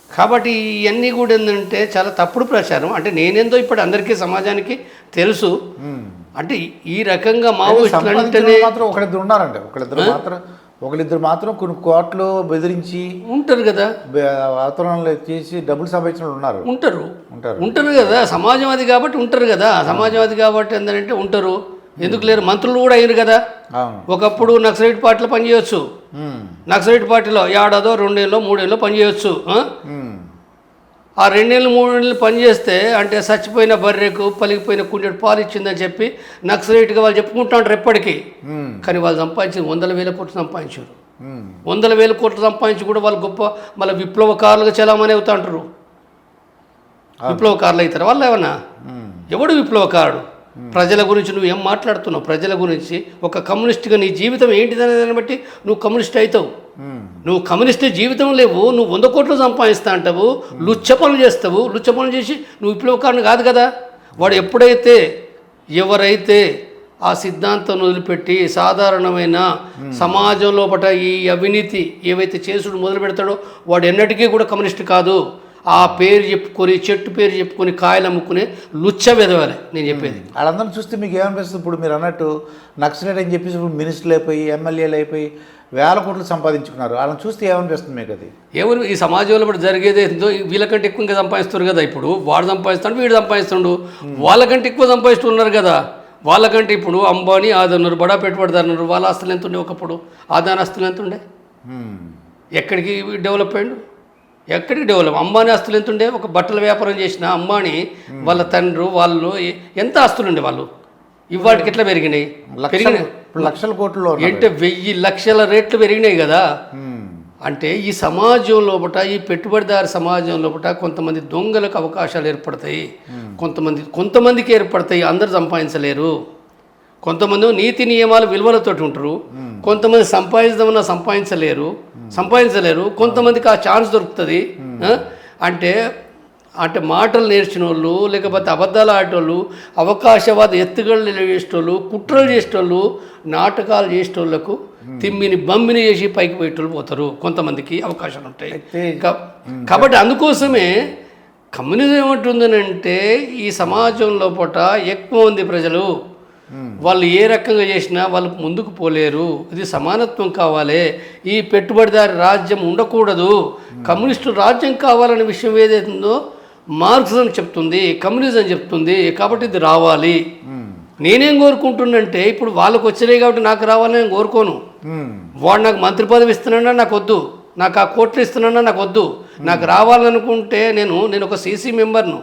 కాబట్టి ఇవన్నీ కూడా ఏంటంటే చాలా తప్పుడు ప్రచారం. అంటే నేనేందో ఇప్పుడు అందరికీ సమాజానికి తెలుసు. అంటే ఈ రకంగా మావోయిస్టులు అంటేనే ఒకరిద్దరు ఉన్నారంటే ఒకరిద్దరు మాత్రం ఒకరిద్దరు మాత్రం కొన్ని కోట్లు బెదిరించి ఉంటారు కదా, వాతావరణంలో చేసి డబ్బులు సంపాదించిన వాళ్ళు ఉన్నారు. ఉంటారు కదా, సమాజం అది కాబట్టి ఉంటారు కదా. సమాజం అది కాబట్టి ఏంటంటే ఉంటారు. ఎందుకు లేరు? మంత్రులు కూడా అయ్యారు కదా. ఒకప్పుడు నక్సలైట్ పార్టీలో పనిచేయవచ్చు. నక్సలైట్ పార్టీలో ఏడాదో 2 ఏళ్ళలో 3 ఏళ్ళలో పనిచేయవచ్చు. ఆ 2 ఏళ్ళు 3 ఏళ్ళు పనిచేస్తే అంటే చచ్చిపోయిన బర్రెకు పలిగిపోయిన కుండెడు పాలు ఇచ్చిందని చెప్పి నక్సలైట్గా వాళ్ళు చెప్పుకుంటూ ఉంటారు ఎప్పటికీ. కానీ వాళ్ళు సంపాదించింది 100,000 కోట్లు సంపాదించారు. 100,000 కోట్లు సంపాదించి కూడా వాళ్ళు గొప్ప మళ్ళీ విప్లవకారులుగా చలామణి అవుతా అంటారు. విప్లవకారులు అవుతారు వాళ్ళు. ఏమన్నా ఎవడు విప్లవకారుడు? ప్రజల గురించి నువ్వు ఏం మాట్లాడుతున్నావు? ప్రజల గురించి ఒక కమ్యూనిస్ట్గా నీ జీవితం ఏంటిదనే దాన్ని బట్టి నువ్వు కమ్యూనిస్ట్ అవుతావు. నువ్వు కమ్యూనిస్ట్ జీవితం లేవు, నువ్వు 100 కోట్లు సంపాదిస్తా అంటావు, లుచ్చ పనులు చేస్తావు. లుచ్చ పనులు చేసి నువ్వు విప్లవకారుని కాదు కదా. వాడు ఎవరైతే ఆ సిద్ధాంతం వదిలిపెట్టి సాధారణమైన సమాజం లోపల ఈ అవినీతి ఏవైతే చేసుడు మొదలు పెడతాడో వాడు ఎన్నటికీ కూడా కమ్యూనిస్ట్ కాదు. ఆ పేరు చెప్పుకొని చెట్టు పేరు చెప్పుకొని కాయలు అమ్ముకునే లుచ్చ వెదవాలి నేను చెప్పేది. వాళ్ళందరినీ చూస్తే మీకు ఏమనిపిస్తుంది? ఇప్పుడు మీరు అన్నట్టు నక్సలైట్ అని చెప్పేసి ఇప్పుడు మినిస్టర్లు అయిపోయి ఎమ్మెల్యేలు అయిపోయి 1,000 కోట్లు సంపాదించుకున్నారు. వాళ్ళని చూస్తే ఏమనిపిస్తుంది మీకు? అది ఏమని ఈ సమాజంలో ఇప్పుడు జరిగేది ఏందో వీళ్ళకంటే ఎక్కువ ఇంకా సంపాదిస్తారు కదా. ఇప్పుడు వాడు సంపాదిస్తాడు, వీడు సంపాదిస్తుండు, వాళ్ళకంటే ఎక్కువ సంపాదిస్తున్నారు కదా. వాళ్ళకంటే ఇప్పుడు అంబానీ ఆదన్నారు, బడా పెట్టుబడిదారున్నారు. వాళ్ళ ఆస్తులు ఎంత ఉండే? ఒకప్పుడు ఆదాని ఆస్తులు ఎంత ఉండే? ఎక్కడికి డెవలప్ అయ్యిండు? ఎక్కడికి డెవలప్? అంబానీ ఆస్తులు ఎంత ఉండే? ఒక బట్టల వ్యాపారం చేసిన అంబానీ వాళ్ళ తండ్రి వాళ్ళు ఎంత ఆస్తులు ఉండే వాళ్ళు? ఇవాటికి ఎట్లా పెరిగినాయి? లక్షల కోట్లు అంటే 1,000 లక్షల రేట్లు పెరిగినాయి కదా. అంటే ఈ సమాజం లోపల, ఈ పెట్టుబడిదారు సమాజం లోపల కొంతమంది దొంగలకు అవకాశాలు ఏర్పడతాయి, కొంతమందికి ఏర్పడతాయి. అందరు సంపాదించలేరు. కొంతమంది నీతి నియమాలు విలువలతో ఉంటారు, కొంతమంది సంపాదించమన్నా సంపాదించలేరు, కొంతమందికి ఆ ఛాన్స్ దొరుకుతుంది. అంటే మాటలు నేర్చిన వాళ్ళు, లేకపోతే అబద్ధాలు ఆడేటోళ్ళు, అవకాశవాద ఎత్తుగడలు చేసేటోళ్ళు, కుట్రలు చేసేటోళ్ళు, నాటకాలు చేసేటోళ్ళకు తిమ్మిని బమ్మిని చేసి పైకి పోయేటోళ్ళు పోతారు. కొంతమందికి అవకాశాలు ఉంటాయి. కాబట్టి అందుకోసమే కమ్యూనిజం ఏమంటుందనంటే ఈ సమాజం లోపల ఎక్కువ మంది ప్రజలు వాళ్ళు ఏ రకంగా చేసినా వాళ్ళు ముందుకు పోలేరు. ఇది సమానత్వం కావాలి. ఈ పెట్టుబడిదారి రాజ్యం ఉండకూడదు. కమ్యూనిస్టు రాజ్యం కావాలనే విషయం ఏదైతుందో మార్క్సిజం చెప్తుంది, కమ్యూనిజం చెప్తుంది. కాబట్టి ఇది రావాలి. నేనేం కోరుకుంటున్నంటే ఇప్పుడు వాళ్ళకు వచ్చినాయి కాబట్టి నాకు రావాలని నేను కోరుకోను. వాడు నాకు మంత్రి పదవి ఇస్తున్నాడా నాకు వద్దు, నాకు ఆ కోట్లు ఇస్తున్నాడా నాకు వద్దు. నాకు రావాలనుకుంటే నేను ఒక సీసీ మెంబర్ను.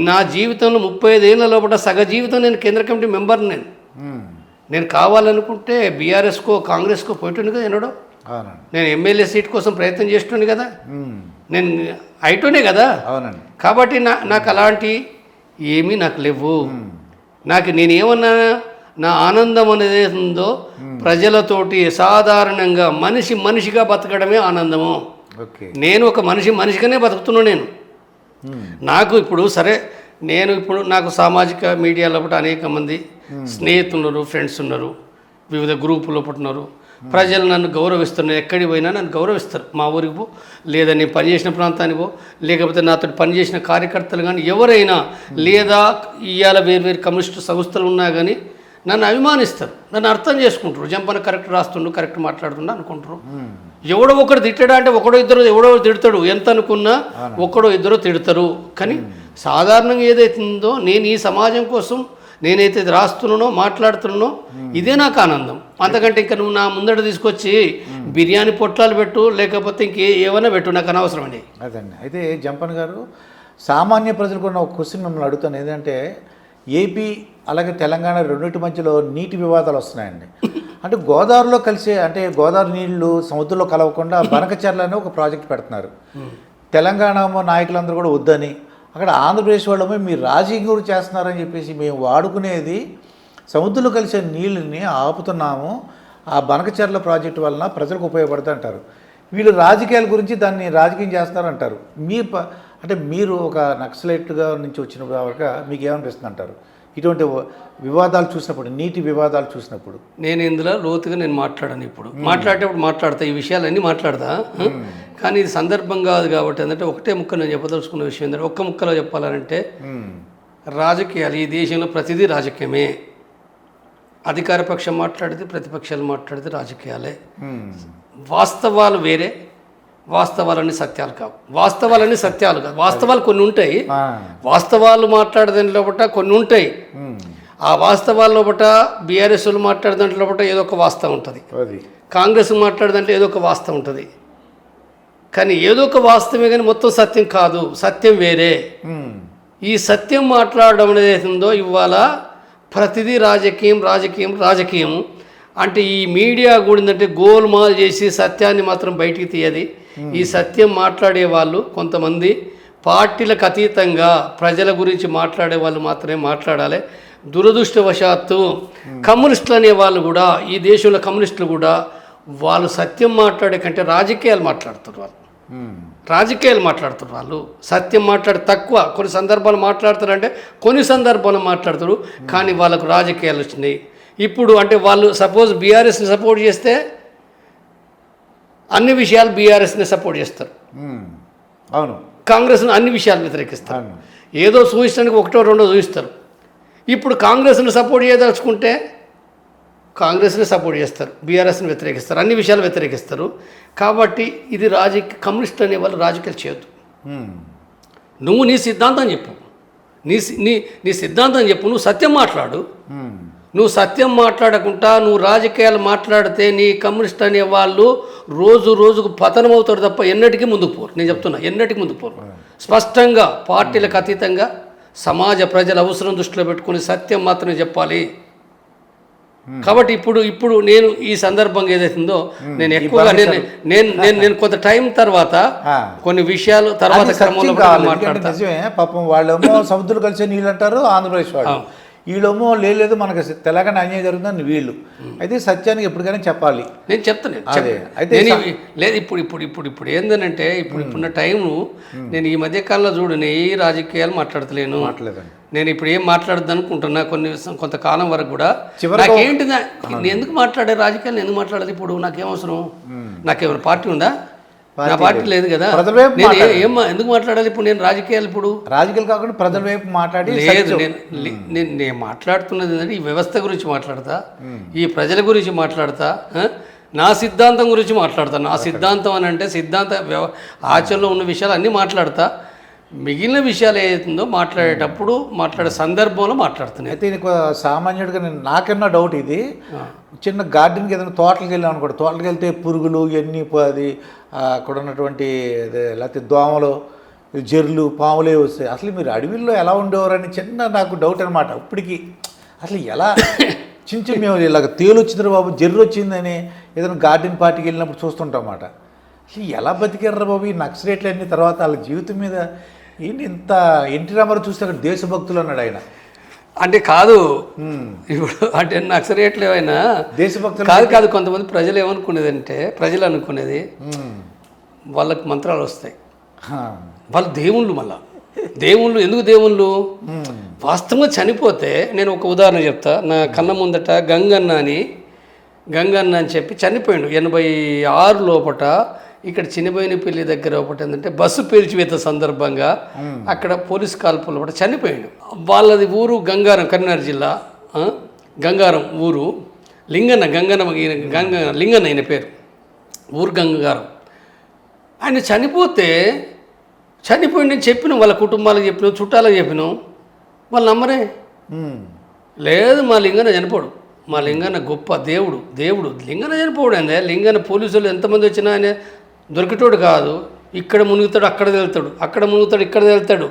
నా జీవితంలో 35 ఏళ్ళ లోపల సగ జీవితం నేను కేంద్ర కమిటీ మెంబర్ని. నేను కావాలనుకుంటే బీఆర్ఎస్కో కాంగ్రెస్కో పోయిട്ടുണ്ട് కదా. ఎన్నడో నేను ఎమ్మెల్యే సీట్ కోసం ప్రయత్నం చేస్తుండే కదా. నేను అయిటోనే కదా. కాబట్టి నాకు అలాంటి ఏమీ నాకు లేవు. నేనేమన్నా నా ఆనందం అనేది ఉందో ప్రజలతోటి సాధారణంగా మనిషిగా బతకడమే ఆనందము. నేను ఒక మనిషిగానే బతుకుతున్నాను. నాకు ఇప్పుడు నాకు సామాజిక మీడియాలో అనేక మంది స్నేహితులు ఫ్రెండ్స్ ఉన్నారు, వివిధ గ్రూపులో ఉన్నారు. ప్రజలు నన్ను గౌరవిస్తున్నారు. ఎక్కడికి పోయినా నన్ను గౌరవిస్తారు. మా ఊరికి పో, లేదా నేను పనిచేసిన ప్రాంతానికి పో, లేకపోతే నాతో పనిచేసిన కార్యకర్తలు కానీ ఎవరైనా, లేదా ఇవాళ వేరు కమ్యూనిస్టు సంస్థలు ఉన్నా కానీ నన్ను అభిమానిస్తారు, నన్ను అర్థం చేసుకుంటారు. జంపన కరెక్ట్ రాస్తుండు, కరెక్ట్ మాట్లాడుతుండ అనుకుంటారు. ఎవడో ఒకరు తిట్టాడా అంటే ఒకడో ఇద్దరు ఎవడో తిడతాడు. ఎంత అనుకున్నా ఒకడో ఇద్దరు తిడతారు. కానీ సాధారణంగా ఏదైతుందో నేను ఈ సమాజం కోసం నేనైతే రాస్తున్నానో మాట్లాడుతున్నానో ఇదే నాకు ఆనందం. అంతకంటే ఇంకా నువ్వు నా ముందట తీసుకొచ్చి బిర్యానీ పొట్లాలు పెట్టు, లేకపోతే ఏమైనా పెట్టు, నాకు అనవసరం అండి. అదండి. అయితే జంపన్ గారు, సామాన్య ప్రజలకు ఉన్న ఒక క్వశ్చన్ మిమ్మల్ని అడుగుతాను. ఏంటంటే ఏపీ అలాగే తెలంగాణ రెండింటి మధ్యలో నీటి వివాదాలు వస్తున్నాయండి. అంటే గోదావరిలో కలిసే, అంటే గోదావరి నీళ్లు సముద్రంలో కలవకుండా బనకచెర్ల అనే ఒక ప్రాజెక్ట్ పెడుతున్నారు. తెలంగాణ నాయకులందరూ కూడా వద్దని, అక్కడ ఆంధ్రప్రదేశ్ వాళ్ళమే మీరు రాజకీయం కూడా చేస్తున్నారని చెప్పేసి మేము వాడుకునేది సముద్రంలో కలిసే నీళ్ళని ఆపుతున్నాము, ఆ బనకచెర్ల ప్రాజెక్టు వలన ప్రజలకు ఉపయోగపడుతుంది అంటారు. వీళ్ళు రాజకీయాల గురించి దాన్ని రాజకీయం చేస్తున్నారంటారు. అంటే మీరు ఒక నక్సలైట్గా నుంచి వచ్చిన వరకు మీకు ఏమనిపిస్తుంది అంటారు ఇటువంటి వివాదాలు చూసినప్పుడు, నీటి వివాదాలు చూసినప్పుడు? నేను ఇందులో లోతుగా మాట్లాడాను. ఇప్పుడు మాట్లాడేటప్పుడు మాట్లాడతా, ఈ విషయాలన్నీ మాట్లాడతా. కానీ ఇది సందర్భం కాదు కాబట్టి ఏంటంటే ఒకటే ముక్క నేను చెప్పదలుచుకున్న విషయం ఏంటంటే, ఒక్క ముక్కలో చెప్పాలంటే రాజకీయాలు ఈ దేశంలో ప్రతిదీ రాజకీయమే. అధికార పక్షం మాట్లాడితే ప్రతిపక్షాలు మాట్లాడితే రాజకీయాలే. వాస్తవాలు వేరే, వాస్తవాలన్నీ సత్యాలు కావు. వాస్తవాలన్నీ సత్యాలు కాదు. వాస్తవాలు కొన్ని ఉంటాయి, వాస్తవాలు మాట్లాడేదాని లోపల కొన్ని ఉంటాయి. ఆ వాస్తవాల లోపల బీఆర్ఎస్ వాళ్ళు మాట్లాడేదాంట్లో లోపల ఏదో ఒక వాస్తవం ఉంటుంది, కాంగ్రెస్ మాట్లాడేదాంట్లో ఏదో ఒక వాస్తవం ఉంటుంది. కానీ ఏదో ఒక వాస్తవమే, కానీ మొత్తం సత్యం కాదు, సత్యం వేరే. ఈ సత్యం మాట్లాడడం అనేది ఉందో ఇవాళ ప్రతిదీ రాజకీయం రాజకీయం రాజకీయం అంటే ఈ మీడియా కూడిందంటే గోల్మాల్ చేసి సత్యాన్ని మాత్రం బయటికి తీయది. ఈ సత్యం మాట్లాడే వాళ్ళు కొంతమంది పార్టీలకు అతీతంగా ప్రజల గురించి మాట్లాడే వాళ్ళు మాత్రమే మాట్లాడాలి. దురదృష్టవశాత్తు కమ్యూనిస్టులు అనే వాళ్ళు కూడా, ఈ దేశంలో కమ్యూనిస్టులు కూడా వాళ్ళు సత్యం మాట్లాడే కంటే రాజకీయాలు మాట్లాడుతారు. వాళ్ళు రాజకీయాలు మాట్లాడుతారు. వాళ్ళు సత్యం మాట్లాడి తక్కువ, కొన్ని సందర్భాలు మాట్లాడతారంటే కొన్ని సందర్భాలు మాట్లాడతారు, కానీ వాళ్ళకు రాజకీయాలు వచ్చినాయి. ఇప్పుడు అంటే వాళ్ళు సపోజ్ బీఆర్ఎస్ని సపోర్ట్ చేస్తే అన్ని విషయాలు బీఆర్ఎస్ని సపోర్ట్ చేస్తారు, అవును, కాంగ్రెస్ను అన్ని విషయాలు వ్యతిరేకిస్తారు. ఏదో చూపించడానికి ఒకటో రెండో చూపిస్తారు. ఇప్పుడు కాంగ్రెస్ను సపోర్ట్ చేయదలుచుకుంటే కాంగ్రెస్ని సపోర్ట్ చేస్తారు, బీఆర్ఎస్ని వ్యతిరేకిస్తారు, అన్ని విషయాలు వ్యతిరేకిస్తారు. కాబట్టి ఇది కమ్యూనిస్ట్ అనే వాళ్ళు రాజకీయాలు చేయొద్దు. నువ్వు నీ సిద్ధాంతం చెప్పు, నీ సిద్ధాంతం చెప్పు, నువ్వు సత్యం మాట్లాడు. నువ్వు సత్యం మాట్లాడకుండా నువ్వు రాజకీయాలు మాట్లాడితే నీ కమ్యూనిస్ట్ అనే వాళ్ళు రోజు రోజుకు పతనం అవుతారు తప్ప ఎన్నటికీ ముందుకు పోరు. నేను చెప్తున్నా, ఎన్నటికీ ముందుకు పోరు. స్పష్టంగా పార్టీలకు అతీతంగా సమాజ ప్రజల అవసరం దృష్టిలో పెట్టుకుని సత్యం మాత్రమే చెప్పాలి. కాబట్టి ఇప్పుడు నేను ఈ సందర్భంగా ఏదైతుందో నేను ఎక్కువగా నేను కొంత టైం తర్వాత కొన్ని విషయాలు తర్వాత క్రమంలో మాట్లాడతాను. నిజమే, పాపం వాళ్ళేమో సముద్రం కలిసే నీళ్ళు అంటారు ఆంధ్రప్రదేశ్ వాళ్ళు, వీళ్ళేమో లేదు మనకు తెలంగాణ అన్యాయం జరుగుతుందని వీళ్ళు. అయితే సత్యానికి ఎప్పటికైనా చెప్పాలి. నేను చెప్తాను అయితే లేదు. ఇప్పుడు ఏంటంటే ఇప్పుడున్న టైము నేను ఈ మధ్య కాలంలో చూడు, నేను ఏ రాజకీయాలు మాట్లాడతలేను. నేను ఇప్పుడు ఏం మాట్లాడద్దు అనుకుంటున్నా కొంతకాలం వరకు కూడా. నాకేంటి నేను ఎందుకు మాట్లాడే రాజకీయాలు ఎందుకు మాట్లాడదు? ఇప్పుడు నాకేం అవసరం? నాకేమైనా పార్టీ ఉందా? నా పార్టీ లేదు కదా. ఎందుకు మాట్లాడాలి ఇప్పుడు నేను రాజకీయాలు? ఇప్పుడు రాజకీయాలు కాకుండా ప్రజల వైపు మాట్లాడి లేదు. నేను మాట్లాడుతున్నది ఏంటంటే ఈ వ్యవస్థ గురించి మాట్లాడతా, ఈ ప్రజల గురించి మాట్లాడతా, నా సిద్ధాంతం గురించి మాట్లాడతా. నా సిద్ధాంతం అని అంటే ఆచరణలో ఉన్న విషయాలు అన్నీ మాట్లాడతా. మిగిలిన విషయాలు ఏదైతుందో మాట్లాడేటప్పుడు మాట్లాడే సందర్భంలో మాట్లాడుతున్నాయి. అయితే నీకు సామాన్యుడిగా నాకన్నా డౌట్, ఇది చిన్న గార్డెన్కి ఏదైనా తోటలకు వెళ్ళాం అనుకోండి, తోటలకు వెళ్తే పురుగులు ఇవన్నీ అది అక్కడ ఉన్నటువంటి లేకపోతే దోమలు జర్లు పాములే వస్తాయి. అసలు మీరు అడవిల్లో ఎలా ఉండేవారని చిన్న నాకు డౌట్ అనమాట. ఇప్పటికీ అసలు ఎలా చిన్న మేము ఇలాగ తేలు వచ్చింది బాబు, జర్రు వచ్చిందని ఏదైనా గార్డెన్ పార్టీకి వెళ్ళినప్పుడు చూస్తుంటాం అన్నమాట. అసలు ఎలా బతికారు బాబు ఈ నక్సలైట్లు అన్ని? తర్వాత వాళ్ళ జీవితం మీద ఏంటి ఇంత ఎన్టీ రామారావు చూస్తే అక్కడ దేశభక్తులు అన్నాడు ఆయన. అంటే కాదు ఇప్పుడు అంటే నక్సలైట్లు ఏమైనా దేశభక్తులు కాదు. కొంతమంది ప్రజలు ఏమనుకునేదంటే, ప్రజలు అనుకునేది వాళ్ళకి మంత్రాలు వస్తాయి, వాళ్ళు దేవుళ్ళు. మళ్ళా దేవుళ్ళు ఎందుకు? దేవుళ్ళు వాస్తవంగా చనిపోతే, నేను ఒక ఉదాహరణ చెప్తా. నా కన్న ముందట గంగన్న అని చెప్పి చనిపోయిండు 86 లోపట. ఇక్కడ చిన్నబోయినపల్లి దగ్గర ఒకటి ఏంటంటే బస్సు పేల్చివేత సందర్భంగా అక్కడ పోలీస్ కాల్పులు ఒకటి చనిపోయాడు. వాళ్ళది ఊరు గంగారం, కరీంనగర్ జిల్లా గంగారం ఊరు. లింగన్న ఆయన పేరు, ఊరు గంగారం. ఆయన చనిపోయింది నేను చెప్పినాం, వాళ్ళ కుటుంబాలకు చెప్పినాం, చుట్టాలకు చెప్పినాం. వాళ్ళు నమ్మరే. లేదు మా లింగన్న చనిపోడు, మా లింగన్న గొప్ప దేవుడు. లింగన్న చనిపోడు అందే. లింగన్న పోలీసులు ఎంతమంది వచ్చినా ఆయన దొరికేటోడు కాదు. ఇక్కడ మునుగుతాడు, అక్కడ వెళ్తాడు, అక్కడ మునుగుతాడు, ఇక్కడ వెళ్తాడు.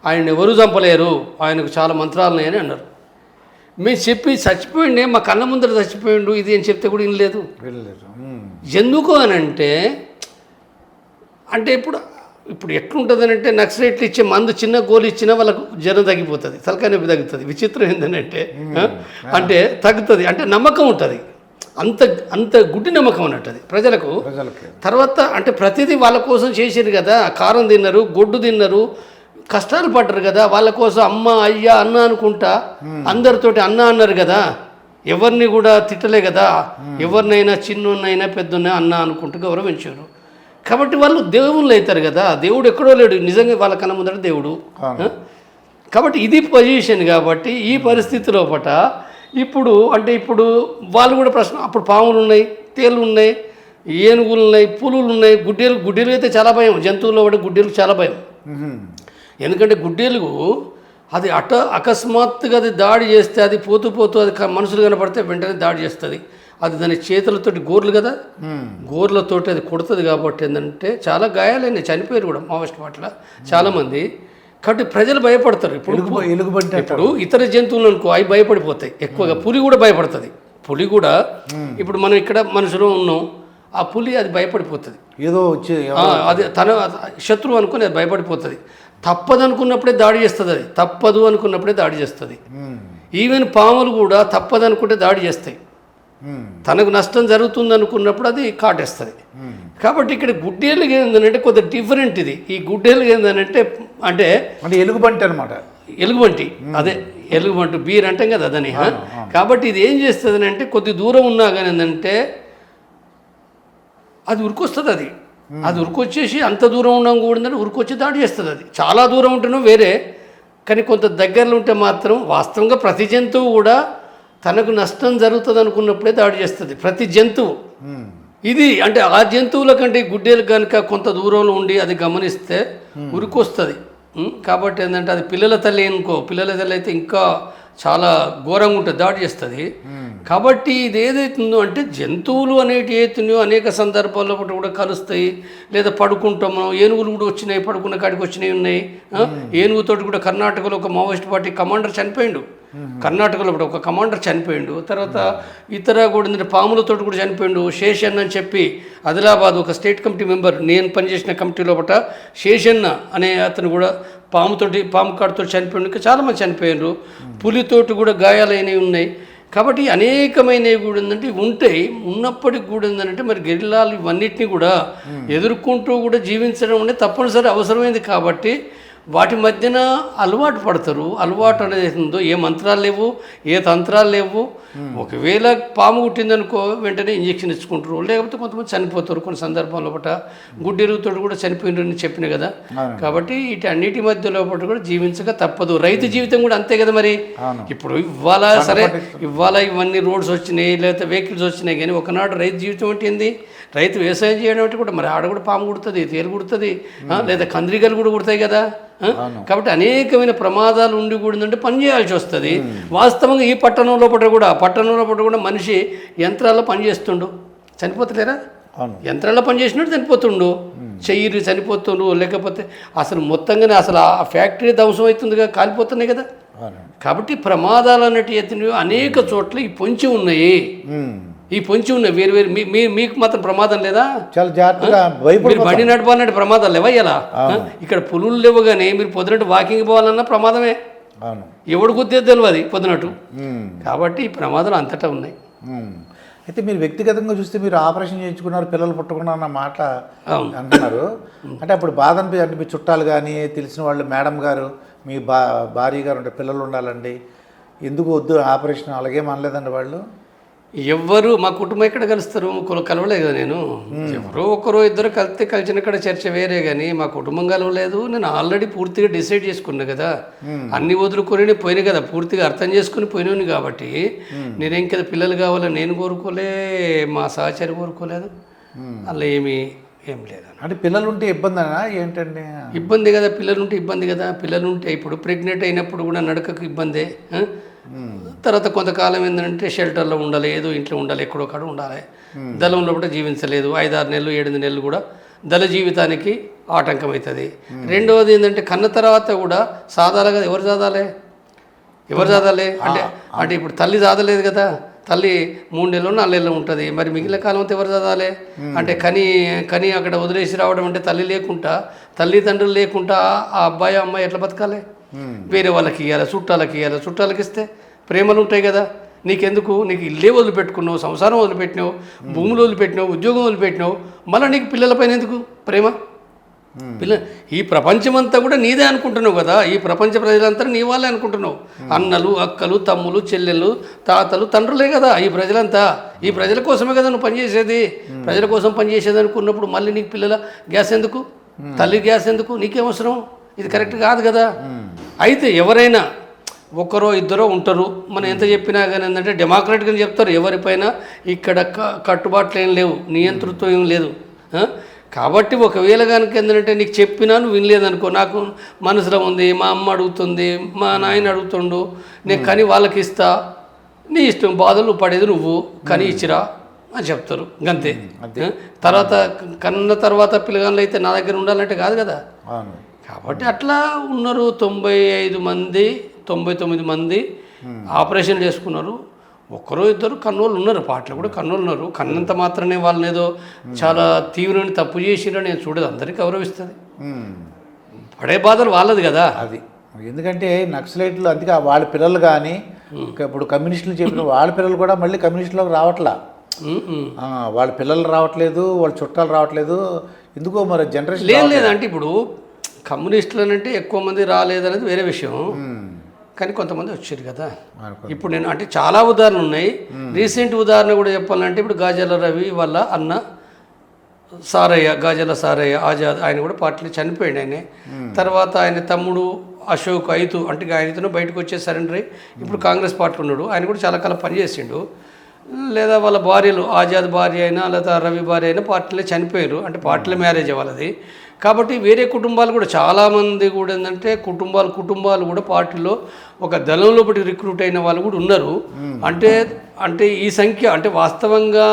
ఆయన ఎవరూ చంపలేరు, ఆయనకు చాలా మంత్రాలు ఉన్నాయని అన్నారు. మేము చెప్పి చచ్చిపోయిండే, మా కళ్ళ ముందర చచ్చిపోయిండు ఇది అని చెప్తే కూడా వినలేదు. ఎందుకు అని అంటే ఇప్పుడు ఎట్లుంటుందని అంటే నక్సలైట్లు ఇచ్చే మందు చిన్న గోలు ఇచ్చినా వాళ్ళకు జ్వరం తగ్గిపోతుంది, తలకాయ నొప్పి తగ్గుతుంది. విచిత్రం ఏంటంటే అంటే తగ్గుతుంది అంటే నమ్మకం ఉంటుంది. అంత గుడ్డి నమ్మకం అన్నట్టు ప్రజలకు. తర్వాత అంటే ప్రతిదీ వాళ్ళ కోసం చేసారు కదా. కారం తిన్నారు, గొడ్డు తిన్నారు, కష్టాలు పడ్డారు కదా. వాళ్ళ కోసం అమ్మ అయ్యా అన్న అనుకుంటా అందరితోటి అన్న అన్నారు కదా. ఎవరిని కూడా తిట్టలే కదా. ఎవరినైనా చిన్నైనా పెద్దనైనా అన్న అనుకుంటూ గౌరవించారు. కాబట్టి వాళ్ళు దేవుళ్ళు అవుతారు కదా. దేవుడు ఎక్కడో లేడు, నిజంగా వాళ్ళ కన్నా ముందర దేవుడు. కాబట్టి ఇది పొజిషన్. కాబట్టి ఈ పరిస్థితిలో పట ఇప్పుడు అంటే ఇప్పుడు వాళ్ళు కూడా ప్రశ్న అప్పుడు పాములు ఉన్నాయి, తేళ్ళు ఉన్నాయి, ఏనుగులు ఉన్నాయి, పులులు ఉన్నాయి, గుడ్డేలు అయితే చాలా భయం. జంతువుల్లో కూడా గుడ్డేలు చాలా భయం. ఎందుకంటే గుడ్డేలు అది అకస్మాత్తుగా అది దాడి చేస్తే అది పోతూ అది మనుషులు కనపడితే వెంటనే దాడి చేస్తుంది. అది దాని చేతులతోటి గోర్లు కదా, గోర్లతోటి అది కొడుతుంది. కాబట్టి ఏంటంటే చాలా గాయాలైనాయి, చనిపోయారు కూడా మావోయిస్ట్ పట్ల చాలామంది. కాబట్టి ప్రజలు భయపడతారు. ఇప్పుడు ఇతర జంతువులు అనుకో అవి భయపడిపోతాయి ఎక్కువగా. పులి కూడా భయపడుతుంది. పులి కూడా ఇప్పుడు మనం ఇక్కడ మనుషులు ఉన్నాం, ఆ పులి అది భయపడిపోతుంది. ఏదో వచ్చి అది తన శత్రువు అనుకుని అది భయపడిపోతుంది. తప్పదు అనుకున్నప్పుడే దాడి చేస్తుంది. అది తప్పదు అనుకున్నప్పుడే దాడి చేస్తుంది. ఈవెన్ పాములు కూడా తప్పదు అనుకుంటే దాడి చేస్తాయి. తనకు నష్టం జరుగుతుంది అనుకున్నప్పుడు అది కాటేస్తుంది. కాబట్టి ఇక్కడ గుడ్డేళ్ళకి ఏంటంటే కొంత డిఫరెంట్ ఇది. ఈ గుడ్డేళ్ళకి ఏంటంటే అంటే ఎలుగుబంటి అనమాట. ఎలుగుబంటి అదే ఎలుగుబంటి బీర్ అంటాం కదా అదని. కాబట్టి ఇది ఏం చేస్తుంది అంటే కొద్ది దూరం ఉన్నా కానీ ఏంటంటే అది ఉరికొస్తుంది. అది ఉరికొచ్చేసి అంత దూరం ఉన్నాం కూడా ఉరికొచ్చి దాడి చేస్తుంది. అది చాలా దూరం ఉంటేనో వేరే, కానీ కొంత దగ్గరలో ఉంటే మాత్రం వాస్తవంగా ప్రతి జంతువు కూడా తనకు నష్టం జరుగుతుంది అనుకున్నప్పుడే దాడి చేస్తుంది. ప్రతి జంతువు ఇది అంటే ఆ జంతువుల కంటే గుడ్డేలు కనుక కొంత దూరంలో ఉండి అది గమనిస్తే ఉరికొస్తుంది. కాబట్టి ఏంటంటే అది పిల్లల తల్లి అనుకో, పిల్లల తల్లి అయితే ఇంకా చాలా ఘోరంగా ఉంటుంది, దాడి చేస్తుంది. కాబట్టి ఇది ఏదైతుందో అంటే జంతువులు అనేటి ఏతున్నాయో అనేక సందర్భాల్లో కూడా కలుస్తాయి. లేదా పడుకుంటాము, ఏనుగులు కూడా వచ్చినాయి, పడుకున్న కాడికి వచ్చినాయి ఉన్నాయి. ఏనుగుతోటి కూడా కర్ణాటకలో ఒక మావోయిస్ట్ పార్టీ కమాండర్ చనిపోయిండు. కర్ణాటకలో కూడా ఒక కమాండర్ చనిపోయిండు. తర్వాత ఇతర కూడా పాములతో కూడా చనిపోయిండు. శేషన్న అని చెప్పి ఆదిలాబాద్ ఒక స్టేట్ కమిటీ మెంబర్, నేను పనిచేసిన కమిటీ లోపల శేషన్న అనే అతను కూడా పాము కాటుతో చనిపోయిండు. ఇంకా చాలామంది చనిపోయినారు. పులితోటి కూడా గాయాలైనవి ఉన్నాయి. కాబట్టి అనేకమైనవి కూడా ఏంటంటే ఉంటాయి. ఉన్నప్పటికి కూడా ఏంటంటే మరి గెరిల్లాలు ఇవన్నిటిని కూడా ఎదుర్కొంటూ కూడా జీవించడం అనేది తప్పనిసరి అవసరమైంది. కాబట్టి వాటి మధ్యన అలవాటు పడతారు. అలవాటు అనేది ఉందో ఏ మంత్రాలు లేవు, ఏ తంత్రాలు లేవు. ఒకవేళ పాము కుట్టిందనుకో వెంటనే ఇంజక్షన్ ఇచ్చుకుంటారు, లేకపోతే కొంతమంది చనిపోతారు. కొన్ని సందర్భాల్లో పట గుడ్డెరుగుతో కూడా చనిపోయినారని చెప్పిన కదా. కాబట్టి ఇటు అన్నిటి మధ్య లోపల కూడా జీవించక తప్పదు. రైతు జీవితం కూడా అంతే కదా. మరి ఇప్పుడు ఇవాళ ఇవన్నీ రోడ్స్ వచ్చినాయి, లేకపోతే వెహికల్స్ వచ్చినాయి, కానీ ఒకనాడు రైతు జీవితం అంటే ఏంది? రైతు వ్యవసాయం చేయడం అంటే కూడా మరి ఆడ కూడా పాము కుడుతుంది, తేలు కుడుతుంది, లేదా కందిరిగలు కూడా కుడతాయి కదా. కాబట్టి అనేకమైన ప్రమాదాలు ఉండి కూడా పని చేయాల్సి వస్తుంది. వాస్తవంగా ఈ పట్టణంలో కూడా మనిషి యంత్రాల్లో పనిచేస్తుండు, చనిపోతలేరా? యంత్రాల్లో పనిచేసినట్టు చనిపోతుండు, చెయ్యి చనిపోతుండు, లేకపోతే అసలు మొత్తంగానే అసలు ఆ ఫ్యాక్టరీ ధ్వంసం అవుతుందిగా, కాలిపోతున్నాయి కదా. కాబట్టి ప్రమాదాలు అన్నట్టు అనేక చోట్ల ఈ పొంచి ఉన్నాయి. వేరు వేరు. మీకు మాత్రం ప్రమాదం లేదా? చాలా జాగ్రత్తగా మీరు బండి నడపాలన్నట్టు ప్రమాదాలు లేవా? ఇలా ఇక్కడ పులులు లేవు, కానీ మీరు పొద్దునట్టు వాకింగ్ పోవాలన్నా ప్రమాదమే. ఎవడు గుద్దే తెలియదు పొద్దునట్టు. కాబట్టి ఈ ప్రమాదాలు అంతటా ఉన్నాయి. అయితే మీరు వ్యక్తిగతంగా చూస్తే మీరు ఆపరేషన్ చేయించుకున్నారు, పిల్లలు పుట్టకుండా అన్న మాట అంటున్నారు. అంటే అప్పుడు బాధ అంటే మీ చుట్టాలు కానీ తెలిసిన వాళ్ళు, మేడం గారు, మీ భార్య గారు ఉంటే పిల్లలు ఉండాలండి, ఎందుకు వద్దు ఆపరేషన్, అలాగే అనలేదండి వాళ్ళు? ఎవ్వరు మా కుటుంబం ఎక్కడ కలుస్తారు? కలవలేదు కదా నేను. ఎవరో ఒకరో ఇద్దరు కలిసిన కాడ చర్చ వేరే, కానీ మా కుటుంబం కలవలేదు. నేను ఆల్రెడీ పూర్తిగా డిసైడ్ చేసుకున్నా కదా, అన్ని వదులుకొని పోయినా కదా, పూర్తిగా అర్థం చేసుకుని పోయినాను. కాబట్టి నేనేం కదా పిల్లలు కావాలని నేను కోరుకోలే, మా సహచరి కోరుకోలేదు. అలా ఏం లేదు. అంటే పిల్లలు ఉంటే ఇబ్బంది అనా ఏంటండి? ఇబ్బంది కదా, పిల్లలు ఉంటే ఇబ్బంది కదా. పిల్లలు ఉంటే ఇప్పుడు ప్రెగ్నెంట్ అయినప్పుడు కూడా నడకకు ఇబ్బందే. తర్వాత కొంతకాలం ఏంటంటే షెల్టర్లో ఉండాలి, ఏదో ఇంట్లో ఉండాలి, ఎక్కడో కాడ ఉండాలి. దళంలో కూడా జీవించలేదు. 5-6 నెలలు 7 నెలలు కూడా దళ జీవితానికి ఆటంకం అవుతుంది. రెండవది ఏంటంటే కన్న తర్వాత కూడా సాధాలి కదా, ఎవరు సాధాలి అంటే ఇప్పుడు తల్లి సాధలేదు కదా. తల్లి 3 నెలలు 4 నెలలు ఉంటుంది. మరి మిగిలిన కాలం అంతా ఎవరు చదవాలి? అంటే కని అక్కడ వదిలేసి రావడం అంటే తల్లిదండ్రులు లేకుండా ఆ అబ్బాయి అమ్మాయి ఎట్లా బతకాలి? వేరే వాళ్ళకి ఇవ్వాలి, చుట్టాలకి ఇస్తే ప్రేమలు ఉంటాయి కదా. నీకెందుకు? నీకు ఇల్లే వదిలిపెట్టుకున్నావు, సంసారం వదిలిపెట్టినావు, భూములు వదిలిపెట్టినావు, ఉద్యోగం వదిలిపెట్టినావు, మళ్ళీ నీకు పిల్లలపైన ఎందుకు ప్రేమ? ఈ ప్రపంచమంతా కూడా నీదే అనుకుంటున్నావు కదా. ఈ ప్రపంచ ప్రజలంతా నీ వాళ్ళే అనుకుంటున్నావు. అన్నలు, అక్కలు, తమ్ములు, చెల్లెళ్ళు, తాతలు, తండ్రులే కదా ఈ ప్రజలంతా. ఈ ప్రజల కోసమే కదా నువ్వు పనిచేసేది. ప్రజల కోసం పనిచేసేది అనుకున్నప్పుడు మళ్ళీ నీకు పిల్లల గ్యాస్ ఎందుకు? తల్లి గ్యాస్ ఎందుకు? నీకేం అవసరం? ఇది కరెక్ట్ కాదు కదా. అయితే ఎవరైనా ఒకరో ఇద్దరో ఉంటారు. మనం ఎంత చెప్పినా కానీ ఏంటంటే డెమోక్రాటిక్గా చెప్తారు, ఎవరిపైన ఇక్కడ కట్టుబాట్లు ఏం లేవు, నియంతృత్వం ఏం లేదు. కాబట్టి ఒకవేళ కనుక ఏంటంటే నీకు చెప్పినాను వినలేదనుకో, నాకు మనసులో ఉంది, మా అమ్మ అడుగుతుంది, మా నాయన అడుగుతుండు, నేను కని వాళ్ళకి ఇస్తా, నీ ఇష్టం, బాధలు పడేది నువ్వు, కని ఇచ్చిరా అని చెప్తారు అంతే. తర్వాత కన్న తర్వాత పిల్లగాళ్ళు అయితే నా దగ్గర ఉండాలంటే కాదు కదా. కాబట్టి అట్లా ఉన్నారు 95 మంది 99 మంది ఆపరేషన్ చేసుకున్నారు. ఒక్కరో ఇద్దరు కన్నోళ్ళు ఉన్నారు, పాటలు కూడా కన్నోళ్ళు ఉన్నారు. కన్నంత మాత్రమే వాళ్ళని ఏదో చాలా తీవ్రమైన తప్పు చేసిరని నేను చూడదు, అందరికీ గౌరవిస్తుంది. పడే బాధలు వాళ్ళది కదా అది. ఎందుకంటే నక్సలైట్లు అందుకే వాళ్ళ పిల్లలు కానీ ఇప్పుడు కమ్యూనిస్టులు చెప్పిన వాళ్ళ పిల్లలు కూడా మళ్ళీ కమ్యూనిస్టులోకి రావట్లా. వాళ్ళ పిల్లలు రావట్లేదు, వాళ్ళ చుట్టాలు రావట్లేదు, ఎందుకో మరి జనరేషన్ లేదంటే ఇప్పుడు కమ్యూనిస్టులు అంటే ఎక్కువ మంది రాలేదనేది వేరే విషయం, కానీ కొంతమంది వచ్చారు కదా. ఇప్పుడు నేను అంటే చాలా ఉదాహరణలు ఉన్నాయి. రీసెంట్ ఉదాహరణ కూడా చెప్పాలంటే ఇప్పుడు గాజల రవి వాళ్ళ అన్న సారయ్య, గాజల సారయ్య ఆజాద్, ఆయన కూడా పార్టీలో చనిపోయాడు. ఆయన తర్వాత ఆయన తమ్ముడు అశోక్ ఐతు, అంటే ఆయనతో బయటకు వచ్చే సరెండర్ అయ్యి ఇప్పుడు కాంగ్రెస్ పార్టీలో ఉన్నాడు. ఆయన కూడా చాలా కాలం పనిచేసిండు. లేదా వాళ్ళ భార్యలు, ఆజాద్ భార్య అయినా లేదా రవి భార్య అయినా పార్టీలో చనిపోయారు, అంటే పార్టీలో మ్యారేజ్ వాళ్ళది. కాబట్టి వేరే కుటుంబాలు కూడా చాలామంది కూడా ఏంటంటే కుటుంబాలు కూడా పార్టీలో ఒక దళంలో బట్టి రిక్రూట్ అయిన వాళ్ళు కూడా ఉన్నారు. అంటే ఈ సంఖ్య అంటే వాస్తవంగా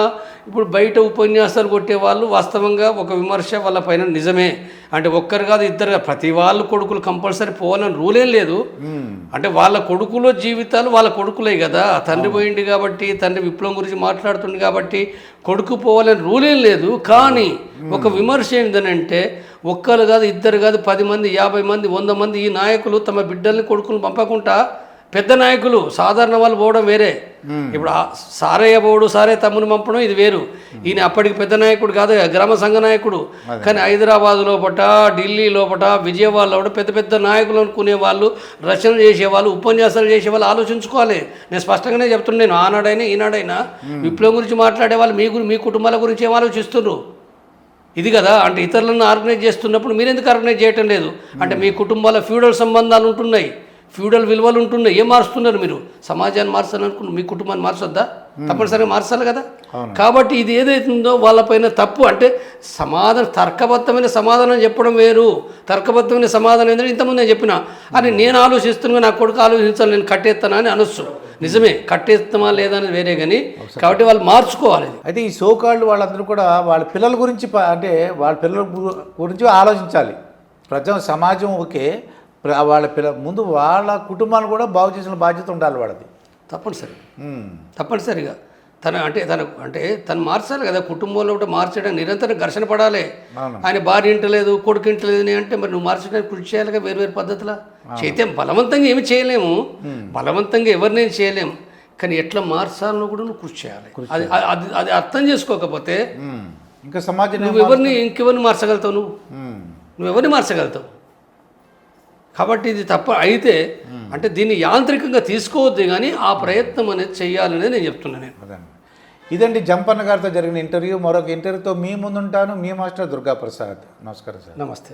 ఇప్పుడు బయట ఉపన్యాసాలు కొట్టే వాళ్ళు వాస్తవంగా ఒక విమర్శ వాళ్ళ పైన నిజమే. అంటే ఒక్కరు కాదు ఇద్దరు, ప్రతి వాళ్ళు కొడుకులు కంపల్సరీ పోవాలని రూలేం లేదు. అంటే వాళ్ళ కొడుకులో జీవితాలు వాళ్ళ కొడుకులే కదా. తండ్రి పోయింది కాబట్టి, తండ్రి విప్లవం గురించి మాట్లాడుతుంది కాబట్టి కొడుకు పోవాలని రూలేం లేదు. కానీ ఒక విమర్శ ఏంటంటే ఒక్కరు కాదు ఇద్దరు కాదు 10 మంది 50 మంది 100 మంది ఈ నాయకులు తమ బిడ్డల్ని కొడుకులు పంపకుండా పెద్ద నాయకులు సాధారణ వాళ్ళు పోవడం వేరే. ఇప్పుడు సారయ్య పోవడు, సారయ్య తమ్ముని పంపడం ఇది వేరు. ఈయన అప్పటికి పెద్ద నాయకుడు కాదు, గ్రామ సంఘ నాయకుడు. కానీ హైదరాబాద్ లోపట, ఢిల్లీ లోపట, విజయవాడలో కూడా పెద్ద పెద్ద నాయకులు అనుకునే వాళ్ళు, రచనలు చేసేవాళ్ళు, ఉపన్యాసాలు చేసేవాళ్ళు ఆలోచించుకోవాలి. నేను స్పష్టంగానే చెప్తున్నాను, ఆనాడైనా ఈనాడైనా విప్లవం గురించి మాట్లాడే వాళ్ళు మీ కుటుంబాల గురించి ఏం ఆలోచిస్తున్నారు ఇది కదా. అంటే ఇతరులను ఆర్గనైజ్ చేస్తున్నప్పుడు మీరెందుకు ఆర్గనైజ్ చేయటం లేదు? అంటే మీ కుటుంబాల ఫ్యూడల్ సంబంధాలు ఉంటున్నాయి, ఫ్యూడల్ విలువలు ఉంటున్నాయి. ఏం మారుస్తున్నారు మీరు? సమాజాన్ని మార్చాలనుకున్నారు, మీ కుటుంబాన్ని మార్చొద్దా? తప్పనిసరిగా మార్చాలి కదా. కాబట్టి ఇది ఏదైతుందో వాళ్ళపైన తప్పు. అంటే తర్కబద్ధమైన సమాధానం చెప్పడం వేరు. తర్కబద్ధమైన సమాధానం ఏంటంటే ఇంతకుముందు నేను చెప్పిన అని నేను ఆలోచిస్తున్నా, నా కొడుకు ఆలోచించాలి, నేను కట్టేస్తానా అని అనొచ్చు. నిజమే, కట్టేస్తామా లేదా అనేది వేరే, కానీ కాబట్టి వాళ్ళు మార్చుకోవాలి. అయితే ఈ సోకాళ్ళు వాళ్ళందరూ కూడా వాళ్ళ పిల్లల గురించి అంటే వాళ్ళ పిల్లల గురించి ఆలోచించాలి. సమాజం ఓకే, వాళ్ళ ముందు వాళ్ళ కుటుంబాన్ని కూడా బాగు చేసిన బాధ్యత ఉండాలి వాళ్ళది. తప్పనిసరిగా తను మార్చాలి కదా. కుటుంబంలో ఒకటి మార్చడం నిరంతరం ఘర్షణ పడాలి. ఆయన భార్య ఇంటలేదు, కొడుకు ఇంటలేదు అంటే మరి నువ్వు మార్చడానికి కృషి చేయాలిగా వేరు పద్ధతిలో. చేతే బలవంతంగా ఏమి చేయలేము, బలవంతంగా ఎవరినేం చేయలేము, కానీ ఎట్లా మార్చాలో కూడా నువ్వు కృషి చేయాలి. అది అర్థం చేసుకోకపోతే ఇంకా సమాజం ఇంకెవరిని మార్చగలుగుతావు? నువ్వెవరిని మార్చగలుగుతావు? కాబట్టి ఇది తప్ప అయితే అంటే దీన్ని యాంత్రికంగా తీసుకోవద్దు, కానీ ఆ ప్రయత్నం అనేది చెయ్యాలనేది నేను చెప్తున్నాను. ఇదండి జంపన్న గారితో జరిగిన ఇంటర్వ్యూ. మరొక ఇంటర్వ్యూతో మీ ముందుంటాను. మీ మాస్టర్ దుర్గా ప్రసాద్. నమస్కారం సార్. నమస్తే.